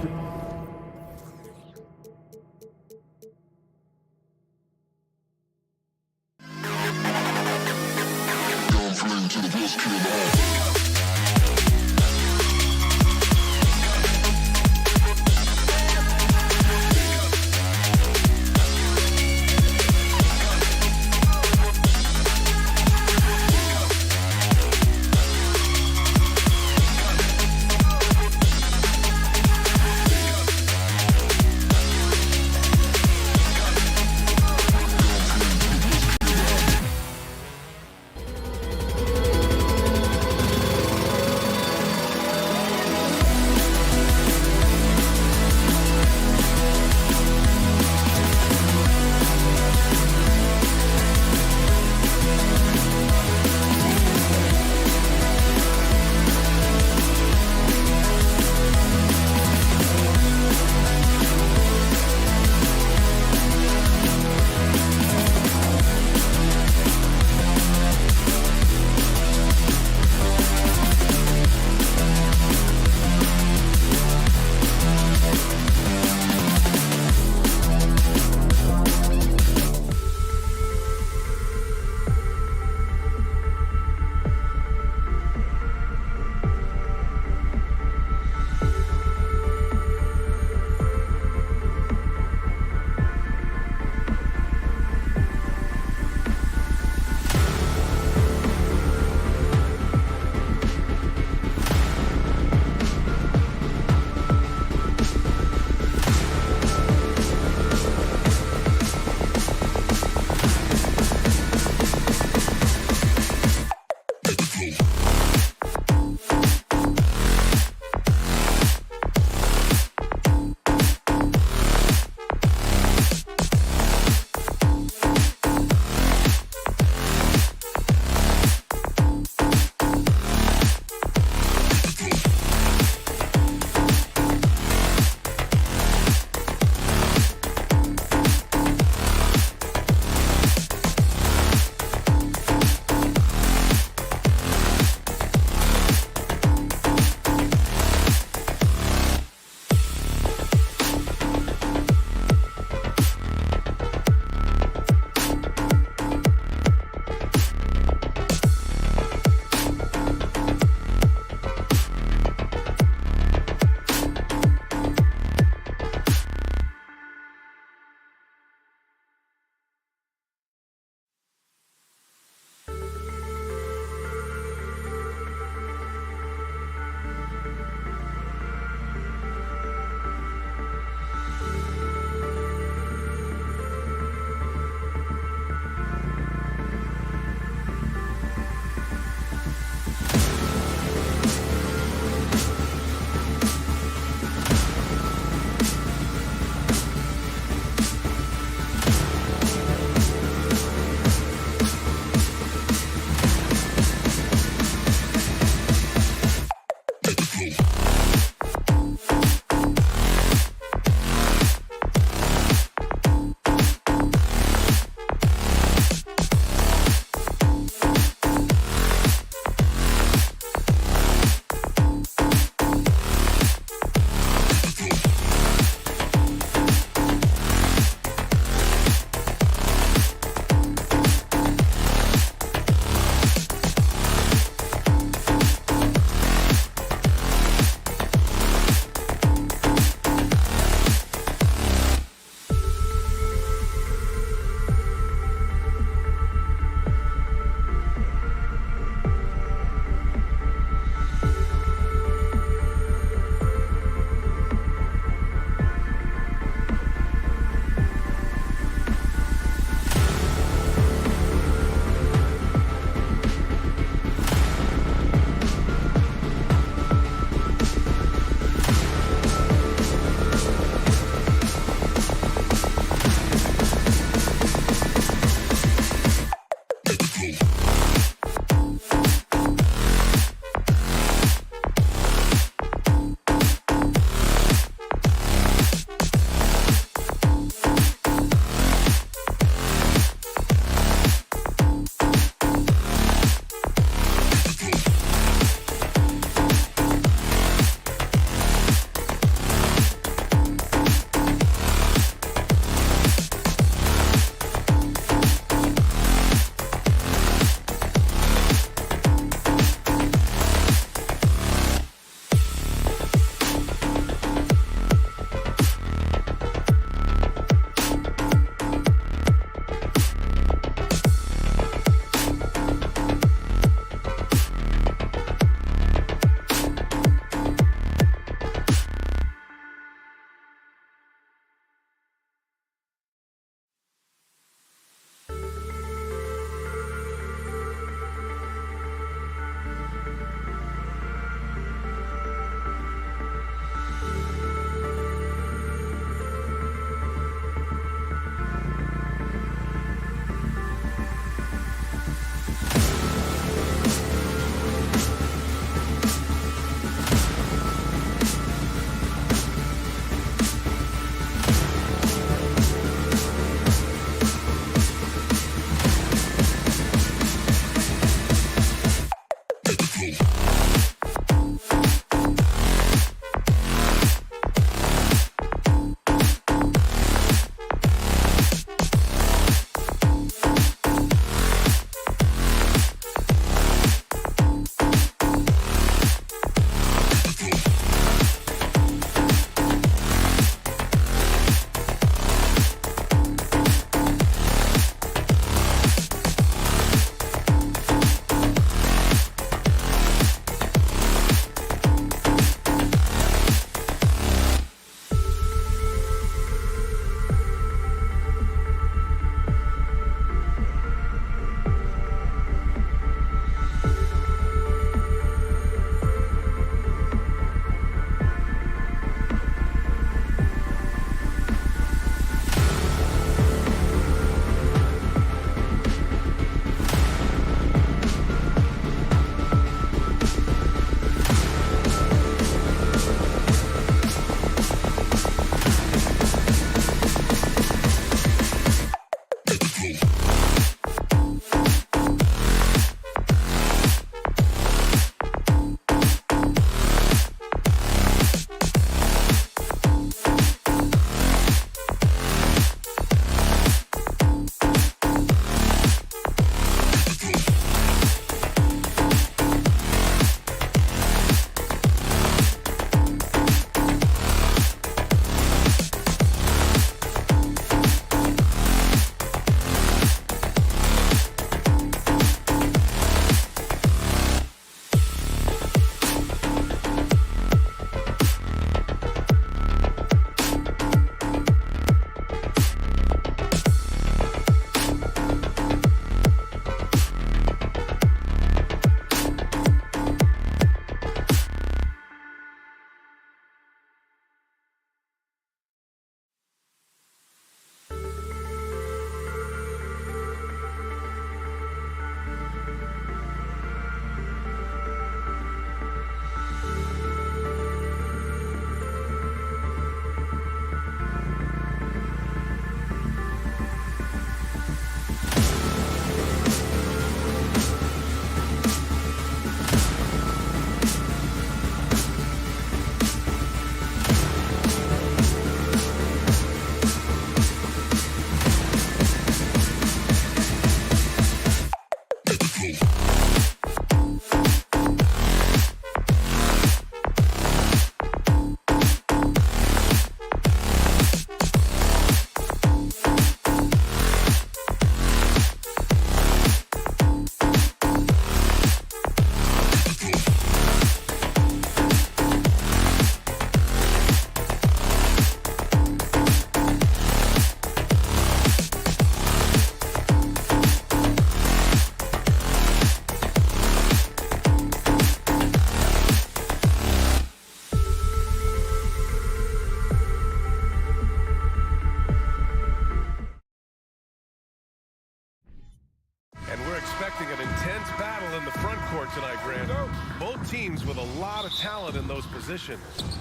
[SPEAKER 8] battle in the front court tonight, Grant. Both teams with a lot of talent in those positions.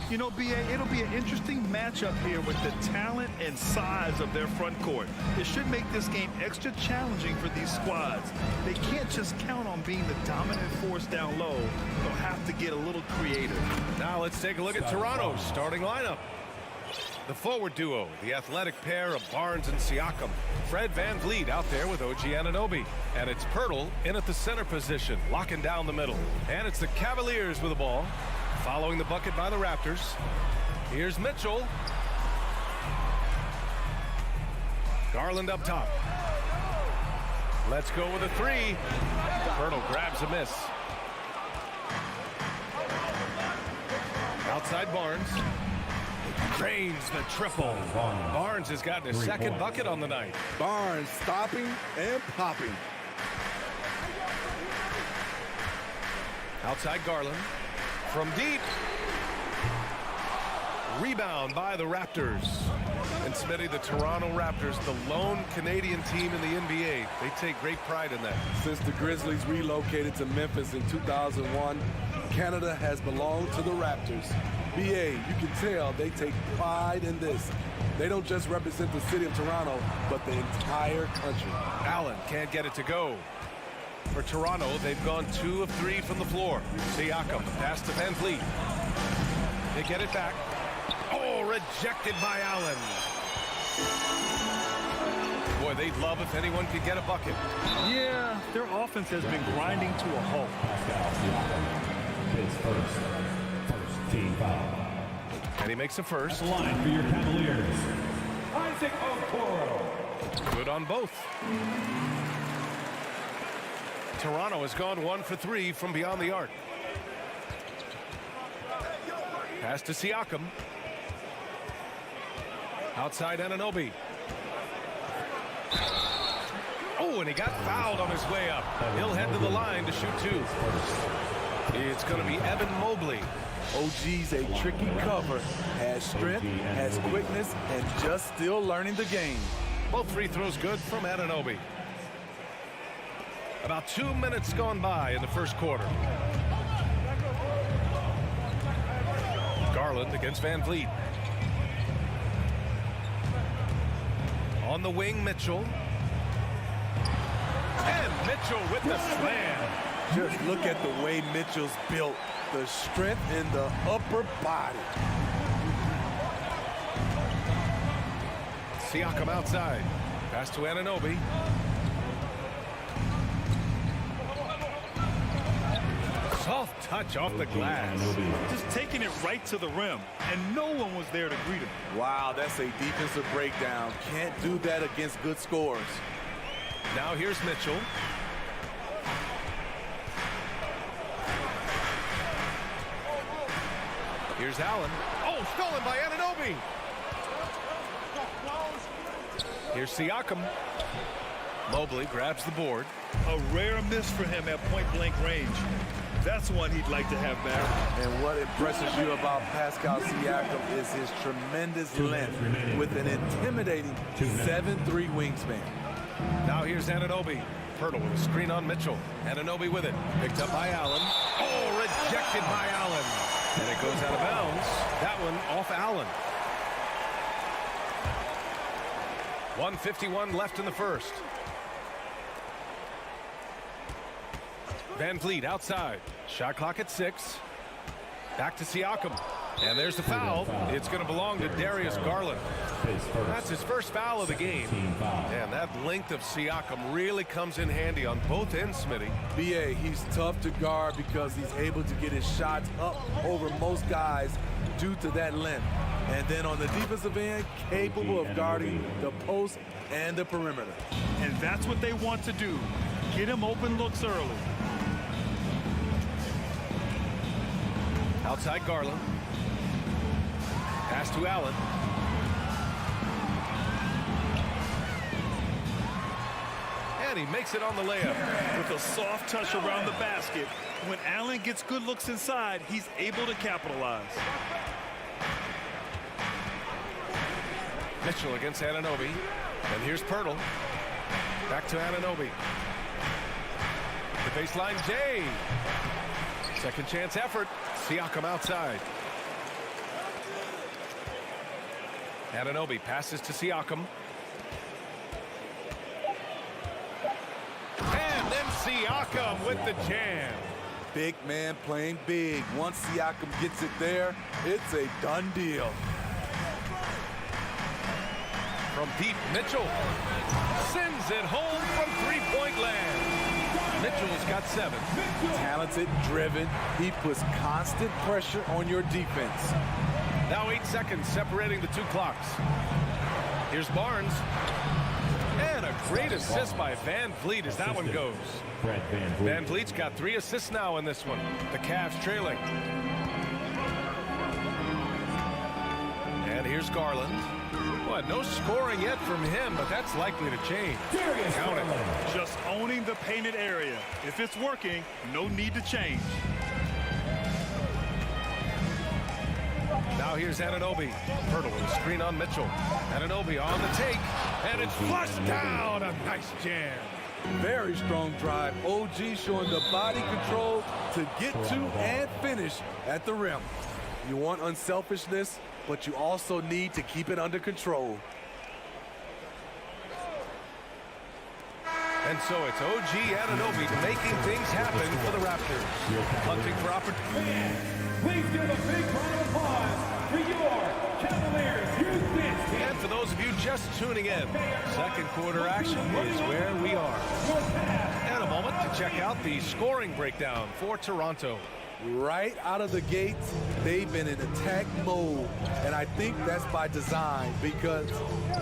[SPEAKER 10] You know, B.A., it'll be an interesting matchup here with the talent and size of their front court. It should make this game extra challenging for these squads. They can't just count on being the dominant force down low. They'll have to get a little creative.
[SPEAKER 8] Now let's take a look at Toronto's starting lineup. The forward duo, the athletic pair of Barnes and Siakam. Fred VanVleet out there with OG Anunoby. And it's Pirtle in at the center position, locking down the middle. And it's the Cavaliers with the ball, following the bucket by the Raptors. Here's Mitchell. Garland up top. Let's go with a three. Pirtle grabs a miss. Outside Barnes. Drains the triple. Barnes has gotten his second bucket on the night.
[SPEAKER 2] Barnes stopping and popping.
[SPEAKER 8] Outside Garland. From deep. Rebound by the Raptors. And Smitty, the Toronto Raptors, the lone Canadian team in the NBA. They take great pride in that.
[SPEAKER 2] Since the Grizzlies relocated to Memphis in 2001, Canada has belonged to the Raptors. BA, you can tell they take pride in this. They don't just represent the city of Toronto, but the entire country.
[SPEAKER 8] Allen can't get it to go. For Toronto, they've gone 2 of 3 from the floor. Siakam, pass to VanVleet. They get it back. Oh, rejected by Allen. Boy, they'd love if anyone could get a bucket.
[SPEAKER 10] Yeah, their offense has been grinding to a halt.
[SPEAKER 4] His first team foul.
[SPEAKER 8] And he makes a first.
[SPEAKER 4] At the line for your Cavaliers, Isaac Okoro.
[SPEAKER 8] Good on both. Toronto has gone 1 for 3 from beyond the arc. Pass to Siakam. Outside Anunoby. Oh, and he got fouled on his way up. He'll head to the line to shoot 2. It's going to be Evan Mobley.
[SPEAKER 2] OG's a tricky cover, has strength, has quickness, and just still learning the game.
[SPEAKER 8] Both free throws good from Anunoby. About 2 minutes gone by in the first quarter. Garland against VanVleet. On the wing, Mitchell. And Mitchell with the slam.
[SPEAKER 2] Just look at the way Mitchell's built. The strength in the upper body.
[SPEAKER 8] Siakam outside. Pass to Anunoby. Soft touch off the glass.
[SPEAKER 10] Just taking it right to the rim, and no one was there to greet him.
[SPEAKER 2] Wow, that's a defensive breakdown. Can't do that against good scores.
[SPEAKER 8] Now here's Mitchell. Here's Allen. Oh, stolen by Anunoby. Here's Siakam. Mobley grabs the board.
[SPEAKER 10] A rare miss for him at point-blank range. That's one he'd like to have back.
[SPEAKER 2] And what impresses you about Pascal Siakam is his tremendous length with an intimidating 7'3" wingspan.
[SPEAKER 8] Now here's Anunoby. Pirtle with a screen on Mitchell. Anunoby with it. Picked up by Allen. Oh, rejected by Allen. And it goes out of bounds. That one off Allen. 1:51 left in the first. VanVleet outside. Shot clock at 6. Back to Siakam. And there's the foul. It's going to belong to Darius Garland. That's his first foul of the game. And that length of Siakam really comes in handy on both ends, Smitty.
[SPEAKER 2] BA, he's tough to guard because he's able to get his shots up over most guys due to that length. And then on the defensive end, capable of guarding the post and the perimeter.
[SPEAKER 10] And that's what they want to do. Get him open looks early.
[SPEAKER 8] Outside Garland. Pass to Allen. And he makes it on the layup.
[SPEAKER 10] With a soft touch around the basket, when Allen gets good looks inside, he's able to capitalize.
[SPEAKER 8] Mitchell against Anunoby. And here's Pirtle. Back to Anunoby. The baseline, Jay. Second chance effort. Siakam outside. Anunoby passes to Siakam. And then Siakam with the jam.
[SPEAKER 2] Big man playing big. Once Siakam gets it there, it's a done deal.
[SPEAKER 8] From deep, Mitchell sends it home from three-point land. Mitchell's got 7.
[SPEAKER 2] Talented, driven. He puts constant pressure on your defense.
[SPEAKER 8] Now 8 seconds separating the 2 clocks. Here's Barnes. And a great assist by Van Vliet as that one goes. Van Vliet's got 3 assists now in this one. The Cavs trailing. And here's Garland. Well, no scoring yet from him, but that's likely to change. Count it.
[SPEAKER 10] Just owning the painted area. If it's working, no need to change.
[SPEAKER 8] Now here's Anunoby. Pirtle with a screen on Mitchell. Anunoby on the take, and it's flushed down. A nice jam.
[SPEAKER 2] Very strong drive. OG showing the body control to get to and finish at the rim. You want unselfishness, but you also need to keep it under control.
[SPEAKER 8] And so it's OG Anunoby making things happen for the Raptors. Hunting for opportunity.
[SPEAKER 4] Please give a big round of applause for your Cavaliers youth team.
[SPEAKER 8] And for those of you just tuning in, second quarter action is where we are. And a moment to check out the scoring breakdown for Toronto.
[SPEAKER 2] Right out of the gates, they've been in attack mode. And I think that's by design because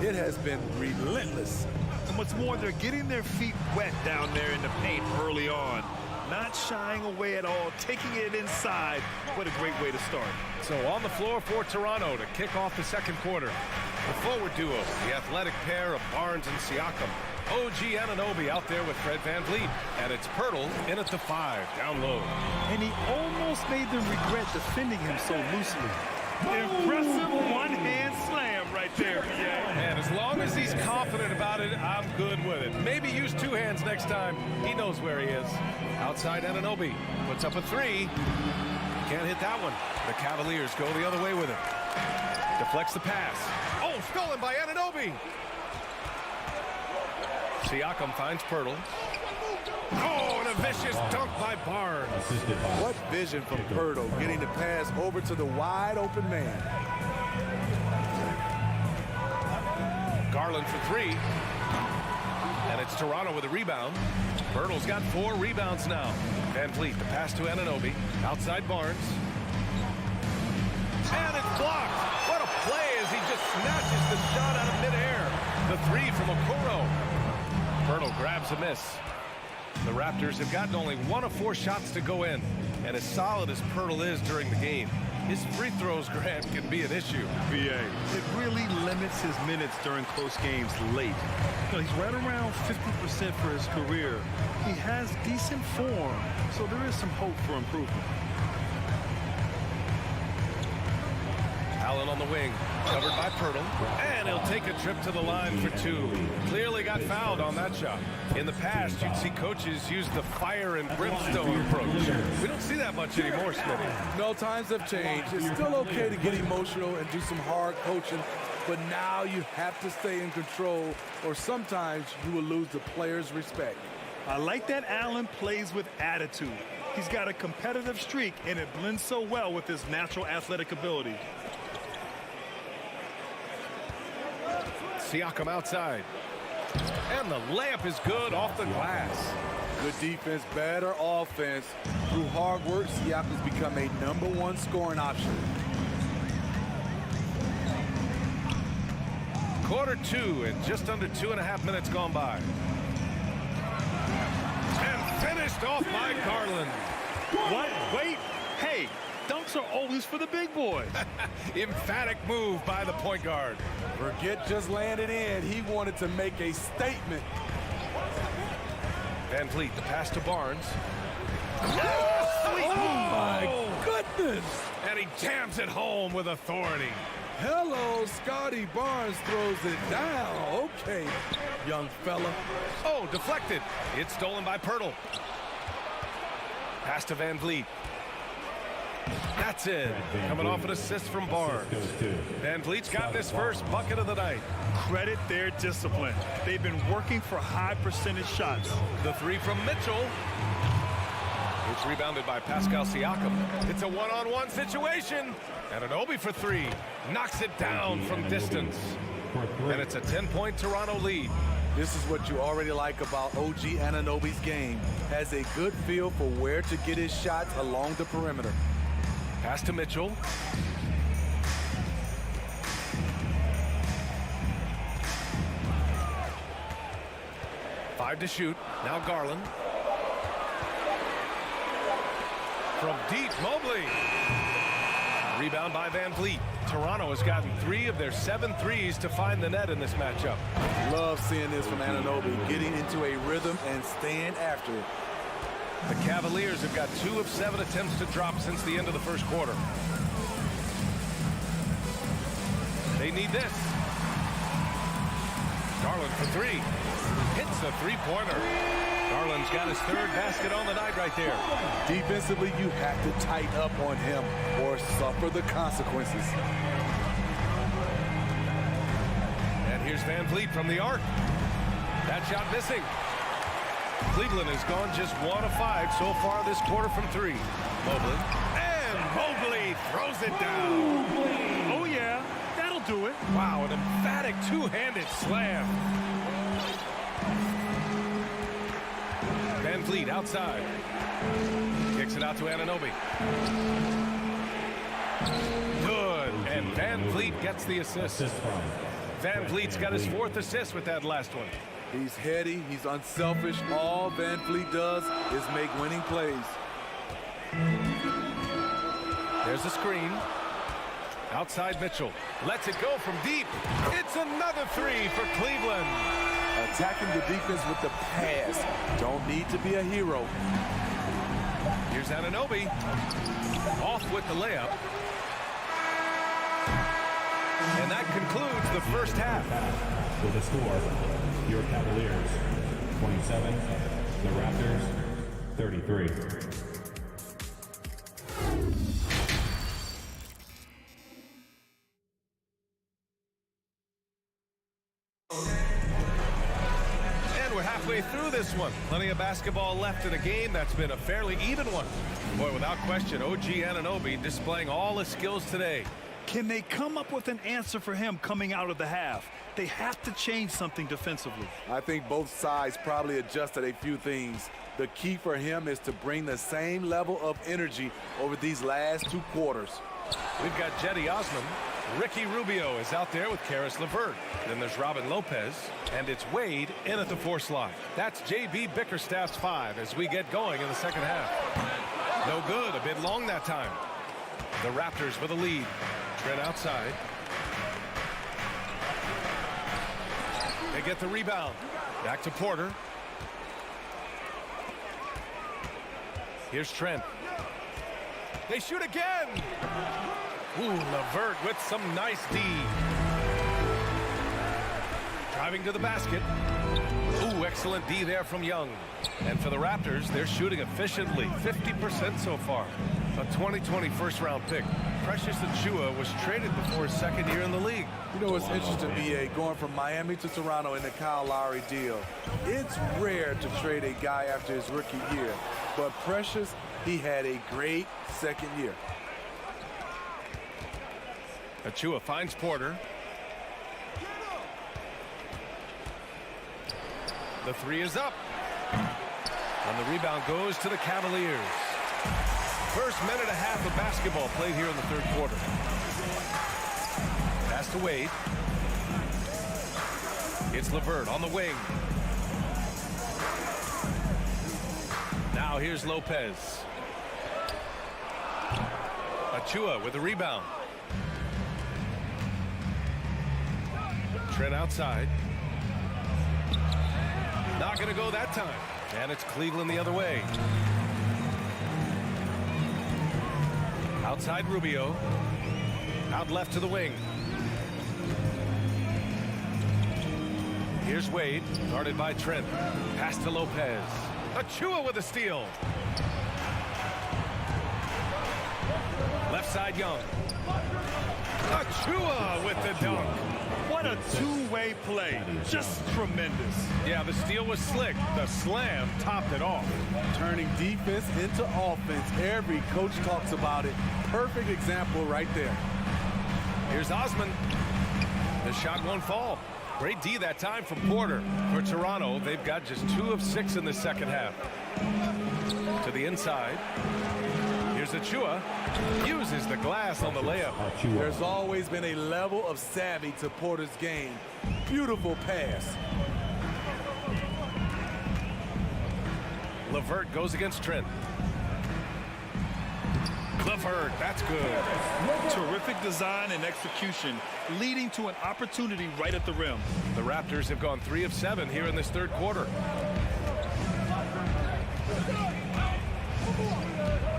[SPEAKER 2] it has been relentless.
[SPEAKER 10] And what's more, they're getting their feet wet down there in the paint early on. Not shying away at all, taking it inside. What a great way to start.
[SPEAKER 8] So on the floor for Toronto to kick off the second quarter. The forward duo, the athletic pair of Barnes and Siakam. OG Anunoby out there with Fred VanVleet. And it's Pirtle in at the 5, down low.
[SPEAKER 10] And he almost made them regret defending him so loosely. Impressive one-hand slam right there, yeah.
[SPEAKER 8] And as long as he's confident about it, I'm good with it. Maybe use 2 hands next time. He knows where he is. Outside Anunoby puts up a 3. Can't hit that one. The Cavaliers go the other way with it. Deflects the pass. Oh, stolen by Anunoby. Siakam finds Pirtle. Oh, and a vicious dunk by Barnes.
[SPEAKER 2] What vision from Pirtle, getting the pass over to the wide open man.
[SPEAKER 8] Garland for 3. And it's Toronto with a rebound. Pirtle's got 4 rebounds now. VanVleet, the pass to Anunoby. Outside Barnes. And it's blocked. What a play as he just snatches the shot out of midair. The 3 from Okoro. Pirtle grabs a miss. The Raptors have gotten only 1 of 4 shots to go in. And as solid as Pirtle is during the game, his free throws, Grant, can be an issue.
[SPEAKER 10] BA. It really limits his minutes during close games late. You know, he's right around 50% for his career. He has decent form, so there is some hope for improvement.
[SPEAKER 8] Allen on the wing, covered by Pirtle, and he'll take a trip to the line for 2. Clearly got fouled on that shot. In the past, you'd see coaches use the fire and brimstone approach. We don't see that much anymore, Smitty.
[SPEAKER 2] No, times have changed. It's still okay to get emotional and do some hard coaching, but now you have to stay in control, or sometimes you will lose the player's respect.
[SPEAKER 10] I like that Allen plays with attitude. He's got a competitive streak, and it blends so well with his natural athletic ability.
[SPEAKER 8] Siakam outside. And the layup is good off the glass.
[SPEAKER 2] Good defense, better offense. Through hard work, Siakam's become a #1 scoring option.
[SPEAKER 8] Quarter 2 and just under 2.5 minutes gone by. And finished off by Garland.
[SPEAKER 10] What? Wait. Hey, dunks are always for the big boy.
[SPEAKER 8] Emphatic move by the point guard.
[SPEAKER 2] Forget just landed in. He wanted to make a statement.
[SPEAKER 8] VanVleet, the pass to Barnes.
[SPEAKER 2] Oh, my goodness.
[SPEAKER 8] And he jams it home with authority.
[SPEAKER 2] Hello, Scotty Barnes throws it down. Okay, young fella.
[SPEAKER 8] Oh, deflected. It's stolen by Pirtle. Pass to Van Vliet. That's it. Coming off an assist from Barnes. Van Vliet's got his first bucket of the night.
[SPEAKER 10] Credit their discipline. They've been working for high percentage shots.
[SPEAKER 8] The three from Mitchell. It's rebounded by Pascal Siakam. It's a one-on-one situation. Anunoby for three. Knocks it down from distance. And it's a 10-point Toronto lead.
[SPEAKER 2] This is what you already like about OG Anunoby's game. Has a good feel for where to get his shots along the perimeter.
[SPEAKER 8] Pass to Mitchell. Five to shoot. Now Garland. From deep, Mobley. Rebound by Van Vliet. Toronto has gotten 3 of their 7 threes to find the net in this matchup.
[SPEAKER 2] Love seeing this from Anunoby, getting into a rhythm and staying after it.
[SPEAKER 8] The Cavaliers have got 2 of 7 attempts to drop since the end of the first quarter. They need this. Garland for 3. Hits the three-pointer. Garland's got his 3rd basket on the night right there.
[SPEAKER 2] Defensively, you have to tighten up on him or suffer the consequences.
[SPEAKER 8] And here's Van Vliet from the arc. That shot missing. Cleveland has gone just 1 of 5 so far this quarter from 3. Mobley. And Mobley throws it down.
[SPEAKER 10] Oh, yeah. That'll do it.
[SPEAKER 8] Wow, an emphatic two-handed slam. Van Vliet outside. Kicks it out to Anunoby. Good. And Van Vliet gets the assist. Van Vliet's got his 4th assist with that last one.
[SPEAKER 2] He's heady. He's unselfish. All Van Vliet does is make winning plays.
[SPEAKER 8] There's a screen. Outside Mitchell. Lets it go from deep. It's another 3 for Cleveland.
[SPEAKER 2] Attacking the defense with the pass. Don't need to be a hero.
[SPEAKER 8] Here's Anunoby. Off with the layup. And that concludes the first half.
[SPEAKER 4] With a score, your Cavaliers 27, the Raptors 33.
[SPEAKER 8] Halfway through this one. Plenty of basketball left in a game that's been a fairly even one. Boy, without question, OG Anunoby displaying all his skills today.
[SPEAKER 10] Can they come up with an answer for him coming out of the half? They have to change something defensively.
[SPEAKER 2] I think both sides probably adjusted a few things. The key for him is to bring the same level of energy over these last 2 quarters.
[SPEAKER 8] We've got Jetty Osman. Ricky Rubio is out there with Karis LeVert. Then there's Robin Lopez, and it's Wade in at the 4 slot. That's J.B. Bickerstaff's 5 as we get going in the second half. No good, a bit long that time. The Raptors with a lead. Trent outside. They get the rebound. Back to Porter. Here's Trent. They shoot again. Ooh, LeVert with some nice D. Driving to the basket. Ooh, excellent D there from Young. And for the Raptors, they're shooting efficiently, 50% so far. A 2020 first-round pick. Precious Achiuwa was traded before his 2nd year in the league.
[SPEAKER 2] You know what's interesting, B.A., going from Miami to Toronto in the Kyle Lowry deal. It's rare to trade a guy after his rookie year. But Precious, he had a great 2nd year.
[SPEAKER 8] Achiuwa finds Porter. The 3 is up. And the rebound goes to the Cavaliers. First minute and a half of basketball played here in the 3rd quarter. Pass to Wade. It's LeVert on the wing. Now here's Lopez. Achiuwa with the rebound. Trent outside. Not going to go that time. And it's Cleveland the other way. Outside Rubio. Out left to the wing. Here's Wade, guarded by Trent. Pass to Lopez. Achiuwa with a steal. Outside Young. Achua with the dunk.
[SPEAKER 10] What a two-way play. Just tremendous.
[SPEAKER 8] Yeah, the steal was slick. The slam topped it off.
[SPEAKER 2] Turning defense into offense. Every coach talks about it. Perfect example right there.
[SPEAKER 8] Here's Osman. The shot won't fall. Great D that time from Porter. For Toronto, they've got just 2 of 6 in the second half. To the inside. Here's Achua. Uses the glass on the layup.
[SPEAKER 2] There's always been a level of savvy to Porter's game. Beautiful pass.
[SPEAKER 8] LeVert goes against Trent. LeVert, that's good.
[SPEAKER 10] Terrific design and execution, leading to an opportunity right at the rim.
[SPEAKER 8] The Raptors have gone 3 of 7 here in this third quarter.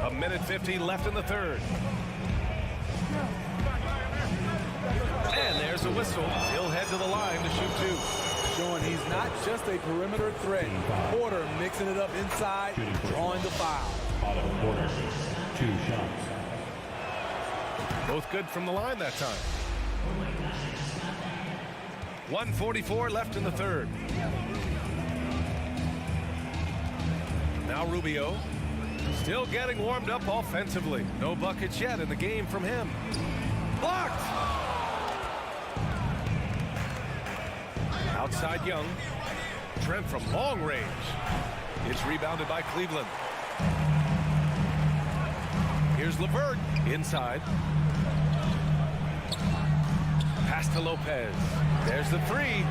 [SPEAKER 8] A minute 15 left in the third. And there's a whistle. He'll head to the line to shoot 2.
[SPEAKER 2] Showing he's not just a perimeter threat. Porter mixing it up inside, drawing the foul.
[SPEAKER 4] Porter, 2 shots.
[SPEAKER 8] Both good from the line that time. 1:44 left in the third. Now Rubio. Still getting warmed up offensively. No buckets yet in the game from him. Blocked! Outside Young. Trent from long range. It's rebounded by Cleveland. Here's LeVert. Inside. Pass to Lopez. There's the 3.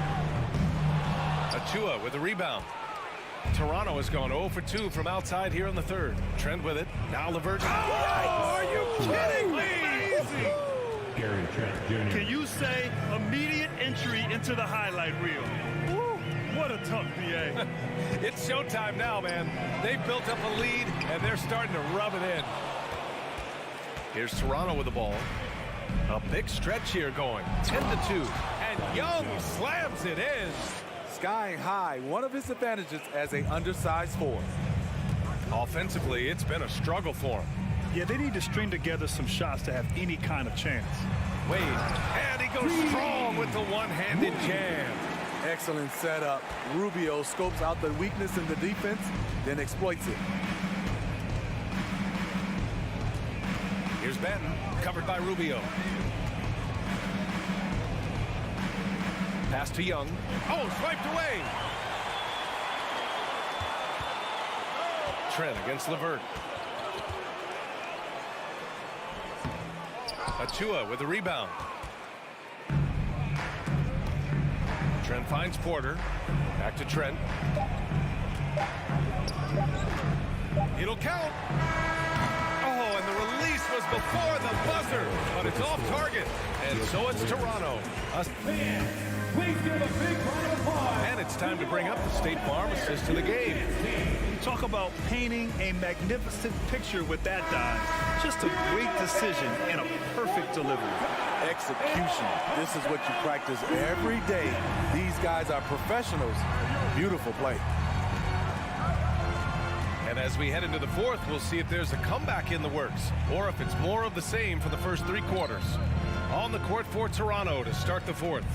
[SPEAKER 8] Achua with the rebound. Toronto has gone 0 for 2 from outside here in the third. Trent with it. Now LeVert. Oh, are you kidding me?
[SPEAKER 10] Amazing.
[SPEAKER 4] Gary Trent Jr.
[SPEAKER 10] Can you say immediate entry into the highlight reel? Woo, what a tough BA.
[SPEAKER 8] It's showtime now, man. They've built up a lead, and they're starting to rub it in. Here's Toronto with the ball. A big stretch here going. 10-2. And Young slams it in.
[SPEAKER 2] Skying high, one of his advantages as an undersized forward.
[SPEAKER 8] Offensively, it's been a struggle for him.
[SPEAKER 10] Yeah, they need to string together some shots to have any kind of chance.
[SPEAKER 8] Wade, and he goes strong with the one-handed jam.
[SPEAKER 2] Excellent setup. Rubio scopes out the weakness in the defense, then exploits it.
[SPEAKER 8] Here's Benton, covered by Rubio. Pass to Young. Oh, swiped away. Trent against LeVert. Achua with the rebound. Trent finds Porter. Back to Trent. It'll count. Oh, and the release was before the buzzer, but it's off target. And so it's Toronto.
[SPEAKER 4] Please give a big round of applause.
[SPEAKER 8] And it's time to bring up the State Farm assist to the game.
[SPEAKER 10] Talk about painting a magnificent picture with that dive. Just a great decision and a perfect delivery.
[SPEAKER 2] Execution. This is what you practice every day. These guys are professionals. Beautiful play.
[SPEAKER 8] And as we head into the fourth, we'll see if there's a comeback in the works or if it's more of the same for the first 3 quarters. On the court for Toronto to start the fourth.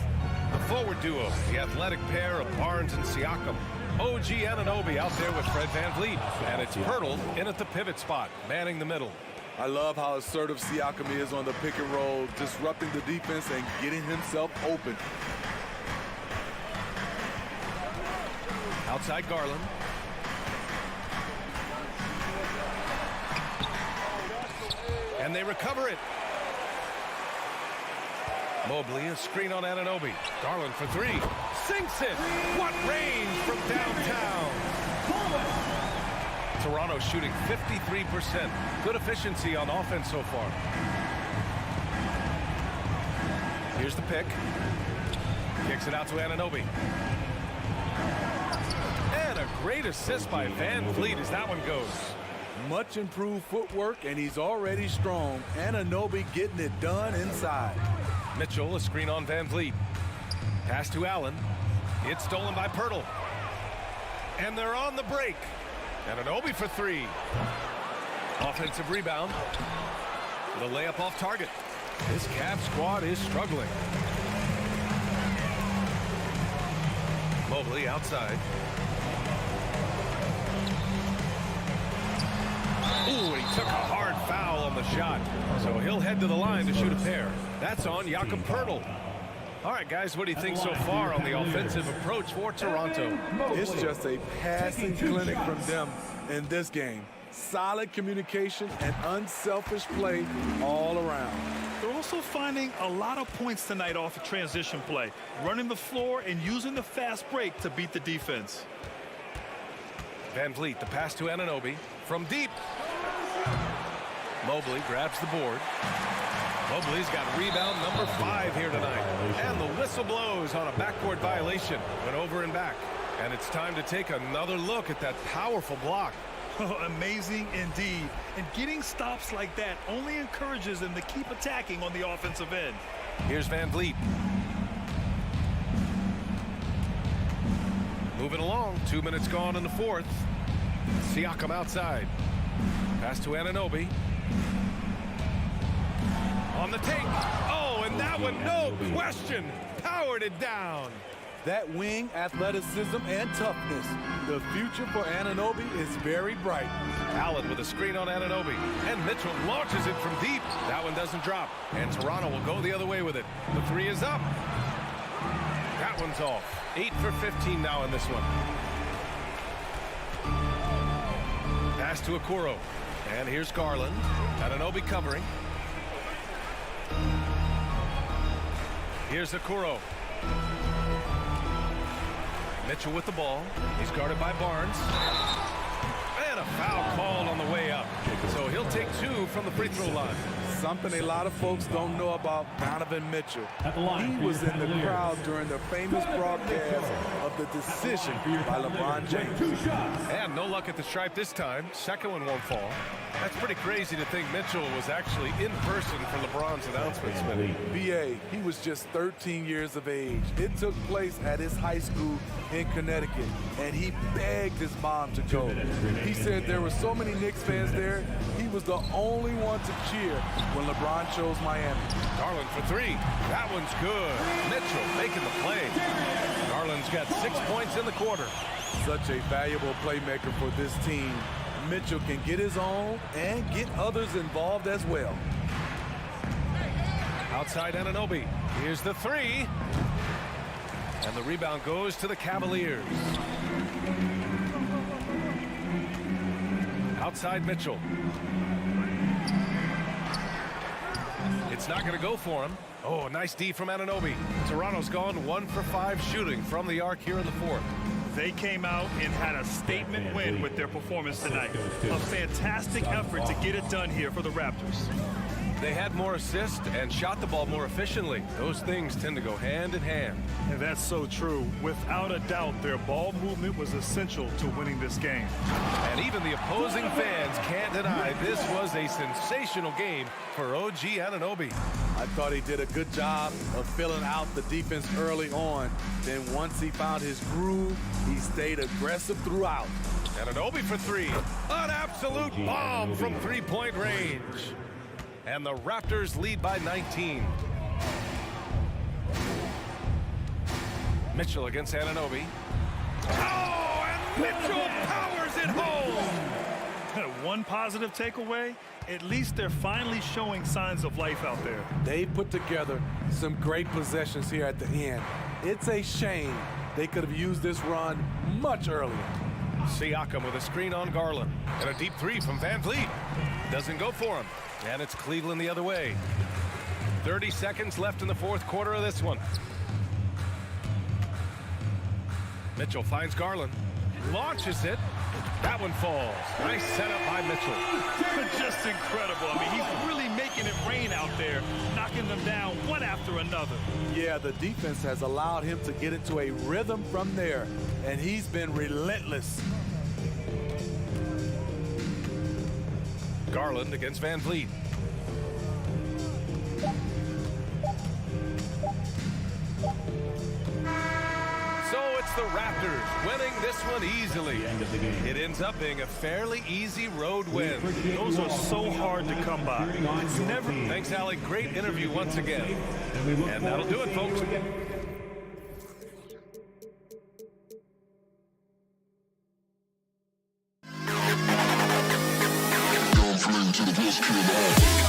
[SPEAKER 8] The forward duo, the athletic pair of Barnes and Siakam. OG Anunoby out there with Fred VanVleet. And it's Pirtle in at the pivot spot, manning the middle.
[SPEAKER 2] I love how assertive Siakam is on the pick and roll, disrupting the defense and getting himself open.
[SPEAKER 8] Outside Garland. And they recover it. Mobley, a screen on Anunoby. Garland for 3. Sinks it. What range from downtown. Toronto shooting 53%. Good efficiency on offense so far. Here's the pick. Kicks it out to Anunoby. And a great assist by VanVleet as that one goes.
[SPEAKER 2] Much improved footwork, and he's already strong. Anunoby getting it done inside.
[SPEAKER 8] Mitchell, a screen on VanVleet. Pass to Allen. It's stolen by Pirtle. And they're on the break. Anunoby for 3. Offensive rebound. The layup off target. This Cavs squad is struggling. Mobley outside. Ooh, he took a hard foul on the shot. So he'll head to the line to shoot a pair. That's on Jakob Poeltl. All right, guys, what do you think so far on the offensive approach for Toronto?
[SPEAKER 2] It's just a passing clinic from them in this game. Solid communication and unselfish play all around.
[SPEAKER 10] They're also finding a lot of points tonight off of transition play, running the floor and using the fast break to beat the defense.
[SPEAKER 8] Van Vliet, the pass to Anunoby from deep. Mobley grabs the board. Mobley's got rebound number 5 here tonight. And the whistle blows on a backcourt violation. Went over and back. And it's time to take another look at that powerful block.
[SPEAKER 10] Amazing indeed. And getting stops like that only encourages them to keep attacking on the offensive end.
[SPEAKER 8] Here's Van Vliet. Moving along. 2 minutes gone in the fourth. Siakam outside. Pass to Anunoby. On the take. Oh, and that one, no question, powered it down.
[SPEAKER 2] That wing athleticism and toughness. The future for Anunoby is very bright.
[SPEAKER 8] Allen with a screen on Anunoby. And Mitchell launches it from deep. That one doesn't drop. And Toronto will go the other way with it. The 3 is up. That one's off. 8 for 15 now in this one. Pass to Okoro. And here's Garland. Anunoby covering. Here's Okoro. Mitchell with the ball. He's guarded by Barnes. And a foul called on the way up. So he'll take 2 from the free throw line.
[SPEAKER 2] Something a lot of folks don't know about Donovan Mitchell. He was in the crowd during the famous broadcast of the decision by LeBron James.
[SPEAKER 8] And no luck at the stripe this time. Second one won't fall. That's pretty crazy to think Mitchell was actually in person for LeBron's announcement, Smitty.
[SPEAKER 2] B.A., he was just 13 years of age. It took place at his high school in Connecticut, and he begged his mom to go. He said there were so many Knicks fans there, he was the only one to cheer when LeBron chose Miami.
[SPEAKER 8] Garland for 3. That one's good. Mitchell making the play. Garland's got 6 points in the quarter.
[SPEAKER 2] Such a valuable playmaker for this team. Mitchell can get his own and get others involved as well.
[SPEAKER 8] Outside Anunoby. Here's the 3. And the rebound goes to the Cavaliers. Outside Mitchell. It's not going to go for him. Oh, nice D from Anunoby. Toronto's gone 1 for 5 shooting from the arc here in the fourth.
[SPEAKER 10] They came out and had a statement win with their performance tonight. A fantastic effort to get it done here for the Raptors.
[SPEAKER 8] They had more assists and shot the ball more efficiently. Those things tend to go hand in hand.
[SPEAKER 10] And that's so true. Without a doubt, their ball movement was essential to winning this game.
[SPEAKER 8] And even the opposing fans can't deny this was a sensational game for OG Anunoby.
[SPEAKER 2] I thought he did a good job of filling out the defense early on. Then once he found his groove, he stayed aggressive throughout.
[SPEAKER 8] Anunoby for 3. An absolute bomb from three-point range. And the Raptors lead by 19. Mitchell against Anunoby. Oh, and Mitchell powers it home.
[SPEAKER 10] One positive takeaway, at least they're finally showing signs of life out there.
[SPEAKER 2] They put together some great possessions here at the end. It's a shame they could have used this run much earlier.
[SPEAKER 8] Siakam with a screen on Garland. And a deep 3 from Van Vliet. Doesn't go for him. And it's Cleveland the other way. 30 seconds left in the fourth quarter of this one. Mitchell finds Garland. Launches it. That one falls. Nice setup by Mitchell.
[SPEAKER 10] Just incredible. I mean, he's really making it rain out there, knocking them down one after another.
[SPEAKER 2] Yeah, the defense has allowed him to get into a rhythm from there, and he's been relentless.
[SPEAKER 8] Garland against Van Vliet. So it's the Raptors, winning this one easily. It ends up being a fairly easy road win.
[SPEAKER 10] Those are so hard to come by. It's never.
[SPEAKER 8] Thanks, Allie. Great interview once again. And that'll do it, folks.
[SPEAKER 14] To the best kid.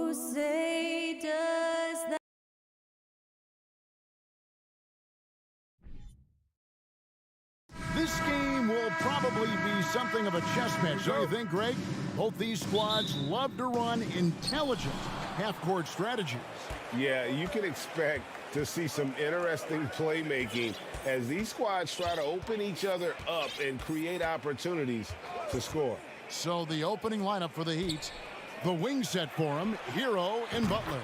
[SPEAKER 15] Who say does that?
[SPEAKER 1] This game will probably be something of a chess match, don't you think, Greg? Both these squads love to run intelligent half-court strategies.
[SPEAKER 6] Yeah, you can expect to see some interesting playmaking as these squads try to open each other up and create opportunities to score.
[SPEAKER 1] So the opening lineup for the Heat, the wing set for him, Hero and Butler.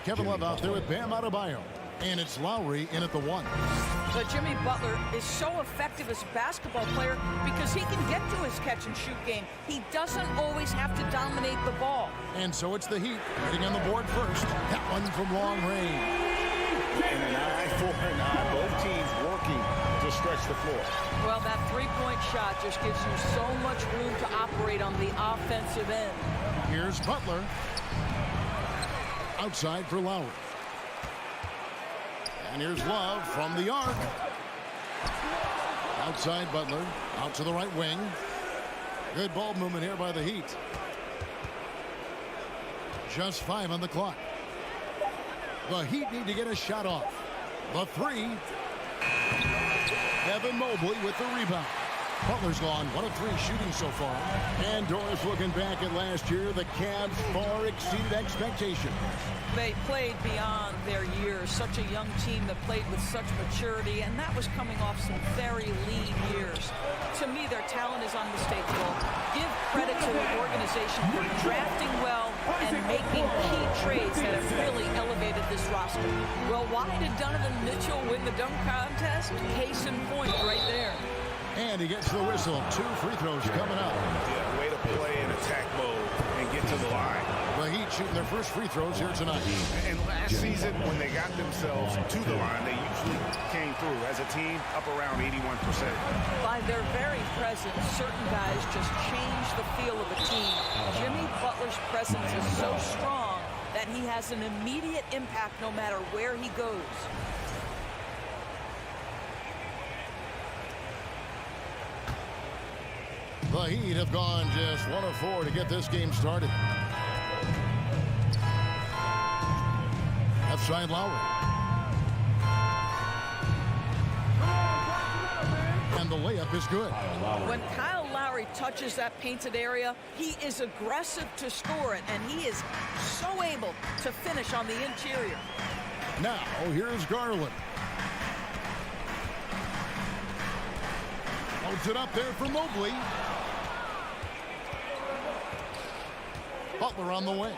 [SPEAKER 1] Kevin Love out there with Bam Adebayo. And it's Lowry in at the 1.
[SPEAKER 9] But Jimmy Butler is so effective as a basketball player because he can get to his catch-and-shoot game. He doesn't always have to dominate the ball.
[SPEAKER 1] And so it's the Heat getting on the board first. That one from long range.
[SPEAKER 3] And an eye for an eye. Both teams working to stretch the floor.
[SPEAKER 9] Well, that three-point shot just gives you so much room to operate on the offensive end.
[SPEAKER 1] Here's Butler. Outside for Lowry. And here's Love from the arc. Outside Butler. Out to the right wing. Good ball movement here by the Heat. Just 5 on the clock. The Heat need to get a shot off. The 3. Evan Mobley with the rebound. Butler's gone 1 of 3 shooting so far. And Doris looking back at last year, the Cavs far exceeded expectations.
[SPEAKER 9] They played beyond their years. Such a young team that played with such maturity, and that was coming off some very lean years. To me, their talent is unmistakable. Give credit to the organization for drafting well and making key trades that have really elevated this roster. Well, why did Donovan Mitchell win the dunk contest? Case in point right there.
[SPEAKER 1] And he gets the whistle. 2 free throws coming up.
[SPEAKER 6] Yeah, way to play in attack mode and get to the line.
[SPEAKER 1] The Heat shooting their first free throws here tonight.
[SPEAKER 6] And last season, when they got themselves to the line, they usually came through as a team up around 81%.
[SPEAKER 9] By their very presence, certain guys just change the feel of a team. Jimmy Butler's presence is so strong that he has an immediate impact no matter where he goes.
[SPEAKER 1] The Heat have gone just 1 of 4 to get this game started. Outside Lowry. And the layup is good.
[SPEAKER 9] When Kyle Lowry touches that painted area, he is aggressive to score it, and he is so able to finish on the interior.
[SPEAKER 1] Now, here's Garland. Holds it up there for Mobley. Butler on the wing.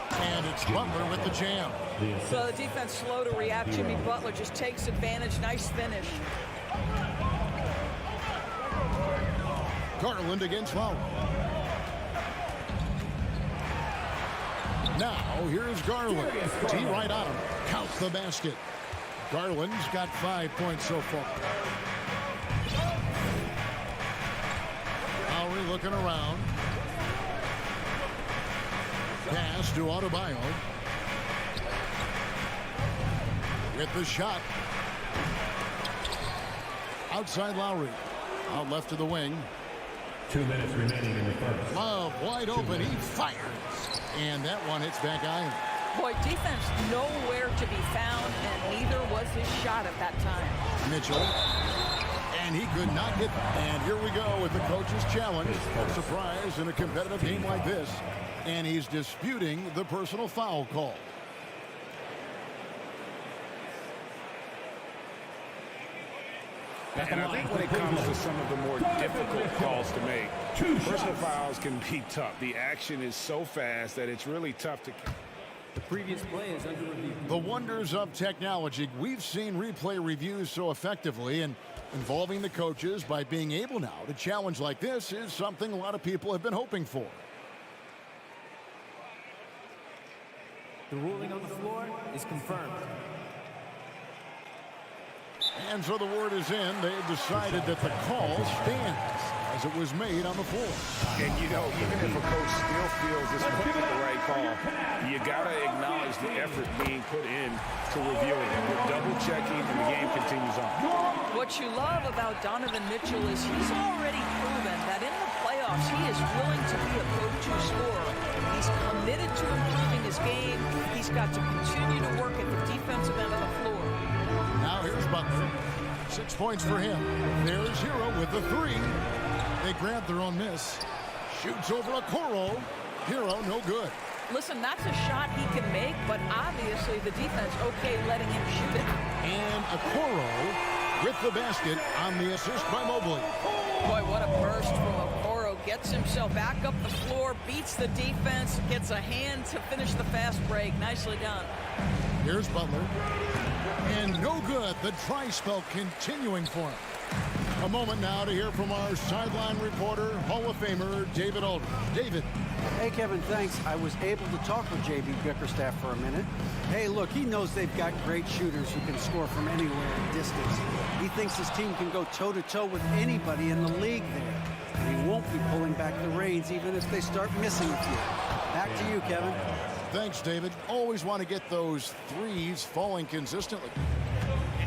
[SPEAKER 1] And it's Butler with the jam.
[SPEAKER 9] So the defense slow to react. Jimmy Butler just takes advantage. Nice finish.
[SPEAKER 1] Garland against Lowry. Now, here's Garland. T right on him. Counts the basket. Garland's got 5 points so far. Lowry looking around. Pass to Adebayo. With the shot. Outside Lowry. Out left to the wing.
[SPEAKER 4] 2 minutes remaining in the first.
[SPEAKER 1] Love wide open. He fires. And that one hits back iron.
[SPEAKER 9] Boy, defense nowhere to be found, and neither was his shot at that time.
[SPEAKER 1] Mitchell. And he could not get. And here we go with the coach's challenge. A surprise in a competitive game like this. And he's disputing the personal foul call.
[SPEAKER 6] And I think when it comes to some of the more difficult calls to make, personal fouls can be tough. The action is so fast that it's really tough to...
[SPEAKER 12] The previous play is under review.
[SPEAKER 1] The wonders of technology. We've seen replay reviews so effectively, and involving the coaches by being able now to challenge like this is something a lot of people have been hoping for.
[SPEAKER 12] The ruling on the floor is confirmed.
[SPEAKER 1] And so the word is in. They've decided that the call stands as it was made on the floor.
[SPEAKER 6] And, you know, even if a coach still feels this might be the right call, you got to acknowledge the effort being put in to reviewing it. You're double-checking, and the game continues on.
[SPEAKER 9] What you love about Donovan Mitchell is he's already proven that in the playoffs, playoffs, he is willing to be a go-to scorer. He's committed to improving his game. He's got to continue to work at the defensive end of the floor.
[SPEAKER 1] Now here's Butler. 6 points for him. There's Hero with the 3. They grab their own miss. Shoots over Okoro. Hero, no good.
[SPEAKER 9] Listen, that's a shot he can make, but obviously the defense okay letting him shoot it.
[SPEAKER 1] And Okoro with the basket on the assist by Mobley.
[SPEAKER 9] Boy, what a burst from Okoro. Gets himself back up the floor, beats the defense, gets a hand to finish the fast break. Nicely done.
[SPEAKER 1] Here's Butler. And no good. The try spell continuing for him. A moment now to hear from our sideline reporter, Hall of Famer David Aldridge. David.
[SPEAKER 7] Hey, Kevin, thanks. I was able to talk with J.B. Bickerstaff for a minute. Hey, look, he knows they've got great shooters who can score from anywhere at distance. He thinks his team can go toe-to-toe with anybody in the league there. And he won't be pulling back the reins even if they start missing a few. Back to you, Kevin.
[SPEAKER 1] Thanks, David. Always want to get those threes falling consistently.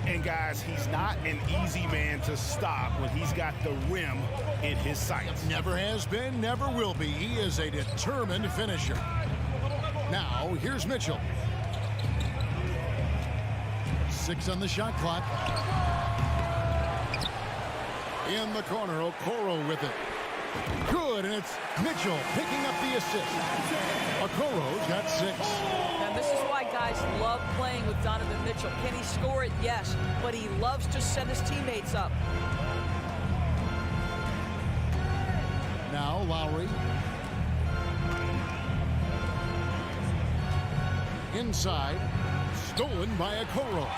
[SPEAKER 6] And guys, he's not an easy man to stop when he's got the rim in his sights.
[SPEAKER 1] Never has been, never will be. He is a determined finisher. Now, here's Mitchell. 6 on the shot clock. In the corner, Okoro with it. Good, and it's Mitchell picking up the assist. Okoro's got 6.
[SPEAKER 9] And this is why guys love playing with Donovan Mitchell. Can he score it? Yes, but he loves to set his teammates up.
[SPEAKER 1] Now Lowry. Inside. Stolen by Okoro.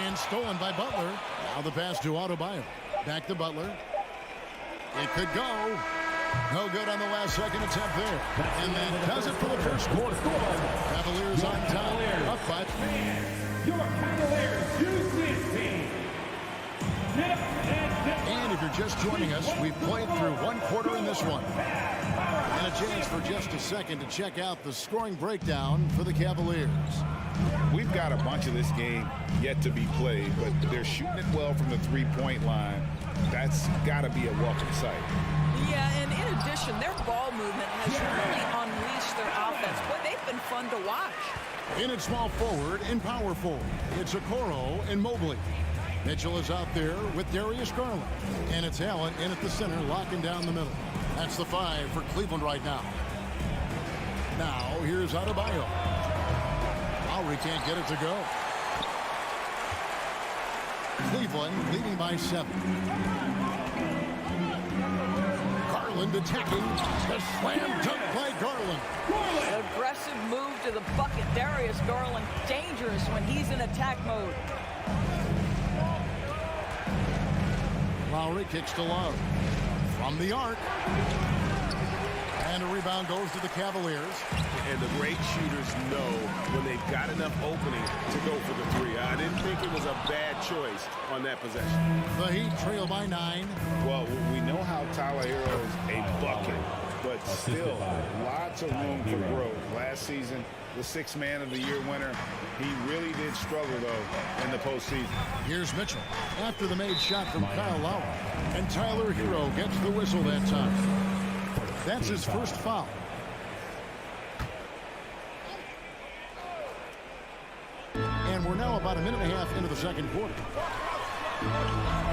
[SPEAKER 1] And stolen by Butler. Now the pass to Adebayo. Back to Butler. It could go. No good on the last second attempt there. And that does it for the first quarter. Cavaliers on top. Up 5.
[SPEAKER 4] Your Cavaliers use this team.
[SPEAKER 1] And if you're just joining us, we've played through 1 quarter in this one. And a chance for just a second to check out the scoring breakdown for the Cavaliers.
[SPEAKER 3] We've got a bunch of this game yet to be played, but they're shooting it well from the three-point line. That's got to be a welcome sight.
[SPEAKER 9] Yeah, and in addition, their ball movement has really unleashed their offense. Boy, they've been fun to watch.
[SPEAKER 1] In at small forward and power forward, it's Okoro and Mobley. Mitchell is out there with Darius Garland. And it's Allen in at the center, locking down the middle. That's the 5 for Cleveland right now. Now, here's Adebayo. Lowry can't get it to go. Cleveland leading by 7. Garland attacking. The slam dunk by Garland.
[SPEAKER 9] Aggressive move to the bucket. Darius Garland, dangerous when he's in attack mode.
[SPEAKER 1] Lowry kicks to Love. From the arc. And a rebound goes to the Cavaliers.
[SPEAKER 6] And the great shooters know when they've got enough opening to go for the 3. I didn't think it was a bad choice on that possession.
[SPEAKER 1] The Heat trail by 9.
[SPEAKER 3] Well, we know how Tyler Hero's a bucket, but still lots of room for growth. Last season, the 6th Man of the Year winner, he really did struggle, though, in the postseason.
[SPEAKER 1] Here's Mitchell after the made shot from Kyle Lowry. And Tyler Hero gets the whistle that time. That's his first foul. And we're now about a minute and a half into the second quarter.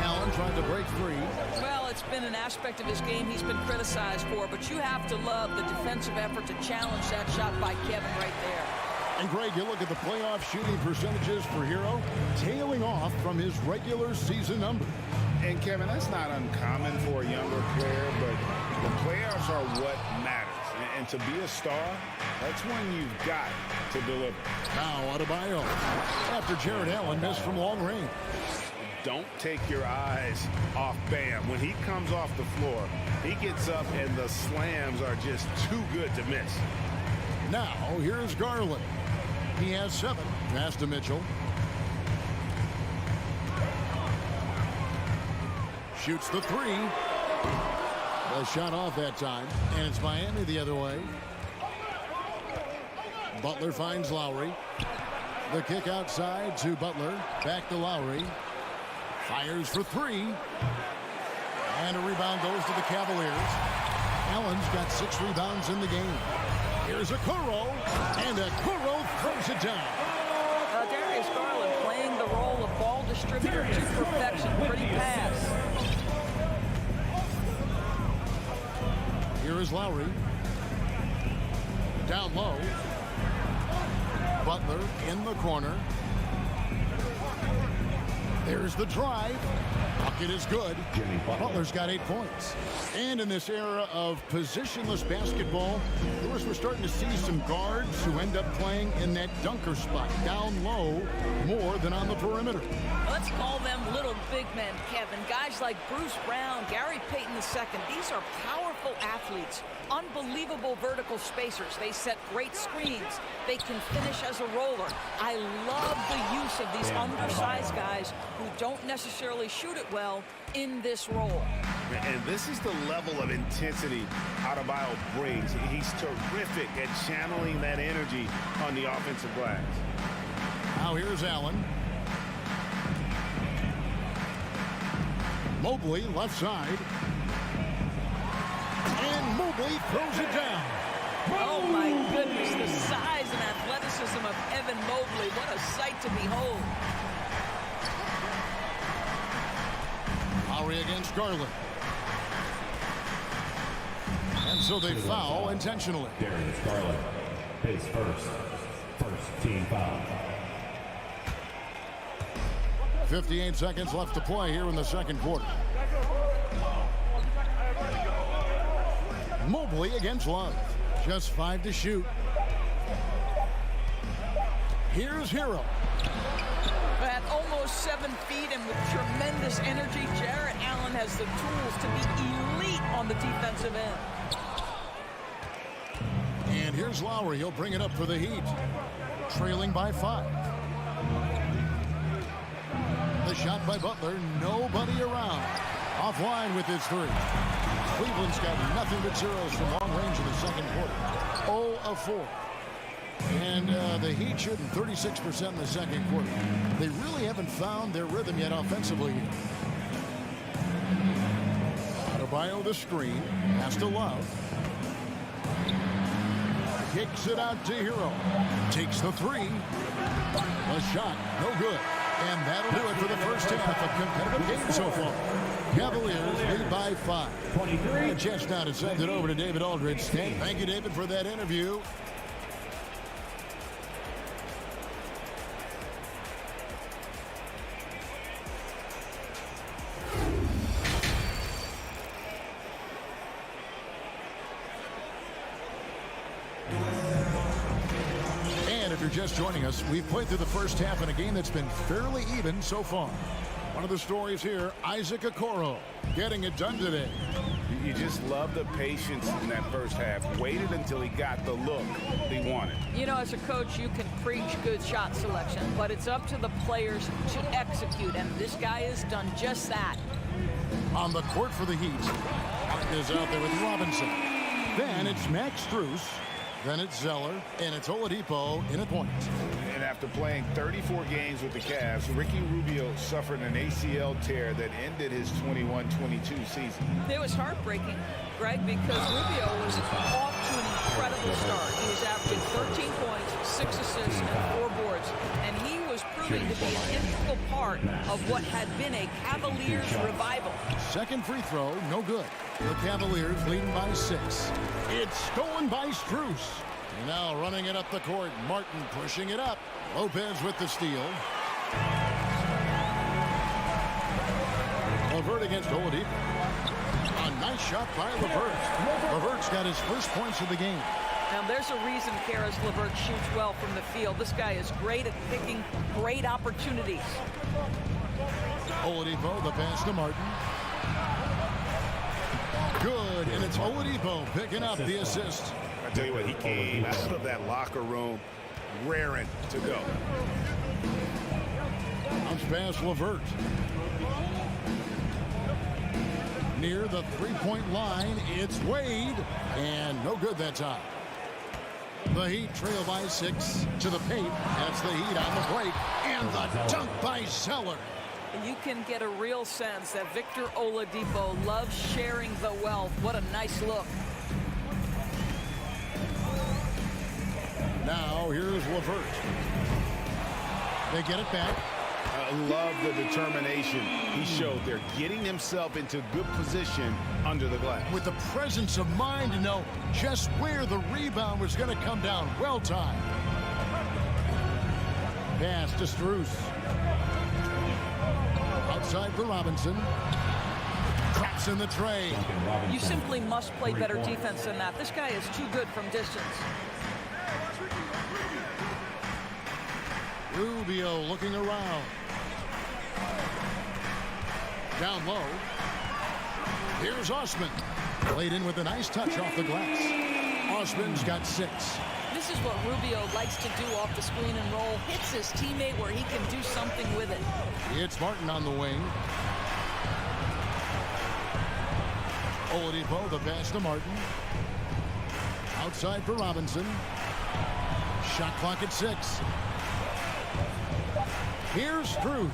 [SPEAKER 1] Allen tried to break free.
[SPEAKER 9] Well, it's been an aspect of his game he's been criticized for, but you have to love the defensive effort to challenge that shot by Kevin right there.
[SPEAKER 1] And Greg, you look at the playoff shooting percentages for Hero, tailing off from his regular season number.
[SPEAKER 3] And Kevin, that's not uncommon for a younger player, but the playoffs are what matters. And to be a star, that's when you've got to deliver.
[SPEAKER 1] Now Adebayo, after Jared Allen missed from long range.
[SPEAKER 6] Don't take your eyes off Bam. When he comes off the floor, he gets up and the slams are just too good to miss.
[SPEAKER 1] Now here's Garland. He has 7. Pass to Mitchell. Shoots the 3. The shot off that time. And it's Miami the other way. Butler finds Lowry. The kick outside to Butler. Back to Lowry. Fires for 3. And a rebound goes to the Cavaliers. Allen's got 6 rebounds in the game. Here's Okoro, and Okoro throws it down.
[SPEAKER 9] Darius Garland playing the role of ball distributor to perfection. Pretty pass.
[SPEAKER 1] Here is Lowry. Down low. Butler in the corner. There's the drive. Bucket is good. Butler's got 8 points. And in this era of positionless basketball, Lewis, we're starting to see some guards who end up playing in that dunker spot, down low, more than on the perimeter.
[SPEAKER 9] Let's call them little big men, Kevin. Guys like Bruce Brown, Gary Payton II. These are powerful athletes, unbelievable vertical spacers. They set great screens. They can finish as a roller. I love the use of these undersized guys who don't necessarily shoot it well in this role.
[SPEAKER 6] And this is the level of intensity Adebayo brings. He's terrific at channeling that energy on the offensive glass.
[SPEAKER 1] Now here's Allen. Mobley left side. And Mobley throws it down.
[SPEAKER 9] Oh my goodness, the size and athleticism of Evan Mobley. What a sight to behold.
[SPEAKER 1] Lowry against Garland. And so they foul intentionally.
[SPEAKER 4] Darius Garland, face first. First team foul.
[SPEAKER 1] 58 seconds left to play here in the second quarter. Mobley against Love. Just 5 to shoot. Here's Hero.
[SPEAKER 9] At almost 7 feet and with tremendous energy, Jarrett Allen has the tools to be elite on the defensive end.
[SPEAKER 1] And here's Lowry. He'll bring it up for the Heat. Trailing by 5. The shot by Butler. Nobody around. Offline with his 3. Cleveland's got nothing but zeros from long range in the second quarter. 0 of 4. And the Heat shooting 36% in the second quarter. They really haven't found their rhythm yet offensively. Adebayo the screen. Pass to Love. Kicks it out to Hero. Takes the 3. A shot. No good. And that'll do it for the first half of competitive game so far. Cavaliers lead by 5. 23. A chance now to send it over to David Aldridge. Thank you, David, for that interview. Just joining us, we've played through the first half in a game that's been fairly even so far. One of the stories here, Isaac Okoro getting it done today.
[SPEAKER 6] You just love the patience in that first half. Waited until he got the look he wanted.
[SPEAKER 9] You know, as a coach, you can preach good shot selection, but it's up to the players to execute, and this guy has done just that.
[SPEAKER 1] On the court for the Heat, Martin is out there with Robinson. Then it's Max Strus. Then it's Zeller, and it's Oladipo in a point.
[SPEAKER 6] And after playing 34 games with the Cavs, Ricky Rubio suffered an ACL tear that ended his 21-22 season.
[SPEAKER 9] It was heartbreaking, Greg, because Rubio was off to an incredible start. He was averaging 13 points, 6 assists, and 4 boards. And he was proving to be an integral part of what had been a Cavaliers revival.
[SPEAKER 1] Second free throw, no good. The Cavaliers leading by 6. It's stolen by Strus. Now running it up the court. Martin pushing it up. Lopez with the steal. LeVert against Oladipo. A nice shot by LeVert. LeVert's got his first points of the game.
[SPEAKER 9] Now there's a reason Karis LeVert shoots well from the field. This guy is great at picking great opportunities.
[SPEAKER 1] Oladipo, the pass to Martin. Good, and it's Oladipo picking up the assist.
[SPEAKER 6] I tell you what, he came out of that locker room raring to go.
[SPEAKER 1] Bounce pass LeVert. Near the three-point line, it's Wade, and no good that time. The Heat trail by 6 to the paint. That's the Heat on the break, and the dunk by Zeller.
[SPEAKER 9] You can get a real sense that Victor Oladipo loves sharing the wealth. What a nice look.
[SPEAKER 1] Now here's LeVert. They get it back.
[SPEAKER 6] I love the determination he showed there, getting himself into good position under the glass.
[SPEAKER 1] With the presence of mind to know just where the rebound was going to come down. Well timed. Pass to Strus. Outside for Robinson. Traps in the tray.
[SPEAKER 9] You simply must play better defense than that. This guy is too good from distance.
[SPEAKER 1] Rubio looking around. Down low. Here's Osman. Played in with a nice touch off the glass. Osman's got 6.
[SPEAKER 9] This is what Rubio likes to do off the screen and roll. Hits his teammate where he can do something with it.
[SPEAKER 1] It's Martin on the wing. Oladipo, the pass to Martin. Outside for Robinson. Shot clock at 6. Here's Strus.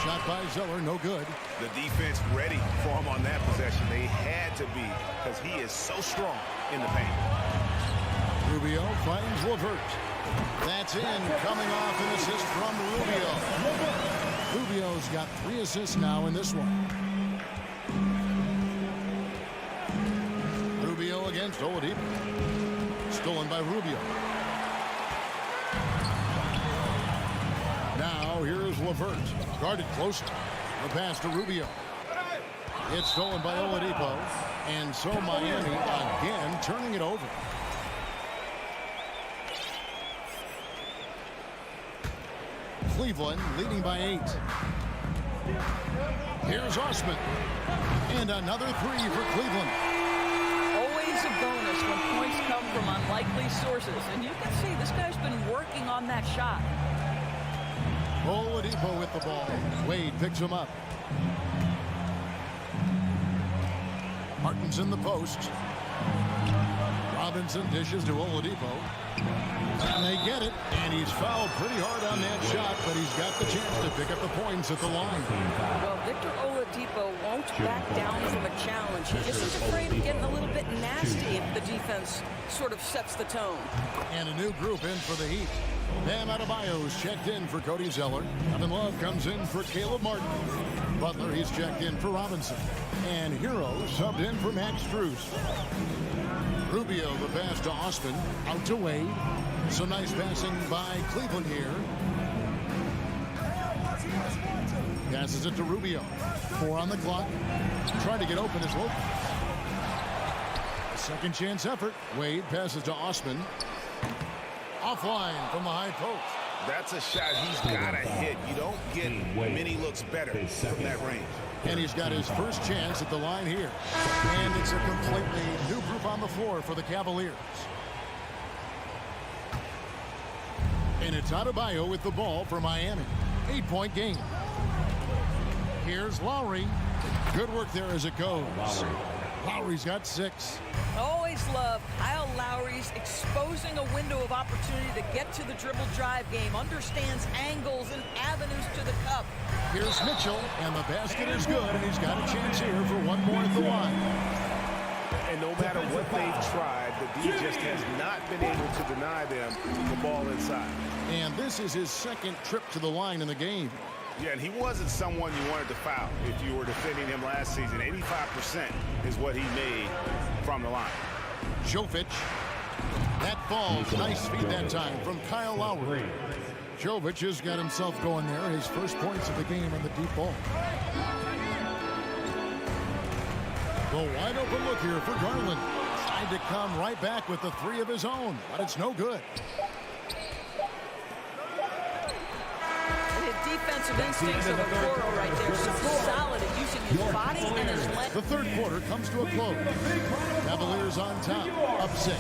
[SPEAKER 1] Shot by Zeller, no good.
[SPEAKER 6] The defense ready for him on that possession. They had to be, because he is so strong in the paint.
[SPEAKER 1] Rubio finds LeVert. That's in, coming off an assist from Rubio. Rubio's got 3 assists now in this one. Rubio against Oladipo. Stolen by Rubio. Now here's LeVert. Guarded closely. The pass to Rubio. It's stolen by Oladipo. And so Miami again turning it over. Cleveland leading by 8. Here's Osman. And another 3 for Cleveland.
[SPEAKER 9] Always a bonus when points come from unlikely sources. And you can see this guy's been working on that shot.
[SPEAKER 1] Oladipo with the ball. Wade picks him up. Martin's in the post. Robinson dishes to Oladipo. And they get it. And he's fouled pretty hard on that shot, but he's got the chance to pick up the points at the line.
[SPEAKER 9] Well, Victor Oladipo won't back down from a challenge. He just is afraid of getting a little bit nasty if the defense sort of sets the tone.
[SPEAKER 1] And a new group in for the Heat. Bam Adebayo's checked in for Cody Zeller. Kevin Love comes in for Caleb Martin. Butler, he's checked in for Robinson. And Hero subbed in for Max Strus. Rubio, the pass to Osman. Out to Wade. Some nice passing by Cleveland here. Passes it to Rubio. 4 on the clock. Trying to get open is Lopez. A second chance effort. Wade passes to Osman. Offline from the high post.
[SPEAKER 6] That's a shot he's got to hit. You don't get many looks better from that range.
[SPEAKER 1] And he's got his first chance at the line here. And it's a completely new group on the floor for the Cavaliers. And it's Adebayo with the ball for Miami. 8-point game. Here's Lowry. Good work there as it goes. Lowry's got 6.
[SPEAKER 9] Always love Kyle Lowry's exposing a window of opportunity to get to the dribble drive game, understands angles and avenues to the cup.
[SPEAKER 1] Here's Mitchell, and the basket is good, and he's got a chance here for one more at the line.
[SPEAKER 6] And no matter what they've tried, the D just has not been able to deny them the ball inside.
[SPEAKER 1] And this is his second trip to the line in the game.
[SPEAKER 6] Yeah, and he wasn't someone you wanted to foul if you were defending him last season. 85% is what he made from the line.
[SPEAKER 1] Jovic. That falls. Nice feed that time from Kyle Lowry. Jovic has got himself going there. His first points of the game on the deep ball. The wide open look here for Garland. Tried to come right back with the 3 of his own, but it's no good.
[SPEAKER 9] Defensive instincts of a Goro right there. So solid at using his body and his leg.
[SPEAKER 1] The third quarter comes to a close. Cavaliers on top, up 6.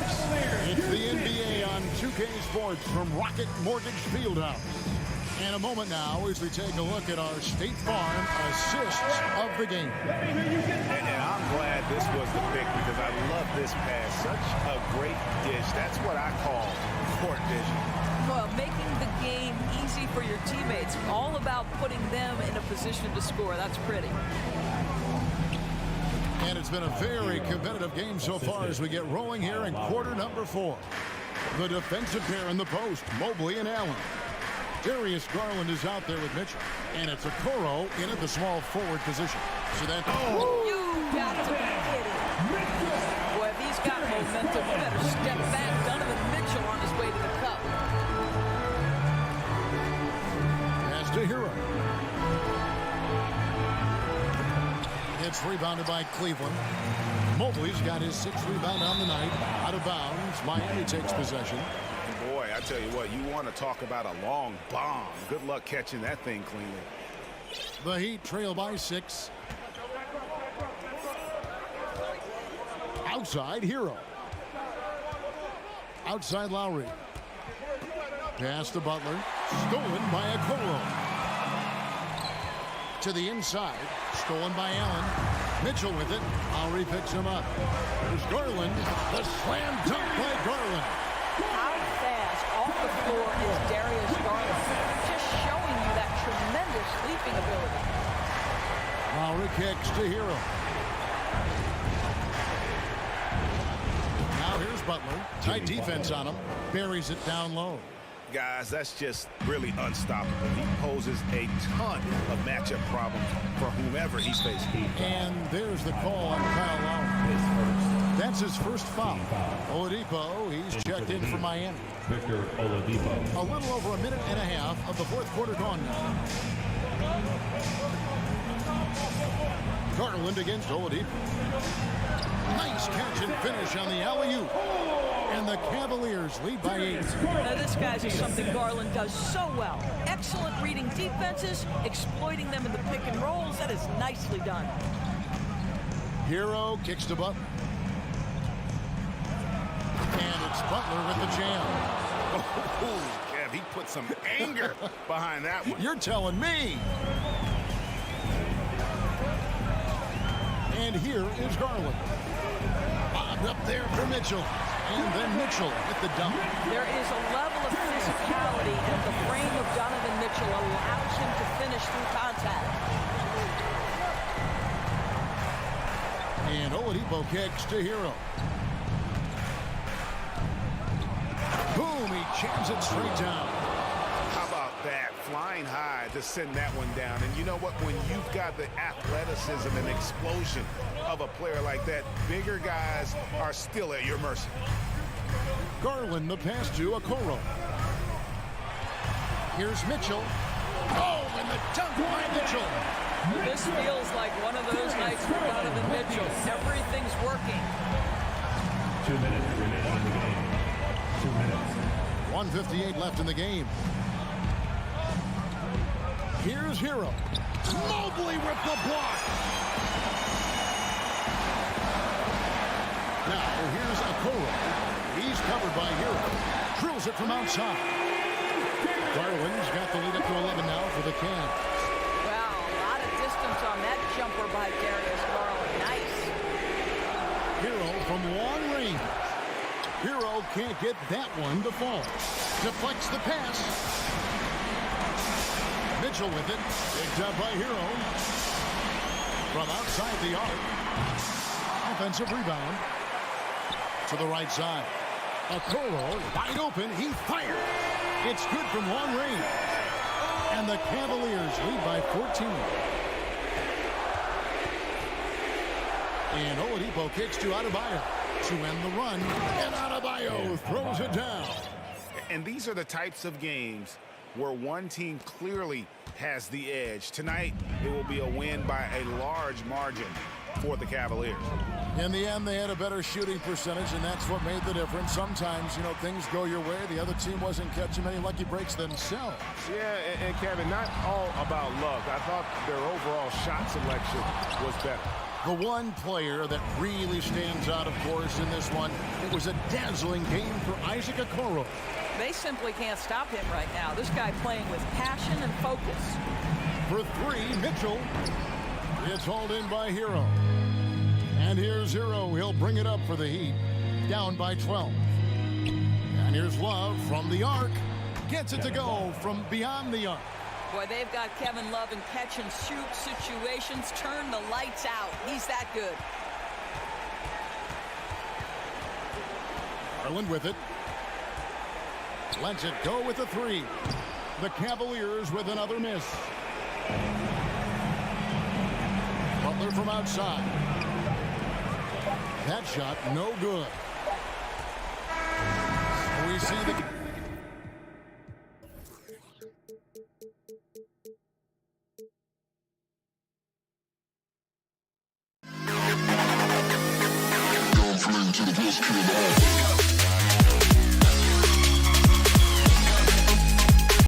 [SPEAKER 1] It's the NBA on 2K Sports from Rocket Mortgage Fieldhouse. And a moment now as we take a look at our State Farm assists of the game.
[SPEAKER 6] And I'm glad this was the pick because I love this pass. Such a great dish. That's what I call court vision.
[SPEAKER 9] Well, making the game easy for your teammates. All about putting them in a position to score. That's pretty.
[SPEAKER 1] And it's been a very competitive game so far as we get rolling here in quarter number 4. The defensive pair in the post, Mobley and Allen. Darius Garland is out there with Mitchell. And it's Okoro in at the small forward position. So that...
[SPEAKER 9] You got to be kidding. Boy, if he's got momentum, you better step back. Donovan Mitchell on his way to the cup.
[SPEAKER 1] Pass to Hero. It's rebounded by Cleveland. Mobley's got his 6th rebound on the night. Out of bounds. Miami takes possession.
[SPEAKER 6] Boy, I tell you what, you want to talk about a long bomb. Good luck catching that thing cleanly.
[SPEAKER 1] The Heat trail by 6. Outside, Hero. Outside, Lowry. Pass to Butler. Stolen by Okoro. To the inside. Stolen by Allen. Mitchell with it. Lowry picks him up. There's Garland. The slam dunk by Garland.
[SPEAKER 9] How fast off the floor is Darius Garland? Just showing you that tremendous leaping ability.
[SPEAKER 1] Lowry kicks to Hero. Now here's Butler. Tight defense on him. Buries it down low.
[SPEAKER 6] Guys, that's just really unstoppable. He poses a ton of matchup problems for whomever he's facing.
[SPEAKER 1] And there's the call on Kyle Lowry. That's his first foul. Oladipo, he's checked in for Miami.
[SPEAKER 4] Victor Oladipo.
[SPEAKER 1] A little over a minute and a half of the 4th quarter gone now. Garland against Oladipo. Nice catch and finish on the alley-oop. And the Cavaliers lead by 8.
[SPEAKER 9] Now this guy's is something Garland does so well. Excellent reading defenses, exploiting them in the pick and rolls. That is nicely done.
[SPEAKER 1] Hero kicks to Butler. And it's Butler with the jam.
[SPEAKER 6] Oh, Kev, he put some anger behind that one.
[SPEAKER 1] You're telling me. And here is Garland. Bobbed up there for Mitchell. And then Mitchell with the dunk.
[SPEAKER 9] There is a level of physicality, and the frame of Donovan Mitchell allows him to finish through contact.
[SPEAKER 1] And Oladipo kicks to Hero. Boom, he jams it straight down.
[SPEAKER 6] How about that? Flying high to send that one down. And you know what? When you've got the athleticism and explosion of a player like that, bigger guys are still at your mercy.
[SPEAKER 1] Garland, the pass to Okoro. Here's Mitchell. Oh, and the dunk by Mitchell.
[SPEAKER 9] This feels like one of those nights for Donovan Mitchell. Everything's working.
[SPEAKER 4] 2 minutes remaining in the game. 2 minutes.
[SPEAKER 1] 1:58 left in the game. Here's Hero. Mobley with the block. Now here's Okoro. He's covered by Hero. Drills it from outside. Garland's got the lead up to 11 now for the Cavs.
[SPEAKER 9] Wow, a lot of distance on that jumper by Darius Garland. Nice.
[SPEAKER 1] Hero from long range. Hero can't get that one to fall. Deflects the pass. Mitchell with it. Picked up by Hero. From outside the arc. Offensive rebound. To the right side. Okoro wide open. He fired. It's good from long range. And the Cavaliers lead by 14. And Oladipo kicks to Adebayo to end the run. And Adebayo throws it down.
[SPEAKER 6] And these are the types of games where one team clearly has the edge. Tonight, it will be a win by a large margin for the Cavaliers.
[SPEAKER 1] In the end, they had a better shooting percentage, and that's what made the difference. Sometimes, you know, things go your way. The other team wasn't catching many lucky breaks themselves.
[SPEAKER 5] Yeah, and Kevin, not all about luck. I thought their overall shot selection was better.
[SPEAKER 1] The one player that really stands out, of course, in this one, it was a dazzling game for Isaac Okoro.
[SPEAKER 9] They simply can't stop him right now. This guy playing with passion and focus.
[SPEAKER 1] For 3, Mitchell. It's hauled in by Hero. And here's Hero. He'll bring it up for the Heat. Down by 12. And here's Love from the arc. Gets it to go from beyond the arc.
[SPEAKER 9] Boy, they've got Kevin Love in catch and shoot situations. Turn the lights out. He's that good.
[SPEAKER 1] Garland with it. Lets it go with a three. The Cavaliers with another miss. Butler from outside. That shot no good. We see the